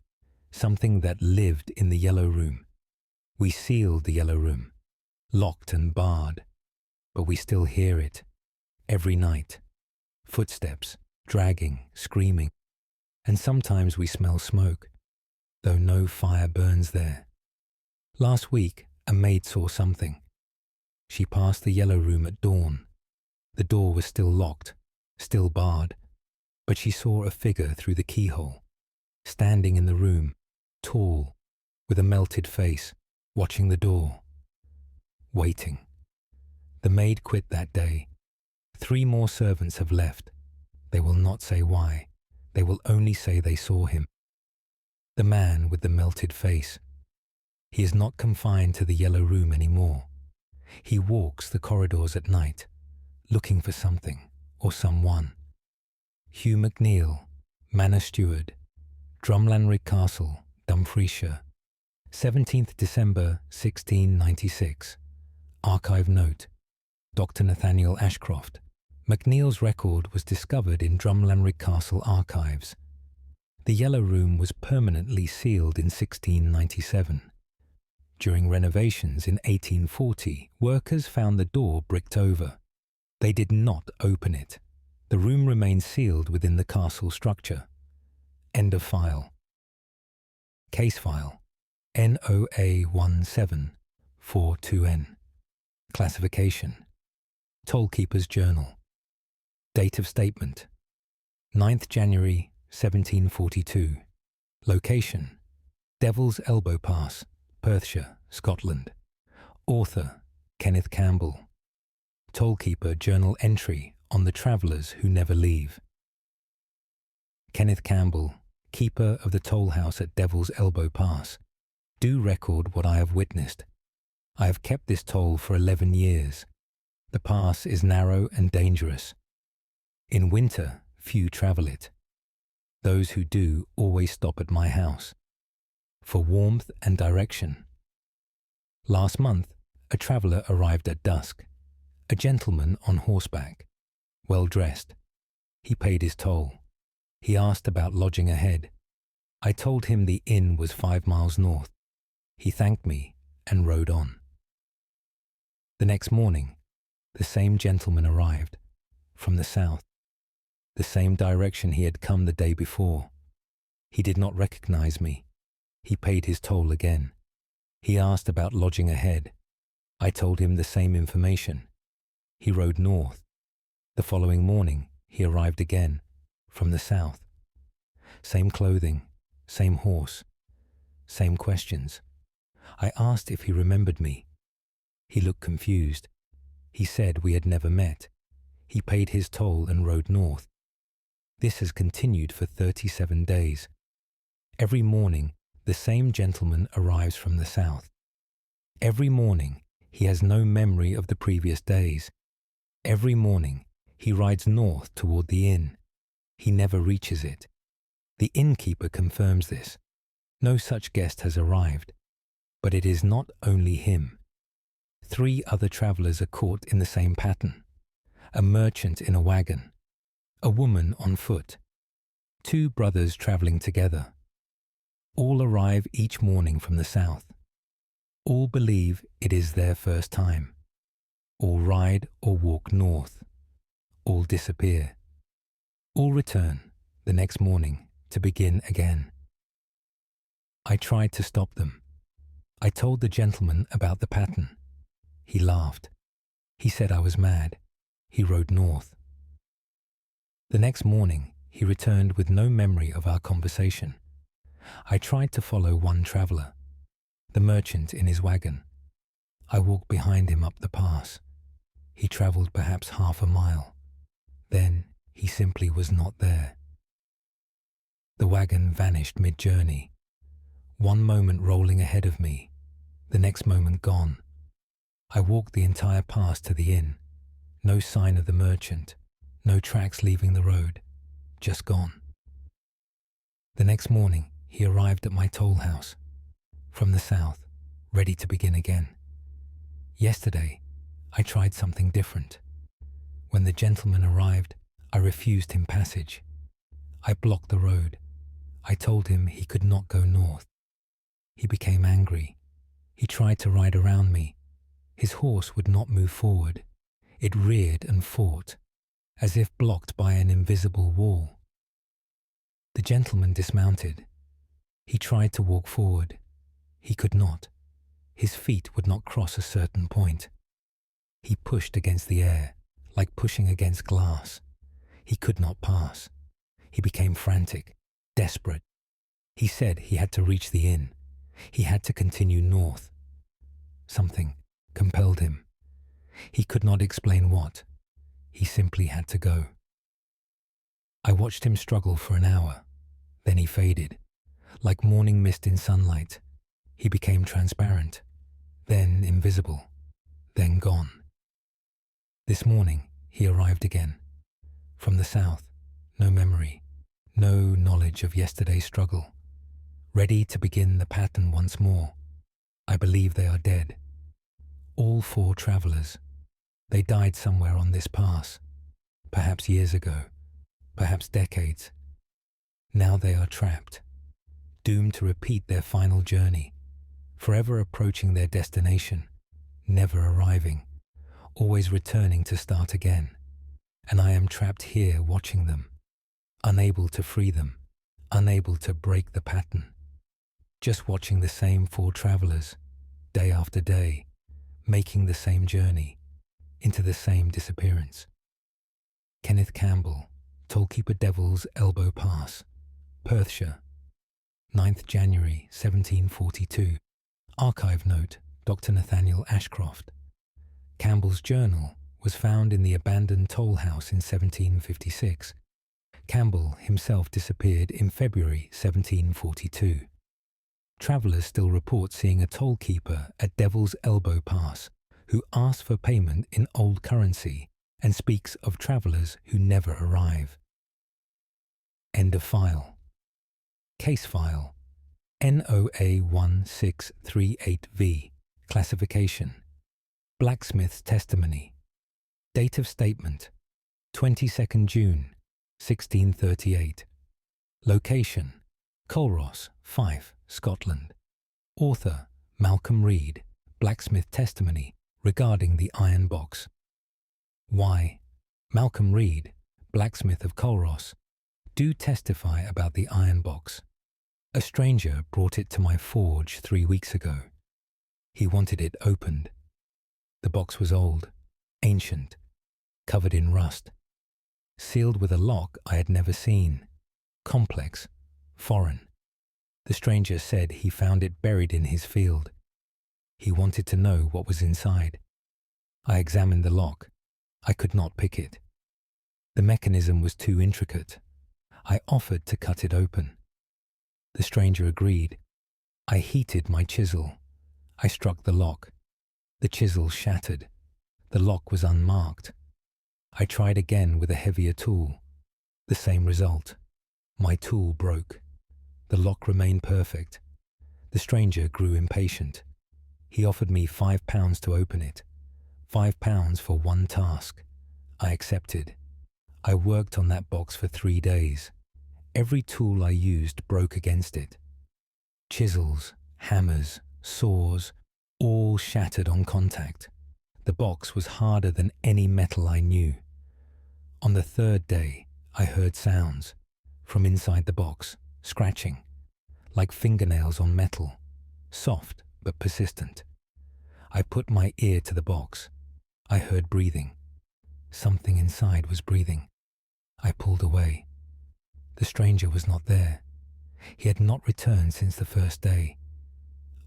something that lived in the Yellow Room. We sealed the Yellow Room, locked and barred, but we still hear it, every night. Footsteps, dragging, screaming, and sometimes we smell smoke, though no fire burns there. Last week, a maid saw something. She passed the Yellow Room at dawn. The door was still locked, still barred, but she saw a figure through the keyhole, standing in the room, tall, with a melted face, watching the door, waiting. The maid quit that day. 3 more servants have left. They will not say why. They will only say they saw him. The man with the melted face. He is not confined to the Yellow Room anymore. He walks the corridors at night, looking for something or someone. Hugh McNeill, Manor Steward, Drumlanrig Castle, Dumfriesshire, 17th December 1696. Archive note: Dr. Nathaniel Ashcroft. McNeill's record was discovered in Drumlanrig Castle archives. The Yellow Room was permanently sealed in 1697. During renovations in 1840, workers found the door bricked over. They did not open it. The room remained sealed within the castle structure. End of file. Case file NOA174-2N. Classification: Tollkeeper's Journal. Date of statement: 9th January 1742. Location: Devil's Elbow Pass, Perthshire, Scotland. Author: Kenneth Campbell. Tollkeeper journal entry on the travellers who never leave. Kenneth Campbell, keeper of the toll house at Devil's Elbow Pass. Do record what I have witnessed. I have kept this toll for 11 years. The pass is narrow and dangerous. In winter, few travel it. Those who do always stop at my house for warmth and direction. Last month, a traveller arrived at dusk. A gentleman on horseback, well dressed. He paid his toll. He asked about lodging ahead. I told him the inn was 5 miles north. He thanked me and rode on. The next morning, the same gentleman arrived, from the south, the same direction he had come the day before. He did not recognize me. He paid his toll again. He asked about lodging ahead. I told him the same information. He rode north. The following morning, he arrived again, from the south. Same clothing, same horse, same questions. I asked if he remembered me. He looked confused. He said we had never met. He paid his toll and rode north. This has continued for 37 days. Every morning, the same gentleman arrives from the south. Every morning, he has no memory of the previous days. Every morning, he rides north toward the inn. He never reaches it. The innkeeper confirms this. No such guest has arrived. But it is not only him. 3 other travellers are caught in the same pattern. A merchant in a wagon. A woman on foot. 2 brothers travelling together. All arrive each morning from the south. All believe it is their first time. All ride or walk north. All disappear. All return the next morning to begin again. I tried to stop them. I told the gentleman about the pattern. He laughed. He said I was mad. He rode north. The next morning, he returned with no memory of our conversation. I tried to follow one traveller, the merchant in his wagon. I walked behind him up the pass. He travelled perhaps half a mile. Then he simply was not there. The wagon vanished mid-journey, one moment rolling ahead of me, The next moment gone. I walked the entire pass to the inn. No sign of the merchant, no tracks leaving the road, just gone. The next morning, he arrived at my toll house, from the south, ready to begin again. Yesterday, I tried something different. When the gentleman arrived, I refused him passage. I blocked the road. I told him he could not go north. He became angry. He tried to ride around me. His horse would not move forward. It reared and fought, as if blocked by an invisible wall. The gentleman dismounted. He tried to walk forward. He could not. His feet would not cross a certain point. He pushed against the air, like pushing against glass. He could not pass. He became frantic, desperate. He said he had to reach the inn. He had to continue north. Something compelled him. He could not explain what. He simply had to go. I watched him struggle for an hour. Then he faded, like morning mist in sunlight. He became transparent, then invisible, then gone. This morning, he arrived again. From the south, no memory, no knowledge of yesterday's struggle. Ready to begin the pattern once more. I believe they are dead. All 4 travellers. They died somewhere on this pass, perhaps years ago, perhaps decades. Now they are trapped, doomed to repeat their final journey, forever approaching their destination, never arriving, always returning to start again. And I am trapped here watching them, unable to free them, unable to break the pattern. Just watching the same 4 travellers, day after day, making the same journey, into the same disappearance. Kenneth Campbell, Tollkeeper Devil's Elbow Pass, Perthshire, 9th January 1742. Archive note, Dr. Nathaniel Ashcroft. Campbell's journal was found in the abandoned toll house in 1756. Campbell himself disappeared in February 1742. Travellers still report seeing a tollkeeper at Devil's Elbow Pass who asks for payment in old currency and speaks of travellers who never arrive. End of file. Case file NOA 1638V. Classification Blacksmith's testimony. Date of statement 22nd June 1638. Location Culross, Fife, Scotland. Author Malcolm Reed. Blacksmith testimony regarding the iron box. Why? Malcolm Reed, blacksmith of Culross, do testify about the iron box. A stranger brought it to my forge 3 weeks ago. He wanted it opened. The box was old, ancient, covered in rust, sealed with a lock I had never seen, complex, foreign. The stranger said he found it buried in his field. He wanted to know what was inside. I examined the lock. I could not pick it. The mechanism was too intricate. I offered to cut it open. The stranger agreed. I heated my chisel. I struck the lock. The chisel shattered. The lock was unmarked. I tried again with a heavier tool. The same result. My tool broke. The lock remained perfect. The stranger grew impatient. He offered me £5 to open it. £5 for one task. I accepted. I worked on that box for 3 days. Every tool I used broke against it. Chisels, hammers, saws, all shattered on contact. The box was harder than any metal I knew. On the 3rd day, I heard sounds from inside the box, scratching, like fingernails on metal, soft but persistent. I put my ear to the box. I heard breathing. Something inside was breathing. I pulled away. The stranger was not there. He had not returned since the 1st day.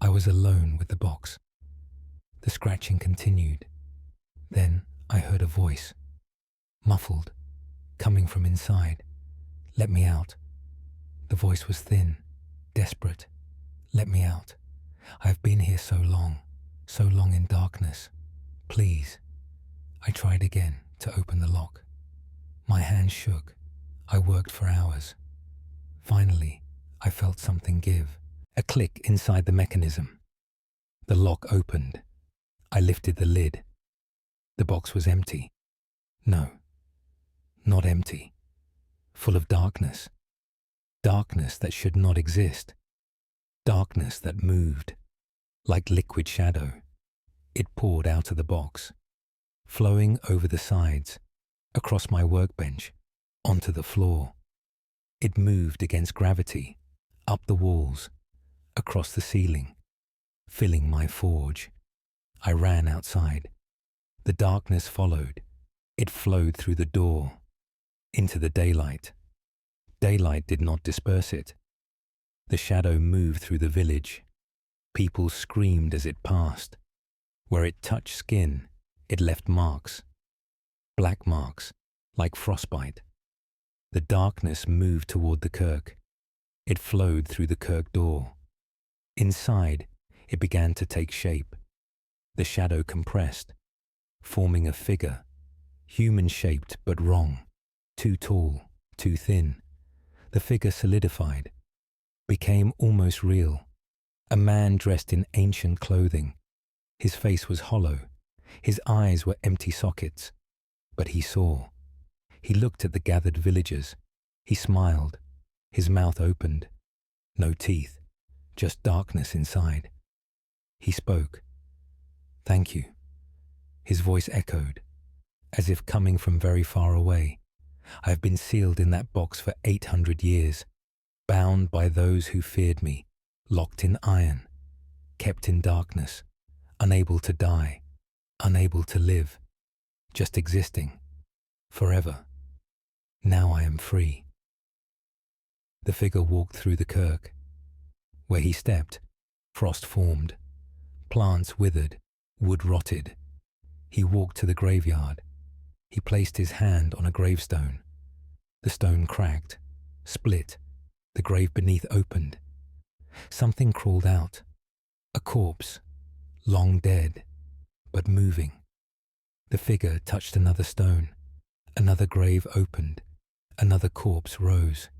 I was alone with the box. The scratching continued. Then I heard a voice, muffled, coming from inside. Let me out. The voice was thin, desperate. Let me out. I have been here so long in darkness. Please. I tried again to open the lock. My hands shook. I worked for hours. Finally, I felt something give. A click inside the mechanism. The lock opened. I lifted the lid. The box was empty. No, not empty. Full of darkness. Darkness that should not exist. Darkness that moved. Like liquid shadow. It poured out of the box, flowing over the sides, across my workbench, onto the floor. It moved against gravity, up the walls, across the ceiling, filling my forge. I ran outside. The darkness followed. It flowed through the door, into the daylight. Daylight did not disperse it. The shadow moved through the village. People screamed as it passed. Where it touched skin, it left marks. Black marks, like frostbite. The darkness moved toward the kirk. It flowed through the kirk door. Inside, it began to take shape. The shadow compressed, forming a figure, human-shaped but wrong, too tall, too thin. The figure solidified, became almost real. A man dressed in ancient clothing. His face was hollow. His eyes were empty sockets. But he saw. He looked at the gathered villagers. He smiled. His mouth opened. No teeth, just darkness inside. He spoke. "Thank you." His voice echoed, as if coming from very far away. "I have been sealed in that box for 800 years, bound by those who feared me, locked in iron, kept in darkness, unable to die, unable to live, just existing, forever. Now I am free." The figure walked through the kirk. Where he stepped, frost formed, plants withered, wood rotted. He walked to the graveyard. He placed his hand on a gravestone. The stone cracked, split, the grave beneath opened. Something crawled out, a corpse, long dead, but moving. The figure touched another stone. Another grave opened. Another corpse rose.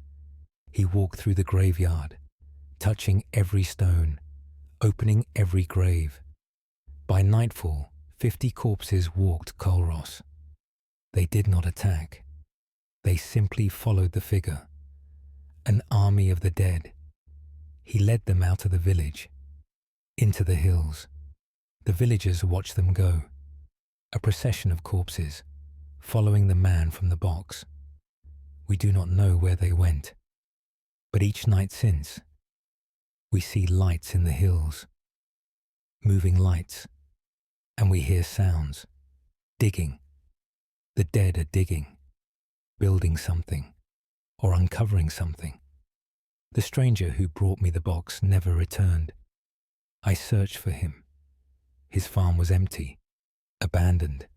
He walked through the graveyard, touching every stone, opening every grave. By nightfall, 50 corpses walked Culross. They did not attack. They simply followed the figure. An army of the dead. He led them out of the village, into the hills. The villagers watched them go. A procession of corpses, following the man from the box. We do not know where they went. But each night since, we see lights in the hills, moving lights, and we hear sounds, digging. The dead are digging, building something, or uncovering something. The stranger who brought me the box never returned. I searched for him. His farm was empty, abandoned.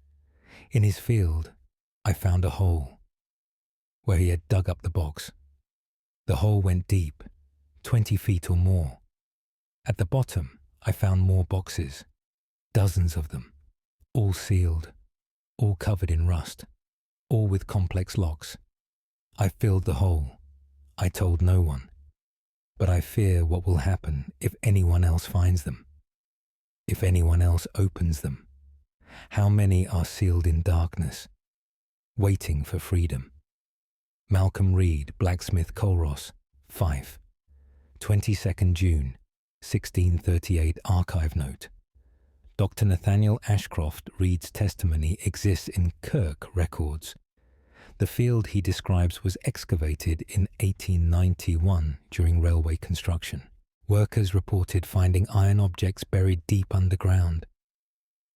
In his field, I found a hole, where he had dug up the box. The hole went deep, 20 feet or more. At the bottom, I found more boxes, dozens of them, all sealed, all covered in rust, all with complex locks. I filled the hole. I told no one. But I fear what will happen if anyone else finds them, if anyone else opens them. How many are sealed in darkness, waiting for freedom? Malcolm Reed, Blacksmith, Culross, Fife. 22nd June, 1638 archive note. Dr. Nathaniel Ashcroft Reed's testimony exists in Kirk records. The field he describes was excavated in 1891 during railway construction. Workers reported finding iron objects buried deep underground.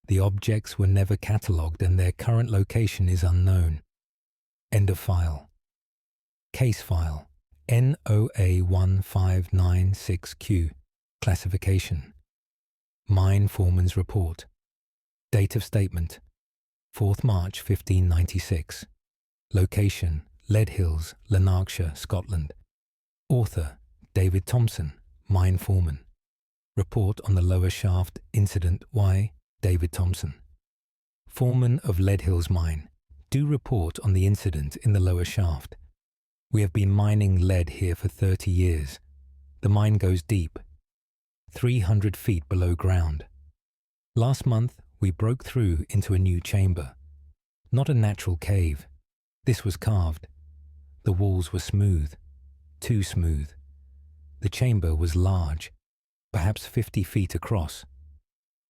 The objects were never catalogued and their current location is unknown. End of file. Case file NOA1596Q. Classification. Mine Foreman's Report. Date of statement 4th March 1596. Location Lead Hills, Lanarkshire, Scotland. Author David Thompson, Mine Foreman. Report on the lower shaft incident. Why? David Thompson. Foreman of Lead Hills Mine. Do report on the incident in the lower shaft. We have been mining lead here for 30 years. The mine goes deep, 300 feet below ground. Last month, we broke through into a new chamber. Not a natural cave. This was carved. The walls were smooth, too smooth. The chamber was large, perhaps 50 feet across.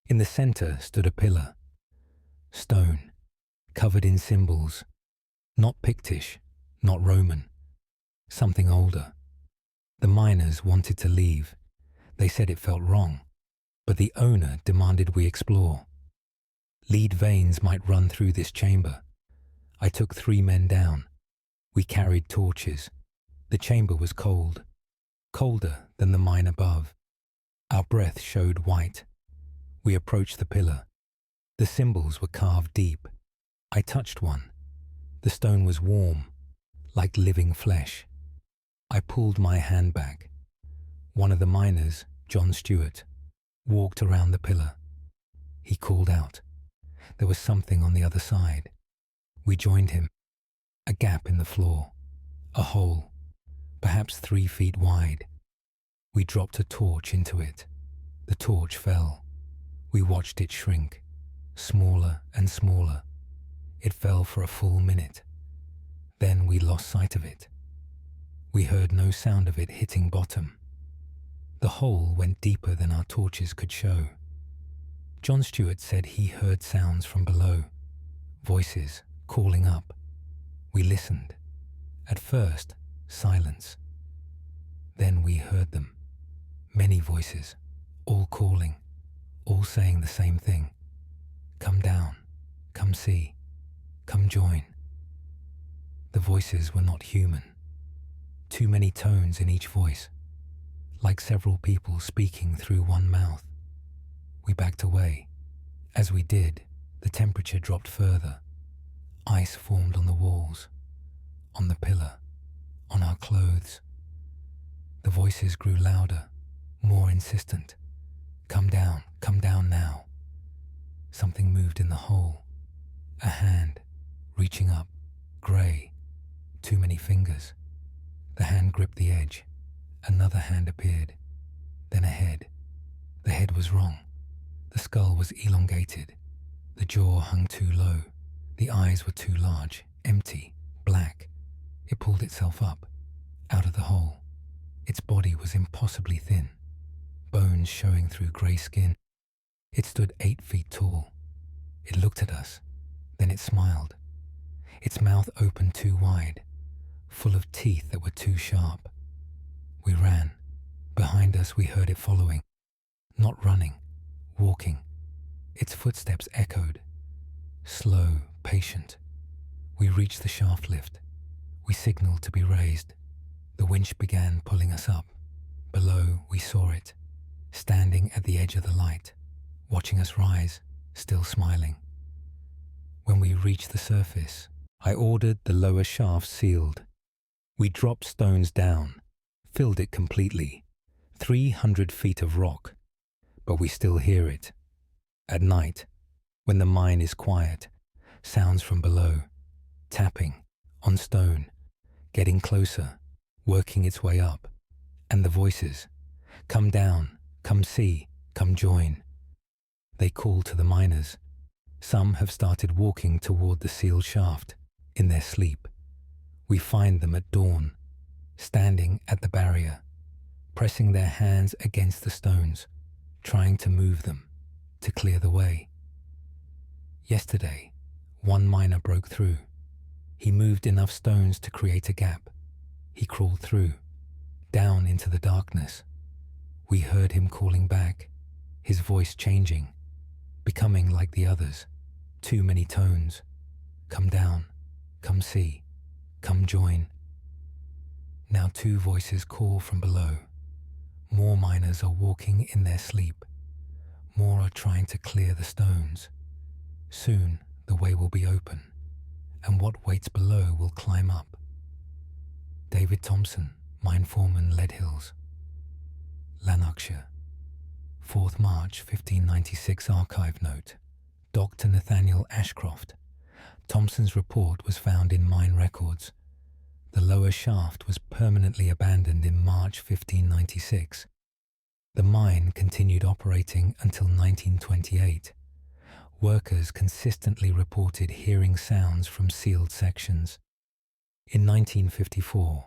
In the center stood a pillar. Stone, covered in symbols. Not Pictish, not Roman. Something older. The miners wanted to leave. They said it felt wrong, but the owner demanded we explore. Lead veins might run through this chamber. I took 3 men down. We carried torches. The chamber was cold, colder than the mine above. Our breath showed white. We approached the pillar. The symbols were carved deep. I touched one. The stone was warm, like living flesh. I pulled my hand back. One of the miners, John Stewart, walked around the pillar. He called out. There was something on the other side. We joined him. A gap in the floor. A hole, perhaps 3 feet wide. We dropped a torch into it. The torch fell. We watched it shrink, smaller and smaller. It fell for a full minute. Then we lost sight of it. We heard no sound of it hitting bottom. The hole went deeper than our torches could show. John Stewart said he heard sounds from below, voices calling up. We listened. At first, silence. Then we heard them. Many voices, all calling, all saying the same thing. Come down, come see, come join. The voices were not human. Too many tones in each voice, like several people speaking through one mouth. We backed away. As we did, the temperature dropped further. Ice formed on the walls, on the pillar, on our clothes. The voices grew louder, more insistent. Come down now. Something moved in the hole. A hand, reaching up, grey, too many fingers. The hand gripped the edge. Another hand appeared. Then a head. The head was wrong. The skull was elongated. The jaw hung too low. The eyes were too large, empty, black. It pulled itself up, out of the hole. Its body was impossibly thin, bones showing through grey skin. It stood 8 feet tall. It looked at us. Then it smiled. Its mouth opened too wide, full of teeth that were too sharp. We ran. Behind us we heard it following. Not running, walking. Its footsteps echoed. Slow, patient. We reached the shaft lift. We signaled to be raised. The winch began pulling us up. Below we saw it, standing at the edge of the light, watching us rise, still smiling. When we reached the surface, I ordered the lower shaft sealed. We dropped stones down, filled it completely, 300 feet of rock, but we still hear it. At night, when the mine is quiet, sounds from below, tapping, on stone, getting closer, working its way up, and the voices, come down, come see, come join. They call to the miners. Some have started walking toward the sealed shaft, in their sleep. We find them at dawn, standing at the barrier, pressing their hands against the stones, trying to move them, to clear the way. Yesterday, one miner broke through. He moved enough stones to create a gap. He crawled through, down into the darkness. We heard him calling back, his voice changing, becoming like the others, too many tones. Come down, come see, come join. Now 2 voices call from below. More miners are walking in their sleep. More are trying to clear the stones. Soon the way will be open, and what waits below will climb up. David Thompson, mine foreman, Lead Hills, Lanarkshire, 4th March 1596 archive note. Dr. Nathaniel Ashcroft. Thompson's report was found in mine records. The lower shaft was permanently abandoned in March 1596. The mine continued operating until 1928. Workers consistently reported hearing sounds from sealed sections. In 1954,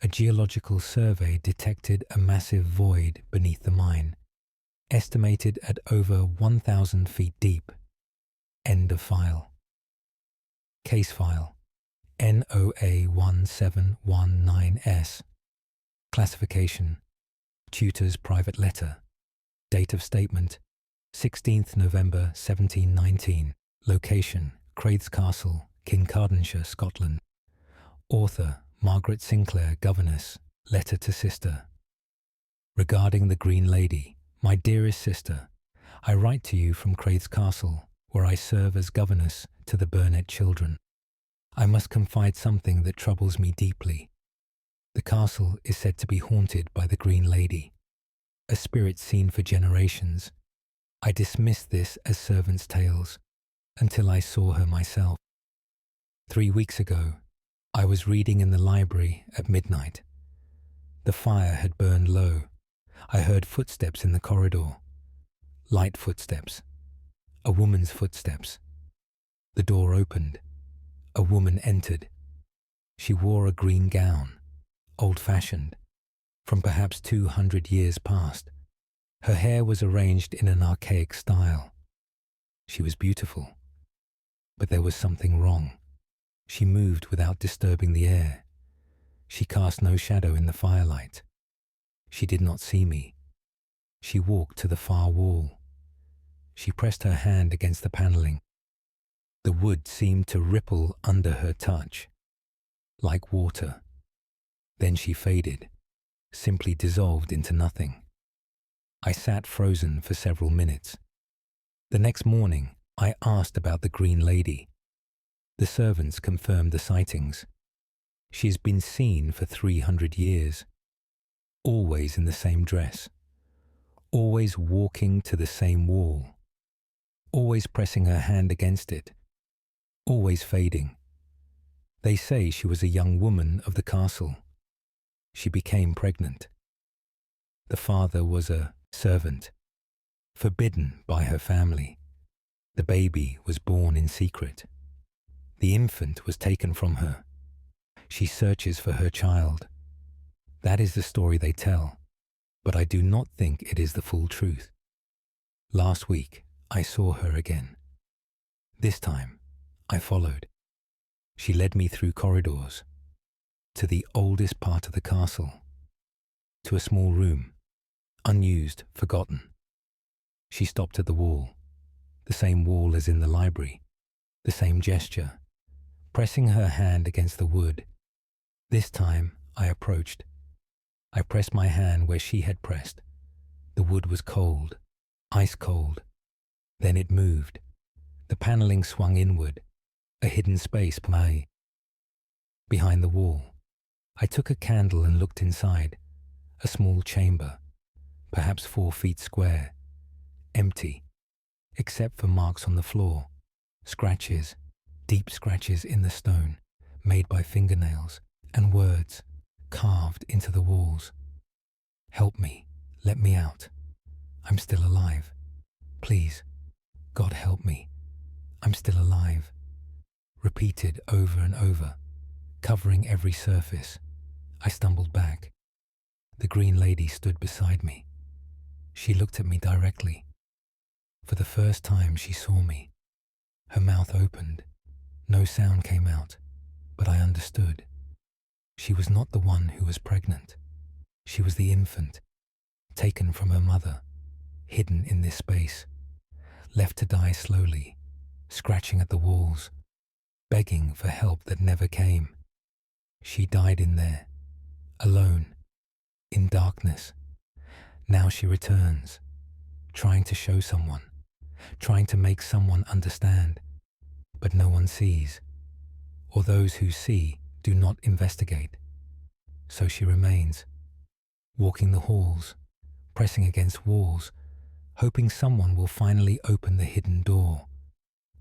a geological survey detected a massive void beneath the mine, estimated at over 1,000 feet deep. End of file. Case file NOA 1719S. Classification: Tutor's private letter. Date of statement: 16th November 1719. Location: Craith's Castle, Kincardineshire, Scotland. Author: Margaret Sinclair, governess. Letter to sister. Regarding the Green Lady, my dearest sister, I write to you from Craith's Castle, where I serve as governess to the Burnett children. I must confide something that troubles me deeply. The castle is said to be haunted by the Green Lady, a spirit seen for generations. I dismissed this as servants' tales until I saw her myself. 3 weeks ago, I was reading in the library at midnight. The fire had burned low. I heard footsteps in the corridor. Light footsteps. A woman's footsteps. The door opened. A woman entered. She wore a green gown, old-fashioned, from perhaps 200 years past. Her hair was arranged in an archaic style. She was beautiful, but there was something wrong. She moved without disturbing the air. She cast no shadow in the firelight. She did not see me. She walked to the far wall. She pressed her hand against the panelling. The wood seemed to ripple under her touch, like water. Then she faded, simply dissolved into nothing. I sat frozen for several minutes. The next morning, I asked about the Green Lady. The servants confirmed the sightings. She has been seen for 300 years, always in the same dress, always walking to the same wall, always pressing her hand against it, always fading. They say she was a young woman of the castle. She became pregnant. The father was a servant, forbidden by her family. The baby was born in secret. The infant was taken from her. She searches for her child. That is the story they tell, but I do not think it is the full truth. Last week, I saw her again. This time, I followed. She led me through corridors, to the oldest part of the castle, to a small room, unused, forgotten. She stopped at the wall, the same wall as in the library, the same gesture, pressing her hand against the wood. This time, I approached. I pressed my hand where she had pressed. The wood was cold, ice cold. Then it moved. The panelling swung inward, a hidden space behind the wall. I took a candle and looked inside. A small chamber, perhaps 4 feet square, empty, except for marks on the floor, scratches, deep scratches in the stone, made by fingernails, and words carved into the walls. Help me, let me out. I'm still alive. Please, God help me. I'm still alive. Repeated over and over, covering every surface. I stumbled back. The Green Lady stood beside me. She looked at me directly. For the first time she saw me. Her mouth opened. No sound came out, but I understood. She was not the one who was pregnant. She was the infant, taken from her mother, hidden in this space, left to die slowly, scratching at the walls, begging for help that never came. She died in there, alone, in darkness. Now she returns, trying to show someone, trying to make someone understand, but no one sees, or those who see do not investigate. So she remains, walking the halls, pressing against walls, hoping someone will finally open the hidden door,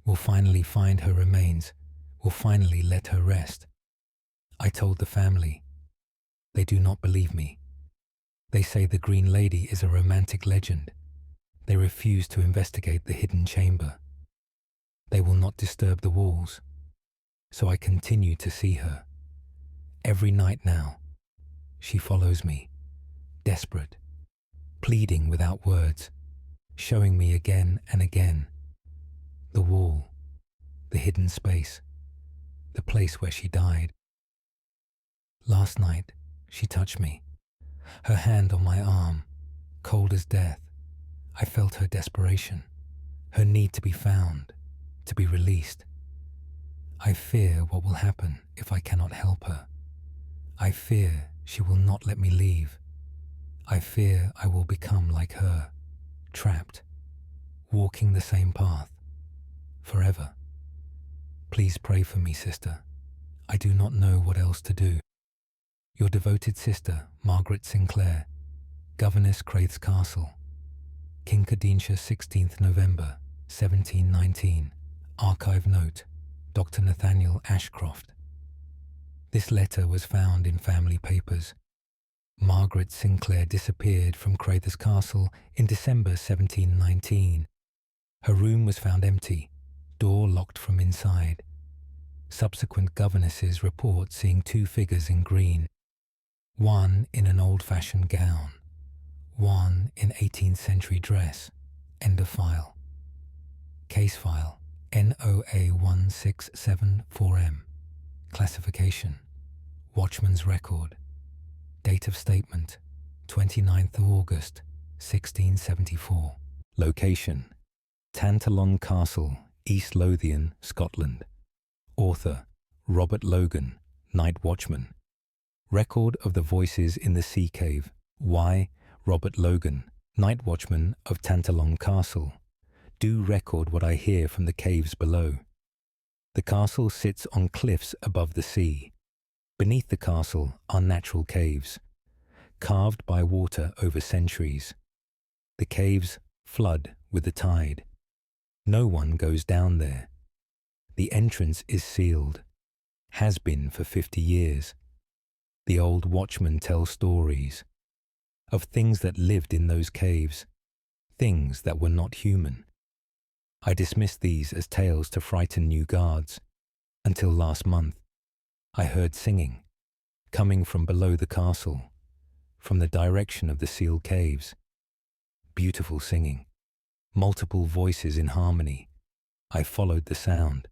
will finally find her remains, will finally let her rest. I told the family. They do not believe me. They say the Green Lady is a romantic legend. They refuse to investigate the hidden chamber. They will not disturb the walls. So I continue to see her. Every night now, she follows me, desperate, pleading without words, showing me again and again the wall, the hidden space, the place where she died. Last night, she touched me, her hand on my arm, cold as death. I felt her desperation, her need to be found, to be released. I fear what will happen if I cannot help her. I fear she will not let me leave. I fear I will become like her, trapped, walking the same path, forever. Please pray for me, sister. I do not know what else to do. Your devoted sister, Margaret Sinclair, Governess Craith's Castle, Kincardineshire, 16th November, 1719. Archive note, Dr. Nathaniel Ashcroft. This letter was found in family papers. Margaret Sinclair disappeared from Craith's Castle in December 1719. Her room was found empty, door locked from inside. Subsequent governesses report seeing two figures in green, one in an old-fashioned gown, one in 18th century dress. End of file. Case file NOA 1674M. Classification: Watchman's Record. Date of statement: 29th of August, 1674. Location: Tantallon Castle, East Lothian, Scotland. Author: Robert Logan, Night Watchman. Record of the voices in the sea cave. Why Robert Logan, Night Watchman of Tantallon Castle. Do record what I hear from the caves below. The castle sits on cliffs above the sea. Beneath the castle are natural caves, carved by water over centuries. The caves flood with the tide. No one goes down there. The entrance is sealed, has been for 50 years. The old watchmen tell stories of things that lived in those caves, things that were not human. I dismissed these as tales to frighten new guards, until last month I heard singing, coming from below the castle, from the direction of the sealed caves. Beautiful singing, multiple voices in harmony. I followed the sound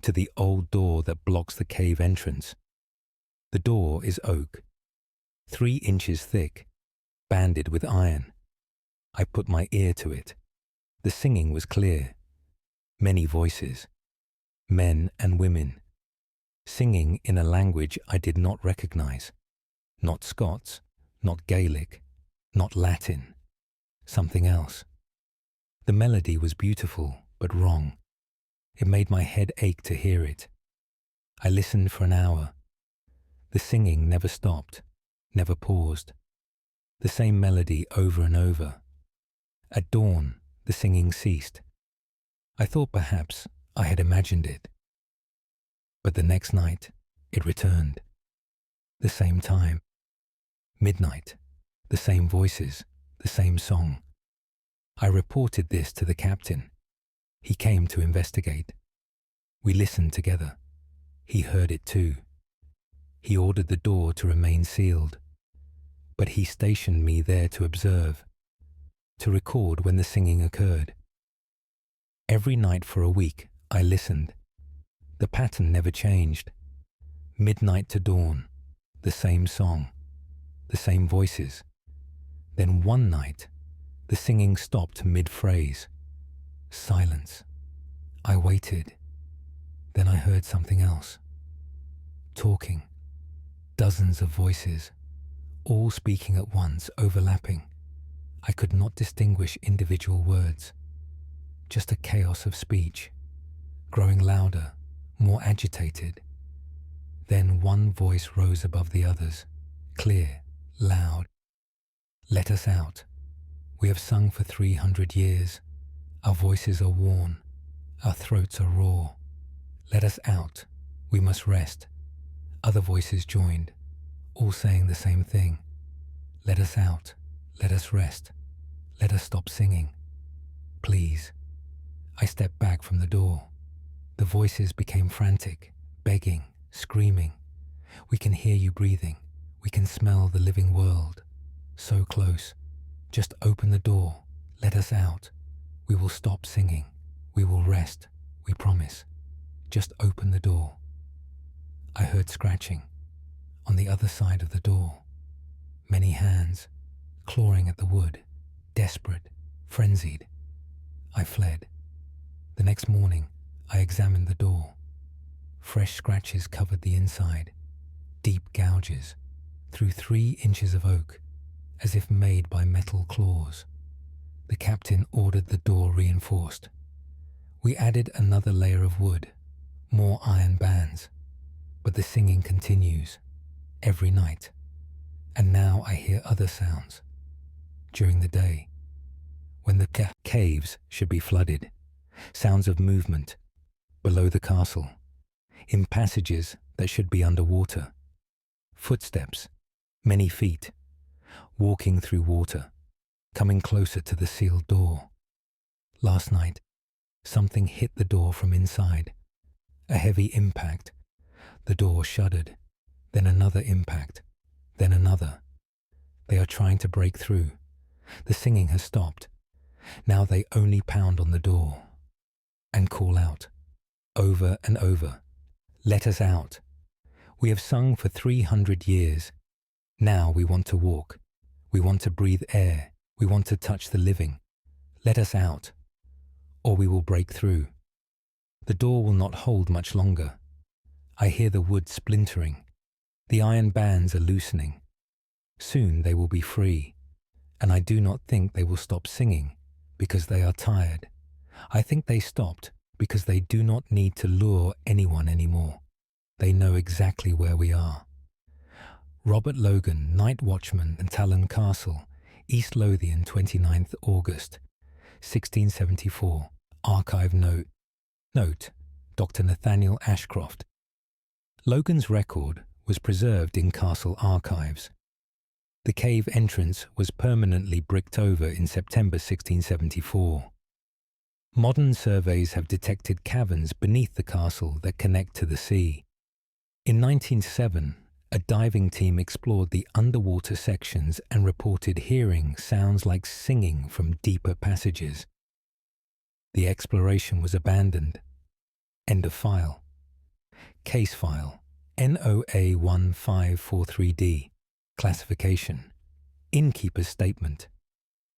to the old door that blocks the cave entrance. The door is oak, 3 inches thick, banded with iron. I put my ear to it. The singing was clear. Many voices, men and women, singing in a language I did not recognize. Not Scots, not Gaelic, not Latin, something else. The melody was beautiful, but wrong. It made my head ache to hear it. I listened for an hour. The singing never stopped, never paused. The same melody over and over. At dawn, the singing ceased. I thought perhaps I had imagined it. But the next night, it returned. The same time. Midnight. The same voices. The same song. I reported this to the captain. He came to investigate. We listened together. He heard it too. He ordered the door to remain sealed. But he stationed me there to observe, to record when the singing occurred. Every night for a week, I listened. The pattern never changed. Midnight to dawn, the same song, the same voices. Then one night, the singing stopped mid-phrase. Silence. I waited. Then I heard something else. Talking. Dozens of voices, all speaking at once, overlapping. I could not distinguish individual words. Just a chaos of speech, growing louder, more agitated. Then one voice rose above the others, clear, loud. Let us out. We have sung for 300 years. Our voices are worn. Our throats are raw. Let us out. We must rest. Other voices joined, all saying the same thing. Let us out. Let us rest. Let us stop singing. Please. I stepped back from the door. The voices became frantic, begging, screaming. We can hear you breathing. We can smell the living world. So close. Just open the door. Let us out. We will stop singing. We will rest. We promise. Just open the door. I heard scratching. On the other side of the door. Many hands, clawing at the wood, desperate, frenzied. I fled. The next morning, I examined the door. Fresh scratches covered the inside, deep gouges, through 3 inches of oak, as if made by metal claws. The captain ordered the door reinforced. We added another layer of wood, more iron bands, but the singing continues, every night. And now I hear other sounds. During the day, when the caves should be flooded, sounds of movement below the castle, in passages that should be underwater, footsteps, many feet, walking through water, coming closer to the sealed door. Last night, something hit the door from inside, a heavy impact. The door shuddered, then another impact, then another. They are trying to break through. The singing has stopped. Now they only pound on the door and call out, over and over, let us out. We have sung for 300 years. Now we want to walk. We want to breathe air. We want to touch the living. Let us out, or we will break through. The door will not hold much longer. I hear the wood splintering. The iron bands are loosening. Soon they will be free, and I do not think they will stop singing because they are tired. I think they stopped because they do not need to lure anyone anymore. They know exactly where we are. Robert Logan, Night Watchman in Talon Castle, East Lothian, 29th August, 1674. Archive note. Note, Dr. Nathaniel Ashcroft. Logan's record was preserved in castle archives. The cave entrance was permanently bricked over in September 1674. Modern surveys have detected caverns beneath the castle that connect to the sea. In 1907, a diving team explored the underwater sections and reported hearing sounds like singing from deeper passages. The exploration was abandoned. End of file. Case file NOA 1543D. Classification. Innkeeper's statement.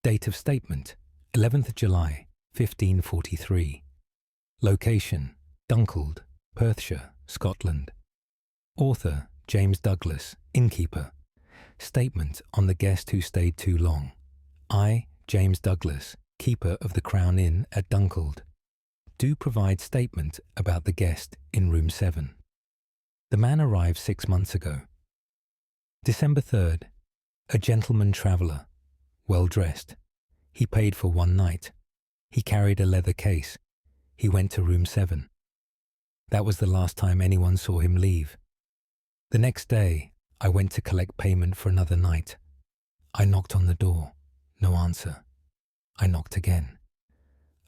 Date of statement 11th July 1543. Location Dunkeld, Perthshire, Scotland. Author James Douglas, innkeeper. Statement on the guest who stayed too long. I, James Douglas, keeper of the Crown Inn at Dunkeld, do provide statement about the guest in room 7. The man arrived 6 months ago. December 3rd. A gentleman traveller, well dressed. He paid for 1 night. He carried a leather case. He went to room 7. That was the last time anyone saw him leave. The next day, I went to collect payment for another night. I knocked on the door. No answer. I knocked again.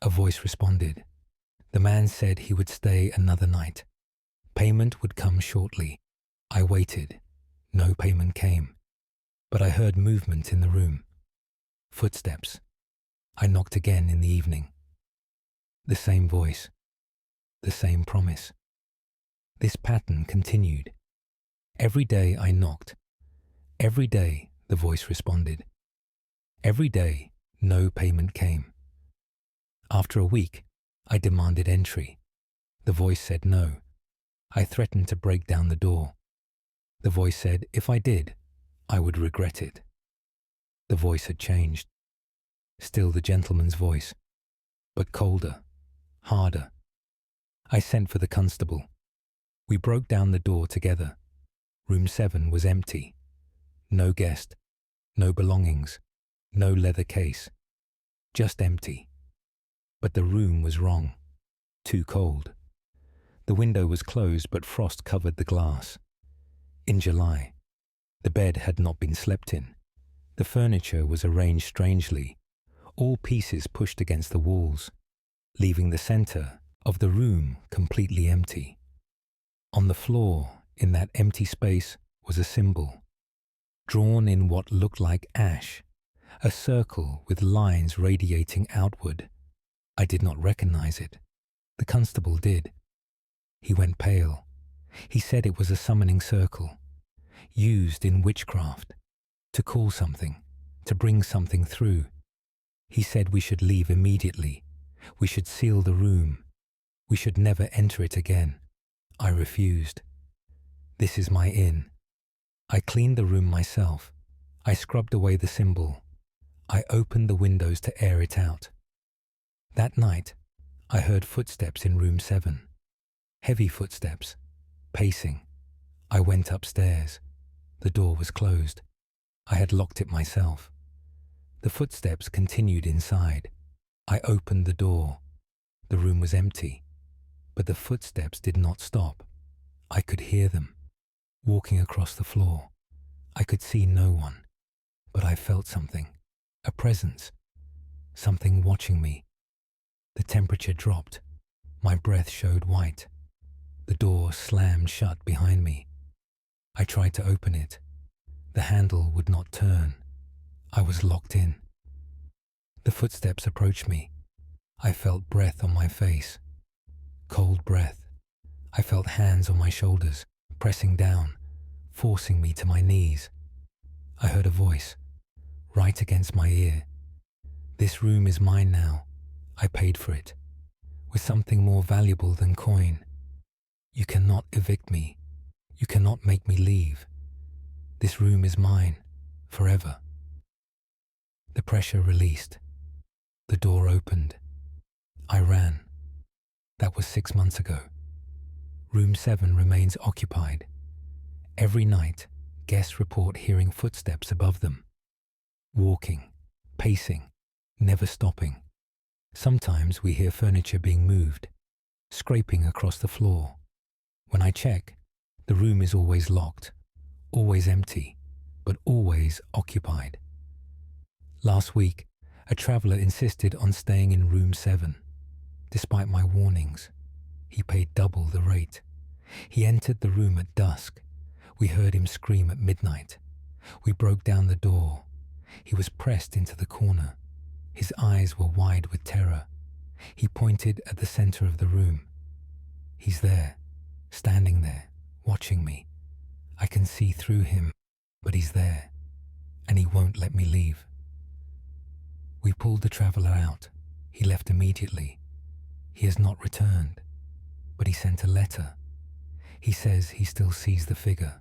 A voice responded. The man said he would stay another night. Payment would come shortly. I waited. No payment came. But I heard movement in the room. Footsteps. I knocked again in the evening. The same voice. The same promise. This pattern continued. Every day I knocked. Every day the voice responded. Every day no payment came. After a week, I demanded entry. The voice said no. I threatened to break down the door. The voice said if I did, I would regret it. The voice had changed. Still the gentleman's voice, but colder, harder. I sent for the constable. We broke down the door together. Room 7 was empty. No guest, no belongings, no leather case, just empty. But the room was wrong. Too cold. The window was closed, but frost covered the glass. In July, the bed had not been slept in. The furniture was arranged strangely, all pieces pushed against the walls, leaving the centre of the room completely empty. On the floor, in that empty space, was a symbol, drawn in what looked like ash, a circle with lines radiating outward. I did not recognize it. The constable did. He went pale. He said it was a summoning circle, used in witchcraft, to call something, to bring something through. He said we should leave immediately. We should seal the room. We should never enter it again. I refused. This is my inn. I cleaned the room myself. I scrubbed away the symbol. I opened the windows to air it out. That night, I heard footsteps in room 7. Heavy footsteps, pacing. I went upstairs. The door was closed. I had locked it myself. The footsteps continued inside. I opened the door. The room was empty, but the footsteps did not stop. I could hear them, walking across the floor. I could see no one, but I felt something, a presence, something watching me. The temperature dropped. My breath showed white. The door slammed shut behind me. I tried to open it. The handle would not turn. I was locked in. The footsteps approached me. I felt breath on my face. Cold breath. I felt hands on my shoulders, pressing down, forcing me to my knees. I heard a voice, right against my ear. This room is mine now. I paid for it, with something more valuable than coin. You cannot evict me. You cannot make me leave. This room is mine, forever. The pressure released. The door opened. I ran. That was 6 months ago. Room 7 remains occupied. Every night, guests report hearing footsteps above them. Walking, pacing, never stopping. Sometimes we hear furniture being moved, scraping across the floor. When I check, the room is always locked, always empty, but always occupied. Last week, a traveller insisted on staying in room 7. Despite my warnings, he paid double the rate. He entered the room at dusk. We heard him scream at midnight. We broke down the door. He was pressed into the corner. His eyes were wide with terror. He pointed at the center of the room. He's there, standing there, watching me. I can see through him, but he's there, and he won't let me leave. We pulled the traveller out. He left immediately. He has not returned, but he sent a letter. He says he still sees the figure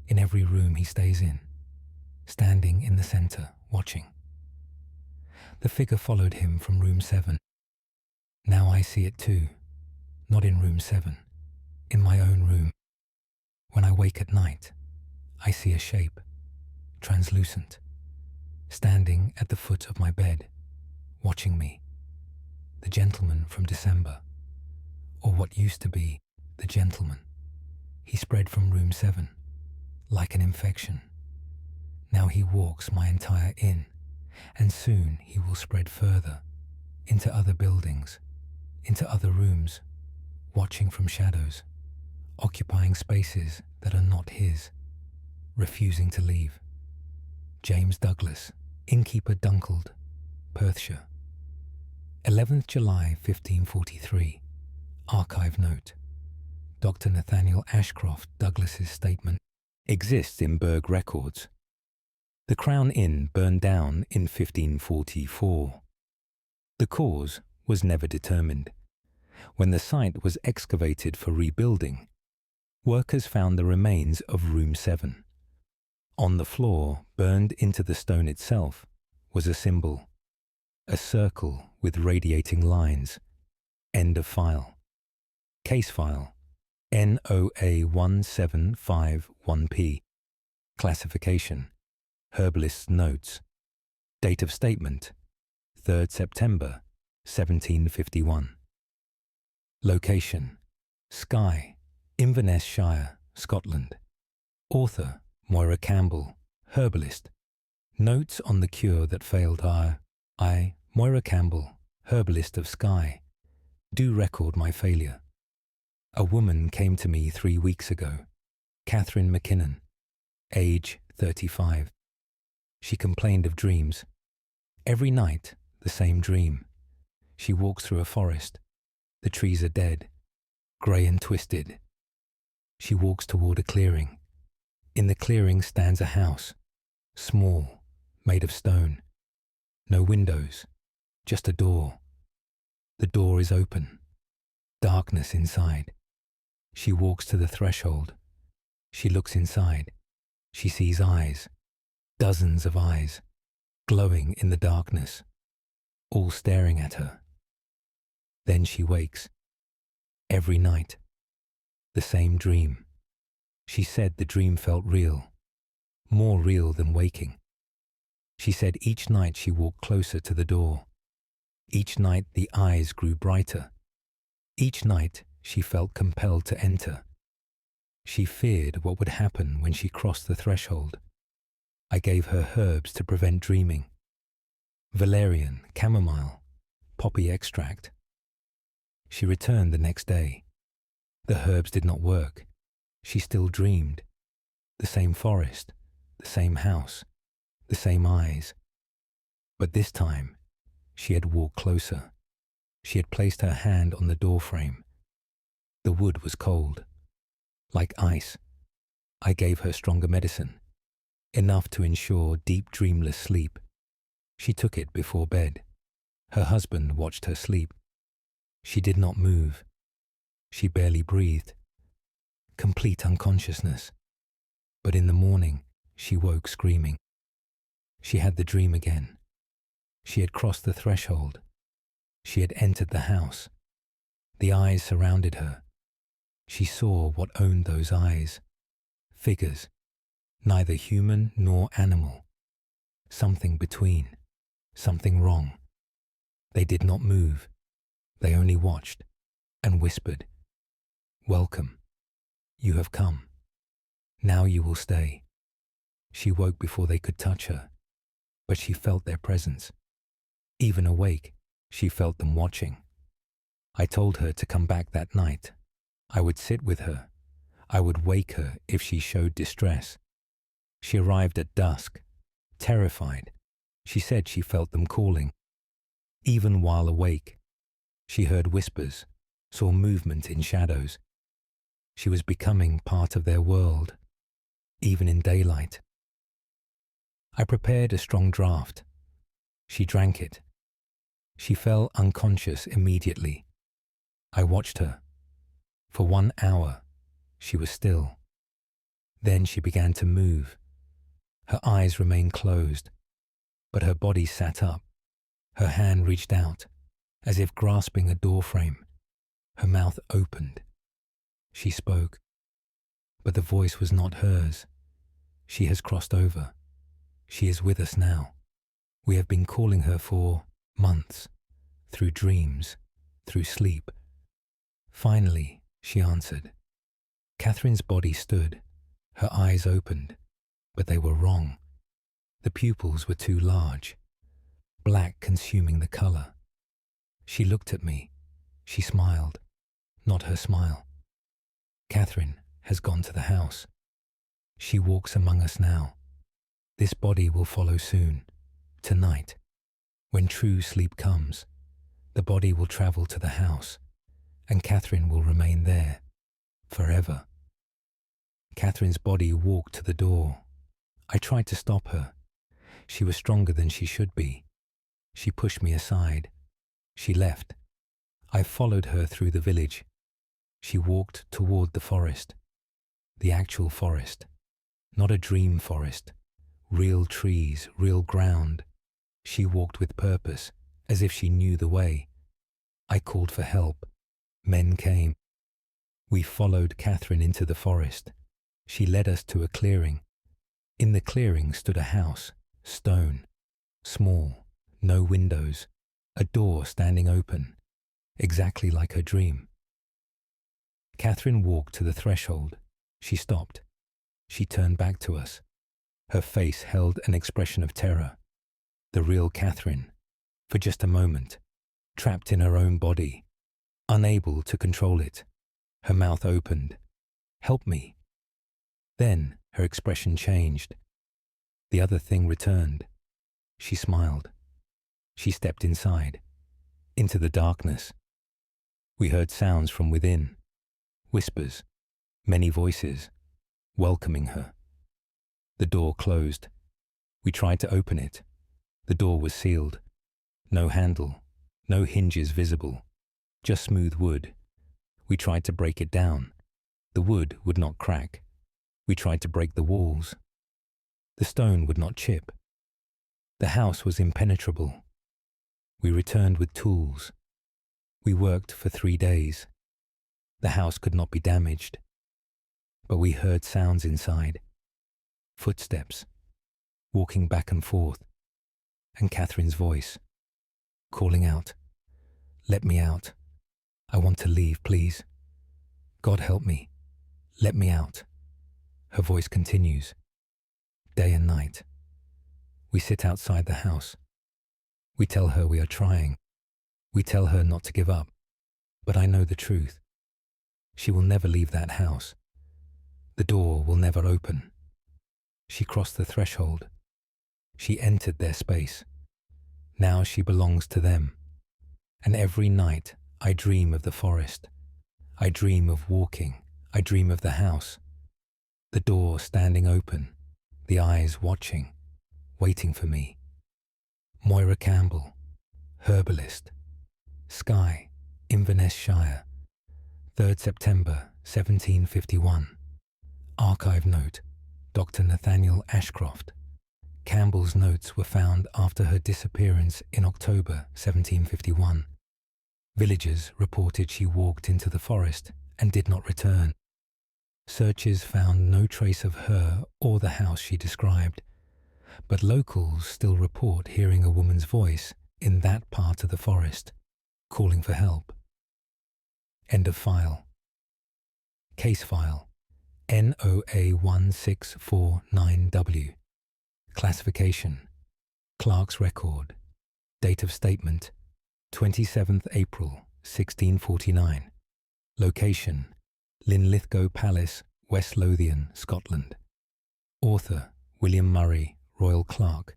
in every room he stays in, standing in the center, watching. The figure followed him from room 7. Now I see it too, not in room 7, in my own room. When I wake at night, I see a shape, translucent, standing at the foot of my bed, watching me. The gentleman from December, or what used to be the gentleman. He spread from room 7, like an infection. Now he walks my entire inn, and soon he will spread further, into other buildings, into other rooms, watching from shadows, occupying spaces that are not his, refusing to leave. James Douglas, Innkeeper Dunkeld, Perthshire. 11th July 1543. Archive note. Dr. Nathaniel Ashcroft Douglas's statement exists in Burgh records. The Crown Inn burned down in 1544. The cause was never determined. When the site was excavated for rebuilding, workers found the remains of room 7. On the floor, burned into the stone itself, was a symbol, a circle with radiating lines. End of file. Case file NOA1751P. Classification Herbalist's notes. Date of statement 3rd September 1751. Location: Skye, Inverness Shire, Scotland. Author: Moira Campbell, herbalist. Notes on the cure that failed are: I, Moira Campbell, herbalist of Skye, do record my failure. A woman came to me 3 weeks ago, Catherine McKinnon, age 35. She complained of dreams. Every night, the same dream. She walks through a forest. The trees are dead, grey and twisted. She walks toward a clearing. In the clearing stands a house, small, made of stone. No windows, just a door. The door is open. Darkness inside. She walks to the threshold. She looks inside. She sees eyes, dozens of eyes, glowing in the darkness, all staring at her. Then she wakes. Every night, the same dream. She said the dream felt real, more real than waking. She said each night she walked closer to the door. Each night the eyes grew brighter. Each night she felt compelled to enter. She feared what would happen when she crossed the threshold. I gave her herbs to prevent dreaming. Valerian, chamomile, poppy extract. She returned the next day. The herbs did not work. She still dreamed. The same forest, the same house, the same eyes. But this time, she had walked closer. She had placed her hand on the doorframe. The wood was cold, like ice. I gave her stronger medicine, enough to ensure deep dreamless sleep. She took it before bed. Her husband watched her sleep. She did not move. She barely breathed. Complete unconsciousness. But in the morning, she woke screaming. She had the dream again. She had crossed the threshold. She had entered the house. The eyes surrounded her. She saw what owned those eyes. Figures, neither human nor animal. Something between. Something wrong. They did not move. They only watched and whispered, "Welcome. You have come. Now you will stay." She woke before they could touch her, but she felt their presence. Even awake, she felt them watching. I told her to come back that night. I would sit with her. I would wake her if she showed distress. She arrived at dusk, terrified. She said she felt them calling. Even while awake, she heard whispers, saw movement in shadows. She was becoming part of their world, even in daylight. I prepared a strong draught. She drank it. She fell unconscious immediately. I watched her. For 1 hour, she was still. Then she began to move. Her eyes remained closed, but her body sat up. Her hand reached out, as if grasping a doorframe. Her mouth opened. She spoke, but the voice was not hers. She has crossed over. She is with us now. We have been calling her for months, through dreams, through sleep. Finally, she answered. Catherine's body stood. Her eyes opened, but they were wrong. The pupils were too large, black consuming the colour. She looked at me. She smiled, not her smile. Catherine has gone to the house. She walks among us now. This body will follow soon, tonight. When true sleep comes, the body will travel to the house, and Catherine will remain there, forever. Catherine's body walked to the door. I tried to stop her. She was stronger than she should be. She pushed me aside. She left. I followed her through the village. She walked toward the forest. The actual forest. Not a dream forest. Real trees, real ground. She walked with purpose, as if she knew the way. I called for help. Men came. We followed Catherine into the forest. She led us to a clearing. In the clearing stood a house, stone, small, no windows, a door standing open, exactly like her dream. Catherine walked to the threshold. She stopped. She turned back to us. Her face held an expression of terror. The real Catherine, for just a moment, trapped in her own body, unable to control it. Her mouth opened. "Help me." Then her expression changed. The other thing returned. She smiled. She stepped inside, into the darkness. We heard sounds from within, whispers, many voices, welcoming her. The door closed. We tried to open it. The door was sealed. No handle, no hinges visible, just smooth wood. We tried to break it down. The wood would not crack. We tried to break the walls. The stone would not chip. The house was impenetrable. We returned with tools. We worked for 3 days. The house could not be damaged. But we heard sounds inside. Footsteps, walking back and forth, and Catherine's voice, calling out, "Let me out. I want to leave, please. God help me. Let me out." Her voice continues, day and night. We sit outside the house. We tell her we are trying. We tell her not to give up. But I know the truth. She will never leave that house. The door will never open. She crossed the threshold. She entered their space. Now she belongs to them. And every night I dream of the forest. I dream of walking. I dream of the house. The door standing open. The eyes watching, waiting for me. Moira Campbell, herbalist. Skye, Inverness Shire, 3rd September 1751. Archive note, Dr. Nathaniel Ashcroft. Campbell's notes were found after her disappearance in October 1751. Villagers reported she walked into the forest and did not return. Searchers found no trace of her or the house she described, but locals still report hearing a woman's voice in that part of the forest, calling for help. End of file. Case file NOA1649W. Classification Clerk's record. Date of statement 27th April 1649. Location Linlithgow Palace, West Lothian, Scotland. Author William Murray, Royal Clerk.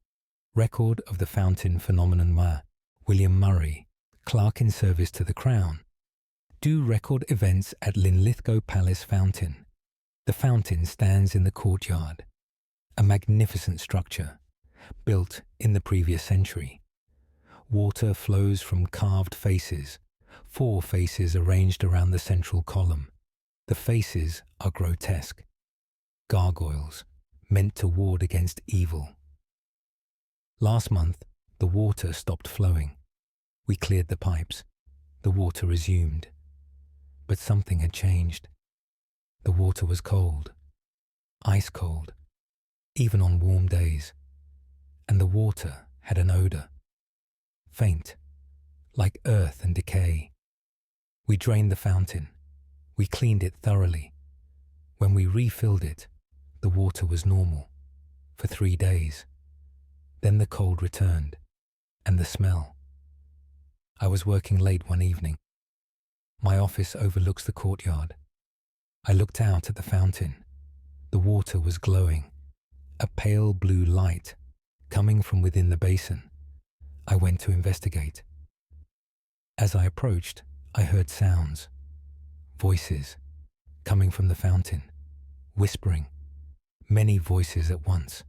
Record of the fountain phenomenon William Murray, Clerk in service to the Crown. Do record events at Linlithgow Palace Fountain. The fountain stands in the courtyard, a magnificent structure, built in the previous century. Water flows from carved faces, 4 faces arranged around the central column. The faces are grotesque, gargoyles meant to ward against evil. Last month, the water stopped flowing. We cleared the pipes. The water resumed. But something had changed. The water was cold, ice cold, even on warm days, and the water had an odor, faint, like earth and decay. We drained the fountain. We cleaned it thoroughly. When we refilled it, the water was normal for 3 days. Then the cold returned, and the smell. I was working late one evening. My office overlooks the courtyard. I looked out at the fountain. The water was glowing, a pale blue light coming from within the basin. I went to investigate. As I approached, I heard sounds. Voices coming from the fountain, whispering, many voices at once.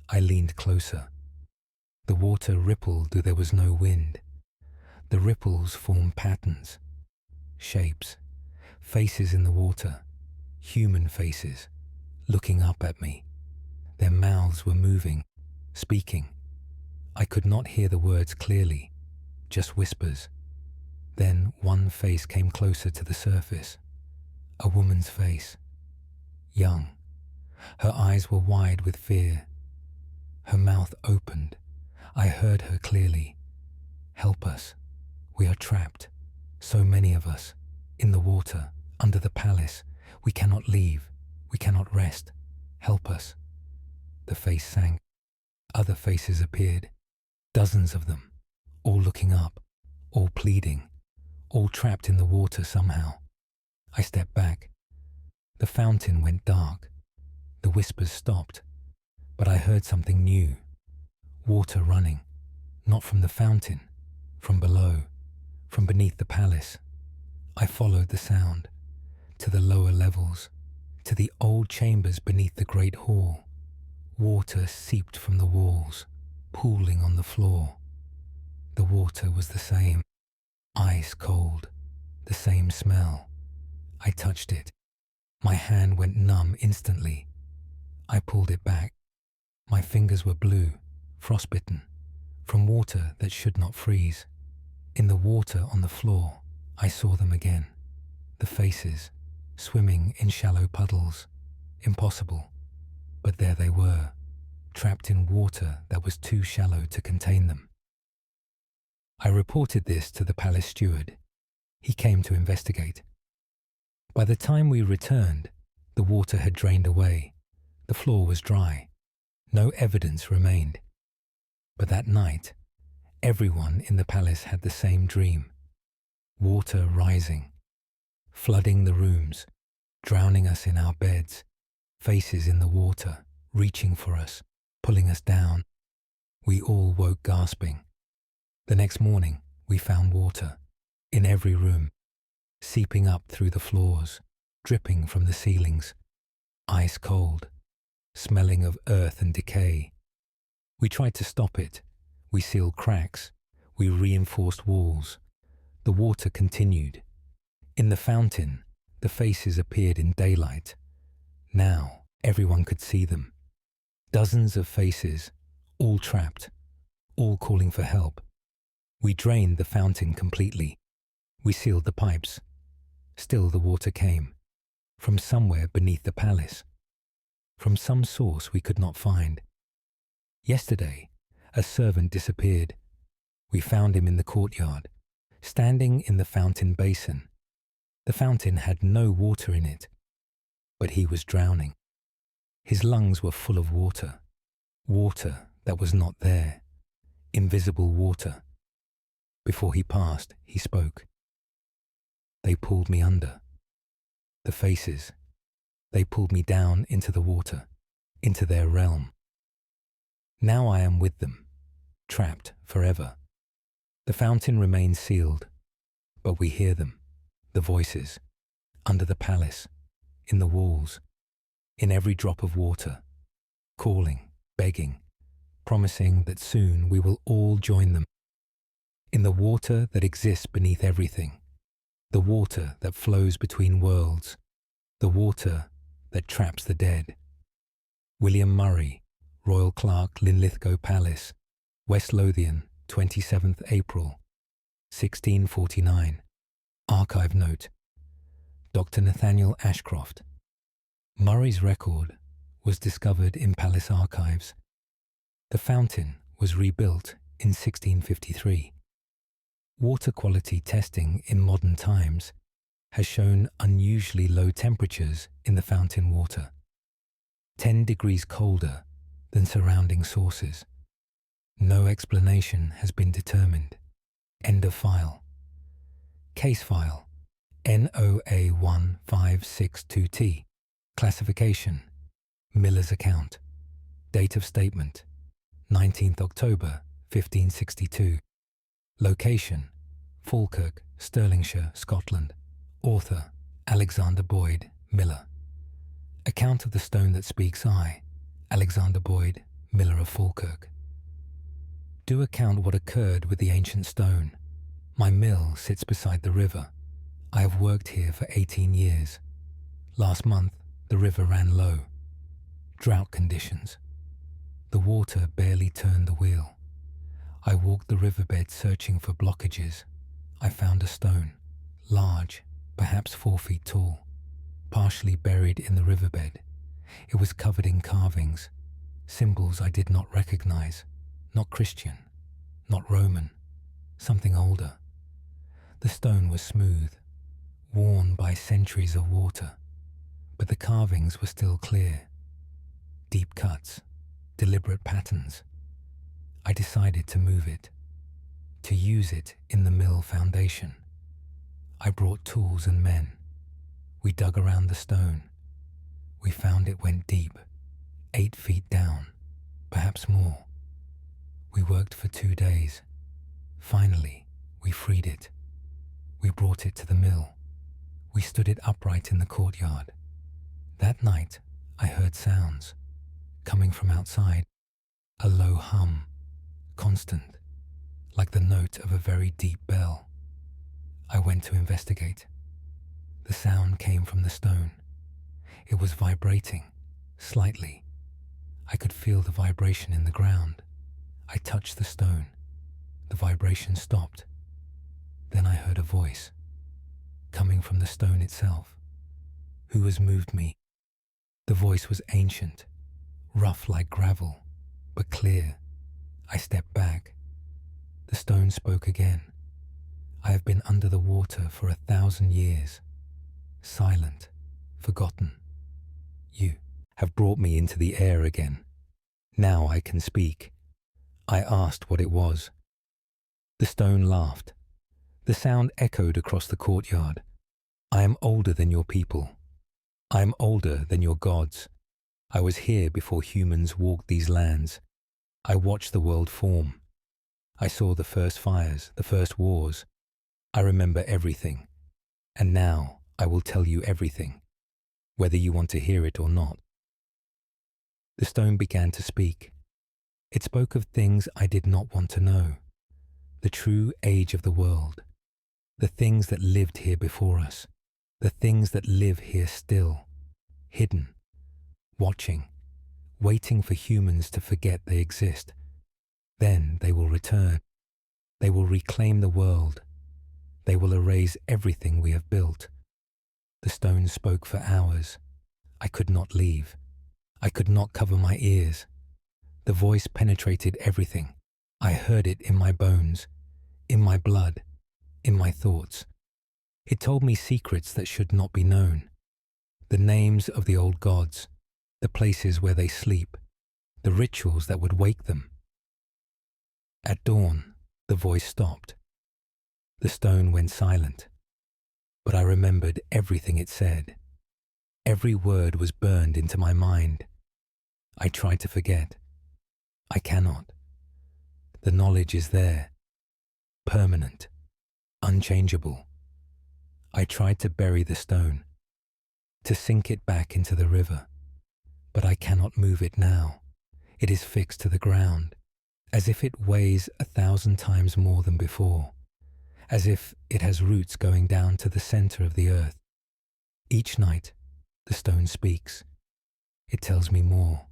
I leaned closer. The water rippled though there was no wind. The ripples formed patterns, shapes, faces in the water, human faces, looking up at me. Their mouths were moving, speaking. I could not hear the words clearly, just whispers. Then one face came closer to the surface, a woman's face, young. Her eyes were wide with fear. Her mouth opened. I heard her clearly. "Help us. We are trapped. So many of us. In the water, under the palace. We cannot leave. We cannot rest. Help us." The face sank. Other faces appeared. Dozens of them. All looking up. All pleading. All trapped in the water somehow. I stepped back. The fountain went dark. The whispers stopped. But I heard something new. Water running. Not from the fountain. From below. From beneath the palace. I followed the sound. To the lower levels. To the old chambers beneath the great hall. Water seeped from the walls, pooling on the floor. The water was the same. Ice cold. The same smell. I touched it. My hand went numb instantly. I pulled it back. My fingers were blue, frostbitten, from water that should not freeze. In the water on the floor, I saw them again. The faces, swimming in shallow puddles. Impossible. But there they were, trapped in water that was too shallow to contain them. I reported this to the palace steward. He came to investigate. By the time we returned, the water had drained away. The floor was dry. No evidence remained. But that night, everyone in the palace had the same dream. Water rising, flooding the rooms, drowning us in our beds, faces in the water, reaching for us, pulling us down. We all woke gasping. The next morning, we found water in every room, seeping up through the floors, dripping from the ceilings, ice cold, smelling of earth and decay. We tried to stop it. We sealed cracks. We reinforced walls. The water continued. In the fountain, the faces appeared in daylight. Now, everyone could see them. Dozens of faces, all trapped, all calling for help. We drained the fountain completely. We sealed the pipes. Still the water came, from somewhere beneath the palace, from some source we could not find. Yesterday, a servant disappeared. We found him in the courtyard, standing in the fountain basin. The fountain had no water in it, but he was drowning. His lungs were full of water, water that was not there, invisible water. Before he passed, he spoke. They pulled me under. The faces, they pulled me down into the water, into their realm. Now I am with them, trapped forever. The fountain remains sealed, but we hear them, the voices, under the palace, in the walls, in every drop of water, calling, begging, promising that soon we will all join them. In the water that exists beneath everything, the water that flows between worlds, the water that traps the dead. William Murray, Royal Clerk, Linlithgow Palace, West Lothian, 27th April, 1649. Archive note. Dr. Nathaniel Ashcroft. Murray's record was discovered in palace archives. The fountain was rebuilt in 1653. Water quality testing in modern times has shown unusually low temperatures in the fountain water, 10 degrees colder than surrounding sources. No explanation has been determined. End of file. Case file NOA1562T. Classification Miller's account. Date of statement 19th October 1562. Location Falkirk, Stirlingshire, Scotland. Author Alexander Boyd, Miller. Account of the stone that speaks I, Alexander Boyd, Miller of Falkirk. Do account what occurred with the ancient stone. My mill sits beside the river. I have worked here for 18 years. Last month, the river ran low. Drought conditions. The water barely turned the wheel. I walked the riverbed searching for blockages. I found a stone, large, perhaps 4 feet tall, partially buried in the riverbed. It was covered in carvings, symbols I did not recognize, not Christian, not Roman, something older. The stone was smooth, worn by centuries of water, but the carvings were still clear. Deep cuts, deliberate patterns. I decided to move it, to use it in the mill foundation. I brought tools and men. We dug around the stone. We found it went deep, 8 feet down, perhaps more. We worked for 2 days. Finally, we freed it. We brought it to the mill. We stood it upright in the courtyard. That night, I heard sounds, coming from outside, a low hum, constant, like the note of a very deep bell. I went to investigate. The sound came from the stone. It was vibrating, slightly. I could feel the vibration in the ground. I touched the stone. The vibration stopped. Then I heard a voice, coming from the stone itself. Who has moved me? The voice was ancient, rough like gravel, but clear. I stepped back. The stone spoke again. I have been under the water for 1,000 years, silent, forgotten. You have brought me into the air again. Now I can speak. I asked what it was. The stone laughed. The sound echoed across the courtyard. I am older than your people. I am older than your gods. I was here before humans walked these lands. I watched the world form. I saw the first fires, the first wars. I remember everything. And now I will tell you everything, whether you want to hear it or not. The stone began to speak. It spoke of things I did not want to know. The true age of the world. The things that lived here before us. The things that live here still. Hidden. Watching. Waiting for humans to forget they exist. Then they will return. They will reclaim the world. They will erase everything we have built. The stone spoke for hours. I could not leave. I could not cover my ears. The voice penetrated everything. I heard it in my bones, in my blood, in my thoughts. It told me secrets that should not be known. The names of the old gods, the places where they sleep, the rituals that would wake them. At dawn, the voice stopped. The stone went silent, but I remembered everything it said. Every word was burned into my mind. I tried to forget. I cannot. The knowledge is there, permanent, unchangeable. I tried to bury the stone, to sink it back into the river, but I cannot move it now. It is fixed to the ground, as if it weighs 1,000 times more than before, as if it has roots going down to the center of the earth. Each night, the stone speaks. It tells me more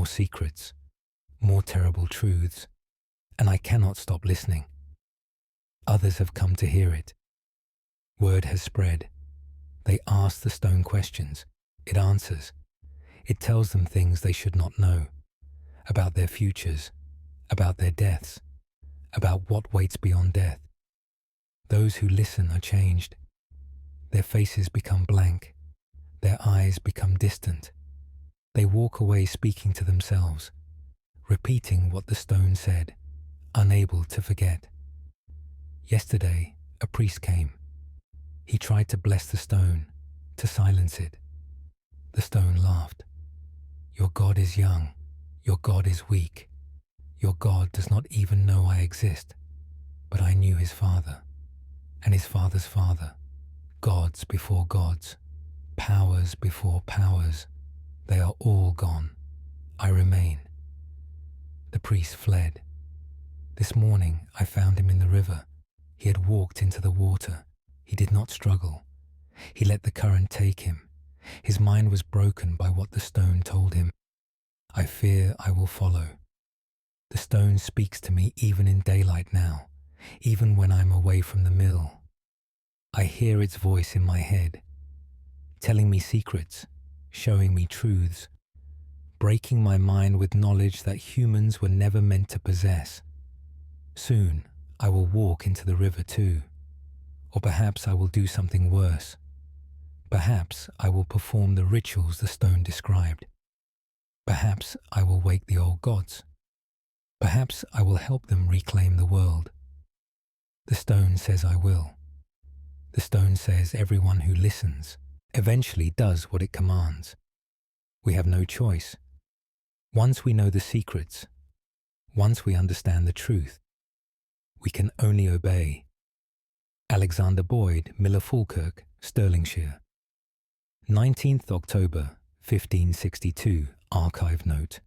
secrets, more terrible truths, and I cannot stop listening. Others have come to hear it. Word has spread. They ask the stone questions. It answers. It tells them things they should not know, about their futures, about their deaths, about what waits beyond death. Those who listen are changed. Their faces become blank. Their eyes become distant. They walk away speaking to themselves, repeating what the stone said, unable to forget. Yesterday, a priest came. He tried to bless the stone, to silence it. The stone laughed. Your God is young. Your God is weak. Your God does not even know I exist. But I knew his father, and his father's father, gods before gods, powers before powers. They are all gone. I remain. The priest fled. This morning I found him in the river. He had walked into the water. He did not struggle. He let the current take him. His mind was broken by what the stone told him. I fear I will follow. The stone speaks to me even in daylight now, even when I am away from the mill. I hear its voice in my head, telling me secrets, showing me truths. breaking my mind with knowledge that humans were never meant to possess. Soon, I will walk into the river too. Or perhaps I will do something worse. Perhaps I will perform the rituals the stone described. Perhaps I will wake the old gods. Perhaps I will help them reclaim the world. The stone says I will. The stone says everyone who listens eventually does what it commands. We have no choice. Once we know the secrets, once we understand the truth, we can only obey. Alexander Boyd, Miller Falkirk, Stirlingshire. 19th October 1562, archive note.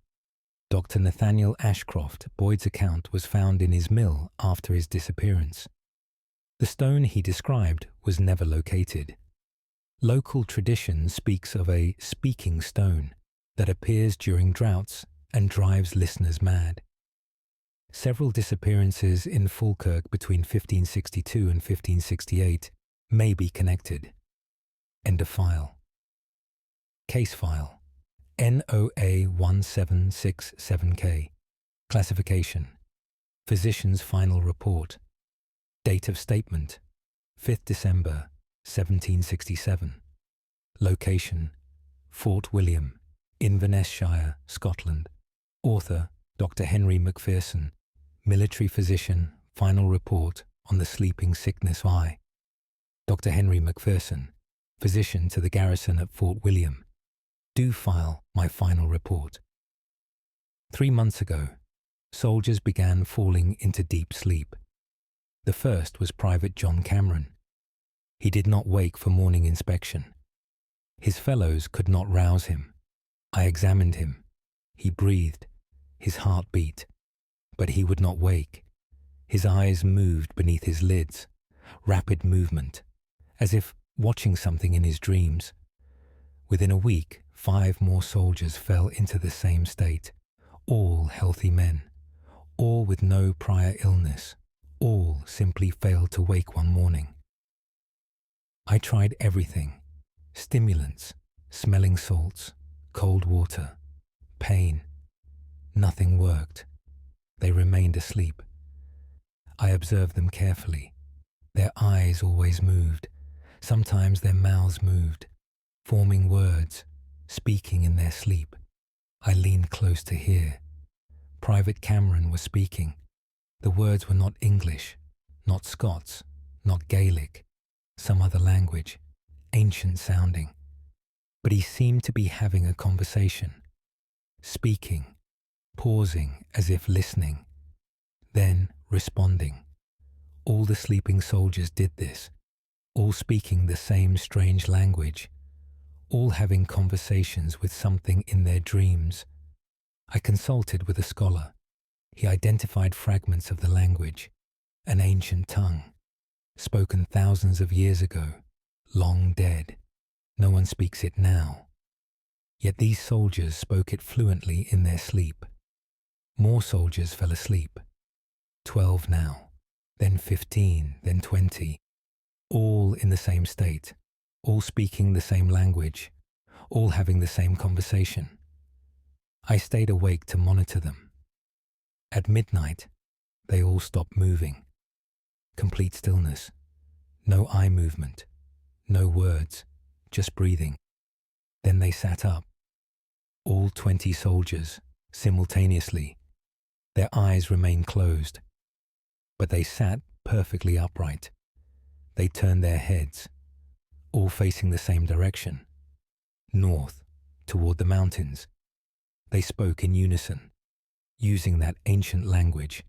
Dr. Nathaniel Ashcroft, Boyd's account was found in his mill after his disappearance. The stone he described was never located. Local tradition speaks of a speaking stone that appears during droughts and drives listeners mad. Several disappearances in Falkirk between 1562 and 1568 may be connected. End of file. Case file. NOA 1767K. Classification. Physician's final report. Date of statement. 5th December 1767. Location. Fort William, Inverness Shire, Scotland. Author Dr. Henry Macpherson. Military physician. Final report on the sleeping sickness eye. Dr. Henry Macpherson. Physician to the garrison at Fort William. Do file my final report. 3 months ago, soldiers began falling into deep sleep. The first was Private John Cameron. He did not wake for morning inspection. His fellows could not rouse him. I examined him. He breathed. His heart beat. But he would not wake. His eyes moved beneath his lids. Rapid movement, as if watching something in his dreams. Within a week, 5 more soldiers fell into the same state. All healthy men. All with no prior illness. All simply failed to wake one morning. I tried everything. Stimulants, smelling salts, cold water, pain. Nothing worked. They remained asleep. I observed them carefully. Their eyes always moved. Sometimes their mouths moved, forming words, speaking in their sleep. I leaned close to hear. Private Cameron was speaking. The words were not English, not Scots, not Gaelic, some other language, ancient sounding. But he seemed to be having a conversation, speaking, pausing as if listening, then responding. All the sleeping soldiers did this, all speaking the same strange language, all having conversations with something in their dreams. I consulted with a scholar. He identified fragments of the language, an ancient tongue, spoken thousands of years ago, long dead. No one speaks it now. Yet these soldiers spoke it fluently in their sleep. More soldiers fell asleep. 12 now, then 15, then 20, all in the same state, all speaking the same language, all having the same conversation. I stayed awake to monitor them. At midnight, they all stopped moving. Complete stillness. No eye movement. No words. Just breathing. Then they sat up. All 20 soldiers, simultaneously. Their eyes remained closed. But they sat perfectly upright. They turned their heads, all facing the same direction. North, toward the mountains. They spoke in unison, using that ancient language.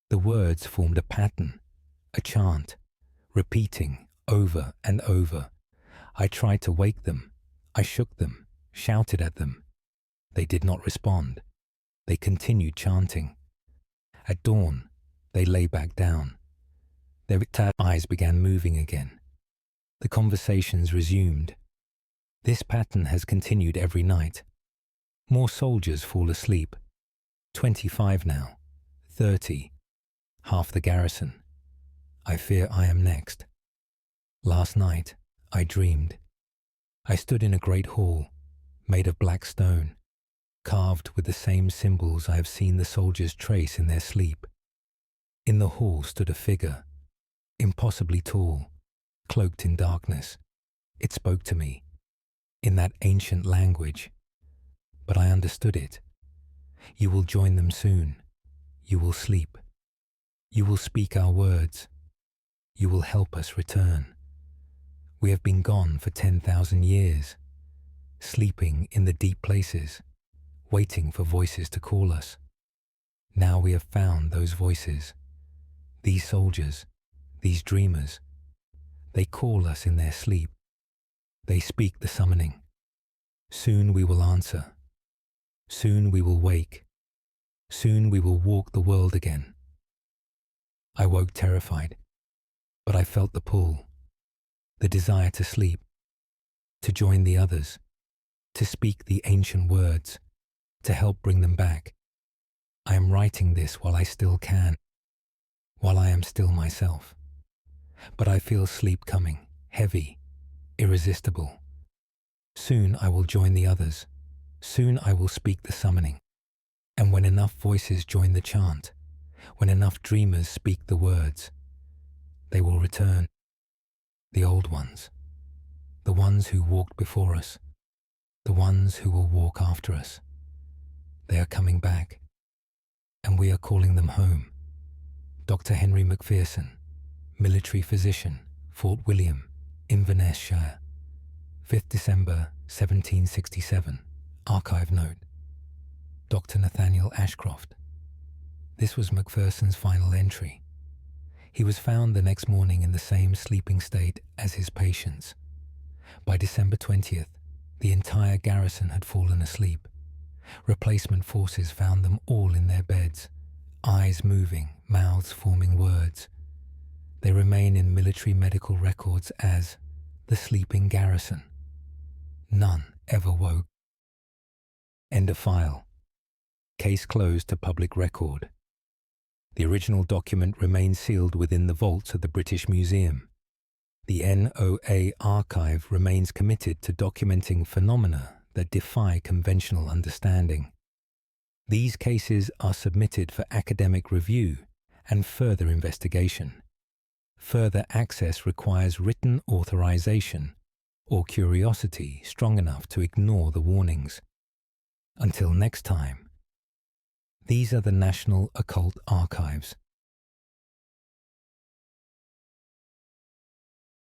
The words formed a pattern, a chant, repeating over and over. I tried to wake them. I shook them, shouted at them. They did not respond. They continued chanting. At dawn, they lay back down. Their eyes began moving again. The conversations resumed. This pattern has continued every night. More soldiers fall asleep. 25 now, 30, half the garrison. I fear I am next. Last night, I dreamed. I stood in a great hall, made of black stone, carved with the same symbols I have seen the soldiers trace in their sleep. In the hall stood a figure, impossibly tall, cloaked in darkness. It spoke to me, in that ancient language, but I understood it. You will join them soon. You will sleep. You will speak our words. You will help us return. We have been gone for 10,000 years, sleeping in the deep places, waiting for voices to call us. Now we have found those voices, these soldiers, these dreamers. They call us in their sleep. They speak the summoning. Soon we will answer. Soon we will wake. Soon we will walk the world again. I woke terrified, but I felt the pull, the desire to sleep, to join the others, to speak the ancient words, to help bring them back. I am writing this while I still can, while I am still myself. But I feel sleep coming, heavy, irresistible. Soon I will join the others. Soon I will speak the summoning. And when enough voices join the chant, when enough dreamers speak the words, they will return. The old ones, the ones who walked before us, the ones who will walk after us. They are coming back, and we are calling them home. Dr. Henry Macpherson, military physician, Fort William, Inverness Shire, 5th December 1767, archive note. Dr. Nathaniel Ashcroft. This was Macpherson's final entry. He was found the next morning in the same sleeping state as his patients. By December 20th, the entire garrison had fallen asleep. Replacement forces found them all in their beds, eyes moving, mouths forming words. They remain in military medical records as the sleeping garrison. None ever woke. End of file. Case closed to public record. The original document remains sealed within the vaults of the British Museum. The NOA archive remains committed to documenting phenomena that defy conventional understanding. These cases are submitted for academic review and further investigation. Further access requires written authorization or curiosity strong enough to ignore the warnings. Until next time, these are the National Occult Archives.